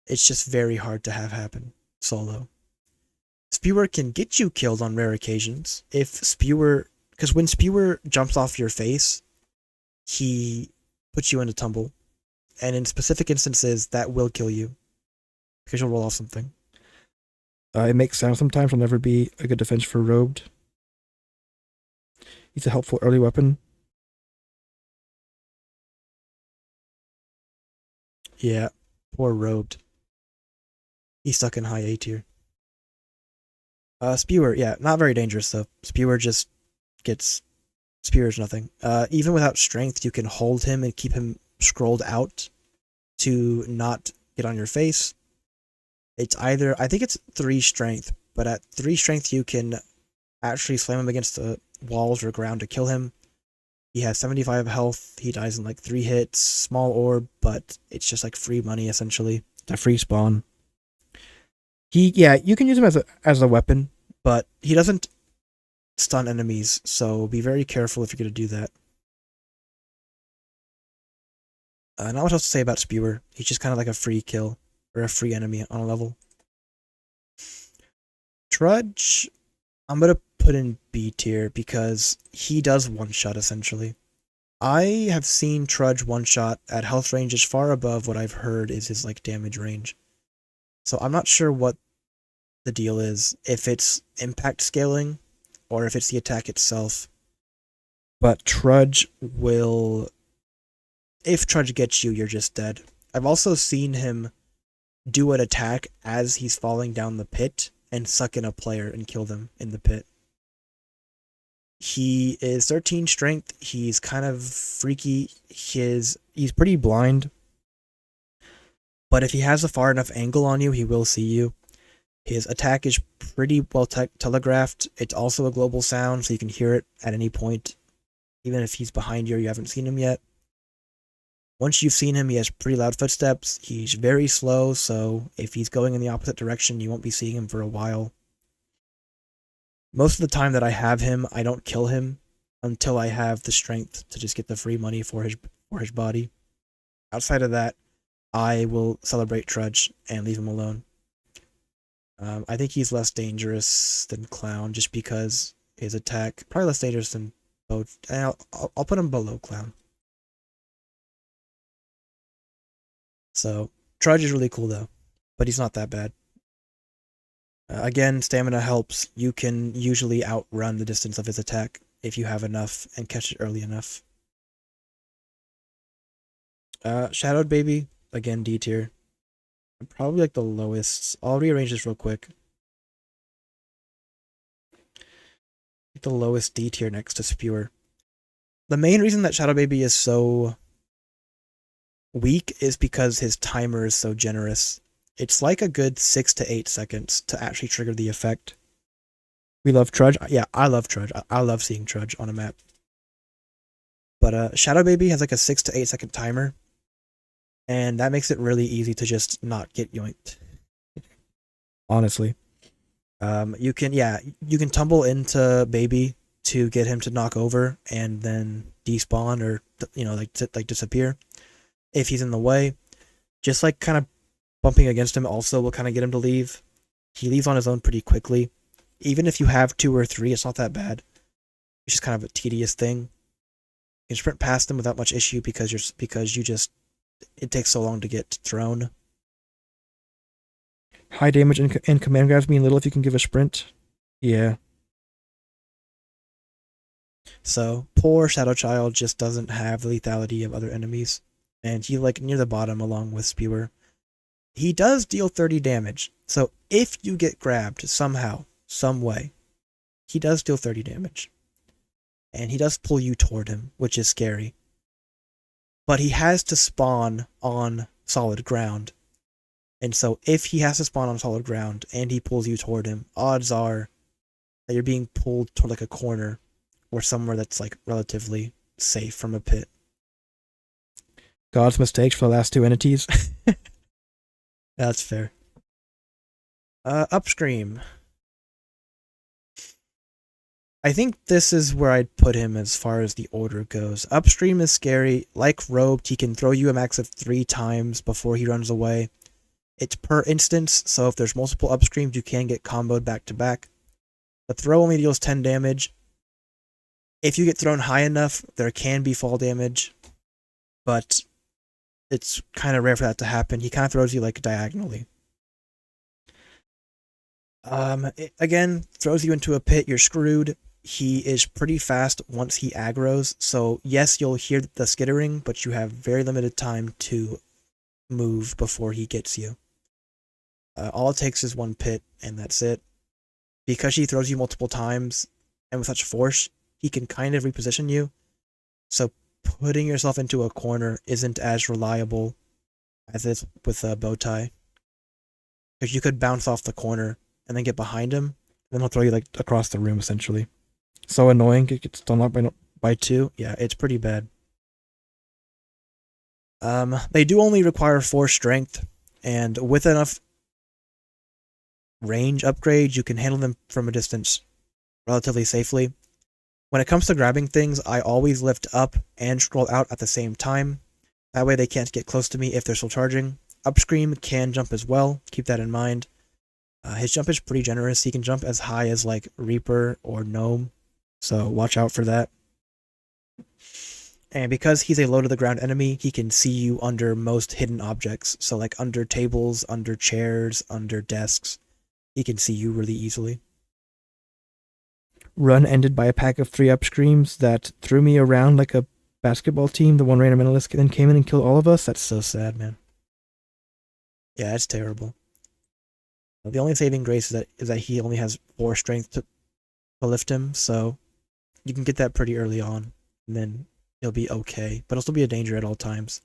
It's just very hard to have happen solo. Spewer can get you killed on rare occasions. If Spewer, because when Spewer jumps off your face, he puts you into tumble. And in specific instances, that will kill you. Because you'll roll off something. It makes sound sometimes, will never be a good defense for robed. He's a helpful early weapon. Yeah, poor robed. He's stuck in high A tier. Spewer, yeah, not very dangerous though. Spewer just gets spears nothing. Even without strength, you can hold him and keep him scrolled out to not get on your face. It's either, I think it's 3 strength, but at 3 strength you can actually slam him against the walls or ground to kill him. He has 75 health, he dies in like 3 hits, small orb, but it's just like free money essentially. It's a free spawn. Yeah, you can use him as a weapon, but he doesn't stun enemies, so be very careful if you're going to do that. Not much else to say about Spewer. He's just kind of like a free kill, or a free enemy on a level. Trudge, I'm going to put in B tier because he does one-shot essentially. I have seen Trudge one-shot at health ranges far above what I've heard is his like damage range. So I'm not sure what the deal is, if it's impact scaling or if it's the attack itself. But Trudge will... If Trudge gets you, you're just dead. I've also seen him do an attack as he's falling down the pit and suck in a player and kill them in the pit. He is 13 strength. He's kind of freaky. He's pretty blind. But if he has a far enough angle on you, he will see you. His attack is pretty well telegraphed. It's also a global sound, so you can hear it at any point. Even if he's behind you or you haven't seen him yet. Once you've seen him, he has pretty loud footsteps. He's very slow, so if he's going in the opposite direction, you won't be seeing him for a while. Most of the time that I have him, I don't kill him until I have the strength to just get the free money for his body. Outside of that, I will celebrate Trudge and leave him alone. I think he's less dangerous than Clown just because his attack, probably less dangerous than both. I'll put him below Clown. So Trudge is really cool though, but he's not that bad. Again, stamina helps. You can usually outrun the distance of his attack if you have enough and catch it early enough. Shadowed Baby, again D tier. Probably like the lowest. I'll rearrange this real quick. The lowest D tier next to Spewer. The main reason that Shadow Baby is so weak is because his timer is so generous. It's like a good 6 to 8 seconds to actually trigger the effect. We love Trudge. Yeah, I love Trudge. I love seeing Trudge on a map. But Shadow Baby has like a 6 to 8 second timer. And that makes it really easy to just not get yoinked. Honestly. You can tumble into Baby to get him to knock over and then despawn or, like disappear if he's in the way. Just like kind of bumping against him also will kind of get him to leave. He leaves on his own pretty quickly. Even if you have 2 or 3, it's not that bad. It's just kind of a tedious thing. You can sprint past them without much issue because it takes so long to get thrown. High damage and command grabs mean little if you can give a sprint. Yeah. So poor Shadow Child just doesn't have the lethality of other enemies, and he like near the bottom along with Spewer. He does deal 30 damage, so if you get grabbed somehow, some way, he does deal 30 damage. And he does pull you toward him, which is scary. But he has to spawn on solid ground. And so if he has to spawn on solid ground and he pulls you toward him, odds are that you're being pulled toward like a corner or somewhere that's like relatively safe from a pit. God's mistakes for the last 2 entities. That's fair. Upstream. I think this is where I'd put him as far as the order goes. Upstream is scary. Like Robed, he can throw you a max of 3 times before he runs away. It's per instance, so if there's multiple upstreams, you can get comboed back to back. The throw only deals 10 damage. If you get thrown high enough, there can be fall damage, but it's kind of rare for that to happen. He kind of throws you like diagonally. Again, throws you into a pit, you're screwed. He is pretty fast once he aggroes, so yes, you'll hear the skittering, but you have very limited time to move before he gets you. All it takes is 1 pit, and that's it. Because he throws you multiple times, and with such force, he can kind of reposition you, so putting yourself into a corner isn't as reliable as it is with a bow tie. Because you could bounce off the corner and then get behind him, and then he'll throw you like across the room essentially. So annoying, it gets done up by 2. Yeah, it's pretty bad. They do only require 4 strength, and with enough range upgrades, you can handle them from a distance relatively safely. When it comes to grabbing things, I always lift up and scroll out at the same time. That way they can't get close to me if they're still charging. Upstream can jump as well, keep that in mind. His jump is pretty generous. He can jump as high as like Reaper or Gnome, so watch out for that. And because he's a low to the ground enemy, he can see you under most hidden objects. So like under tables, under chairs, under desks. He can see you really easily. Run ended by a pack of 3 upstreams that threw me around like a basketball team. The one random mentalist then came in and killed all of us. That's so sad, man. Yeah, that's terrible. The only saving grace is that he only has 4 strength to lift him, so you can get that pretty early on, and then he'll be okay, but he'll still be a danger at all times.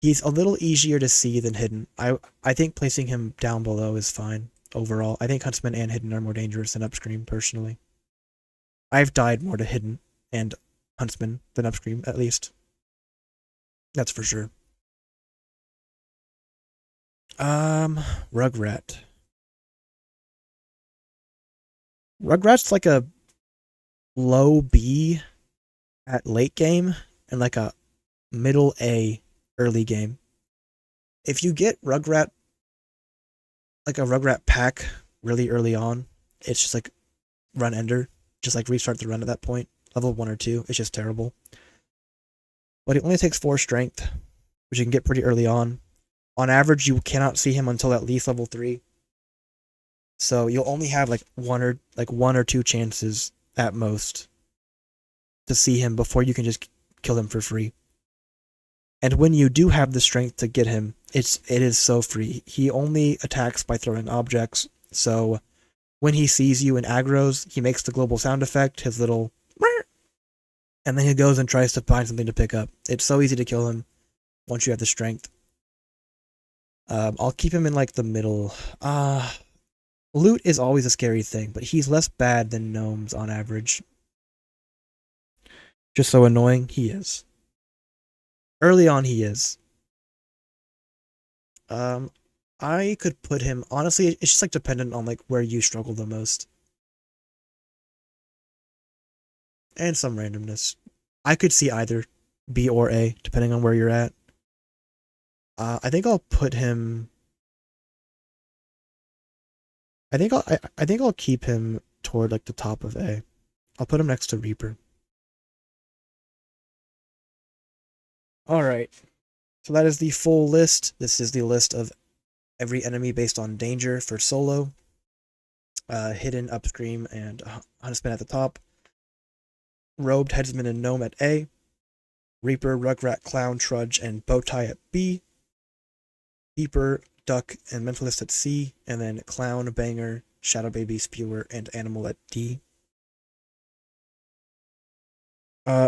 He's a little easier to see than Hidden. I think placing him down below is fine overall. I think Huntsman and Hidden are more dangerous than Upstream, personally. I've died more to Hidden and Huntsman than Upstream, at least. That's for sure. Rugrat. Rugrat's like a low B at late game and like a middle A early game. If you get Rugrat, like a Rugrat pack really early on, it's just like run ender, just like restart the run at that point. Level 1 or 2, it's just terrible. But it only takes 4 strength, which you can get pretty early on. On average, you cannot see him until at least level 3. So you'll only have like one or two chances at most to see him before you can just kill him for free. And when you do have the strength to get him, it is so free. He only attacks by throwing objects, so when he sees you in aggros, he makes the global sound effect, his little and then he goes and tries to find something to pick up. It's so easy to kill him once you have the strength. I'll keep him in like the middle. Loot is always a scary thing, but he's less bad than gnomes on average. Just so annoying, he is. Early on, he is. I could put him, honestly, it's just like dependent on like where you struggle the most. And some randomness. I could see either B or A, depending on where you're at. I think I'll put him. I think I'll keep him toward like the top of A. I'll put him next to Reaper. All right. So that is the full list. This is the list of every enemy based on danger for solo. Hidden, upstream, and huntsman at the top. Robed, headsman, and gnome at A. Reaper, rugrat, clown, trudge, and bowtie at B. Keeper, duck, and mentalist at C. And then clown, banger, shadow baby, spewer, and animal at D.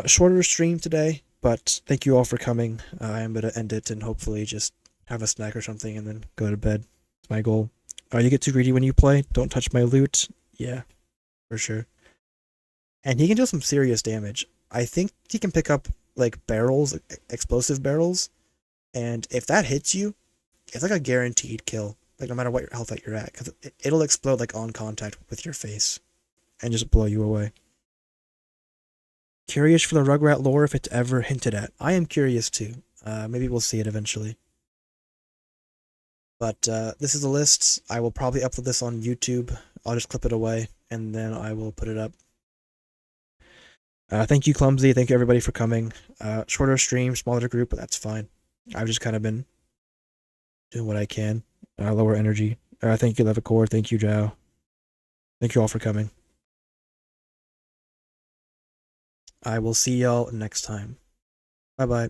Shorter stream today, but thank you all for coming. I am going to end it and hopefully just have a snack or something and then go to bed. It's my goal. You get too greedy when you play. Don't touch my loot. Yeah, for sure. And he can do some serious damage. I think he can pick up like barrels, explosive barrels, and if that hits you, it's like a guaranteed kill. Like no matter what health that you're at, because it'll explode like on contact with your face and just blow you away. Curious for the Rugrat lore if it's ever hinted at. I am curious too. Maybe we'll see it eventually. But this is the list. I will probably upload this on YouTube. I'll just clip it away and then I will put it up. Thank you, Clumsy. Thank you, everybody, for coming. Shorter stream, smaller group, but that's fine. I've just kind of been doing what I can. Lower energy. Thank you, Levicore. Thank you, Zhao. Thank you all for coming. I will see y'all next time. Bye bye.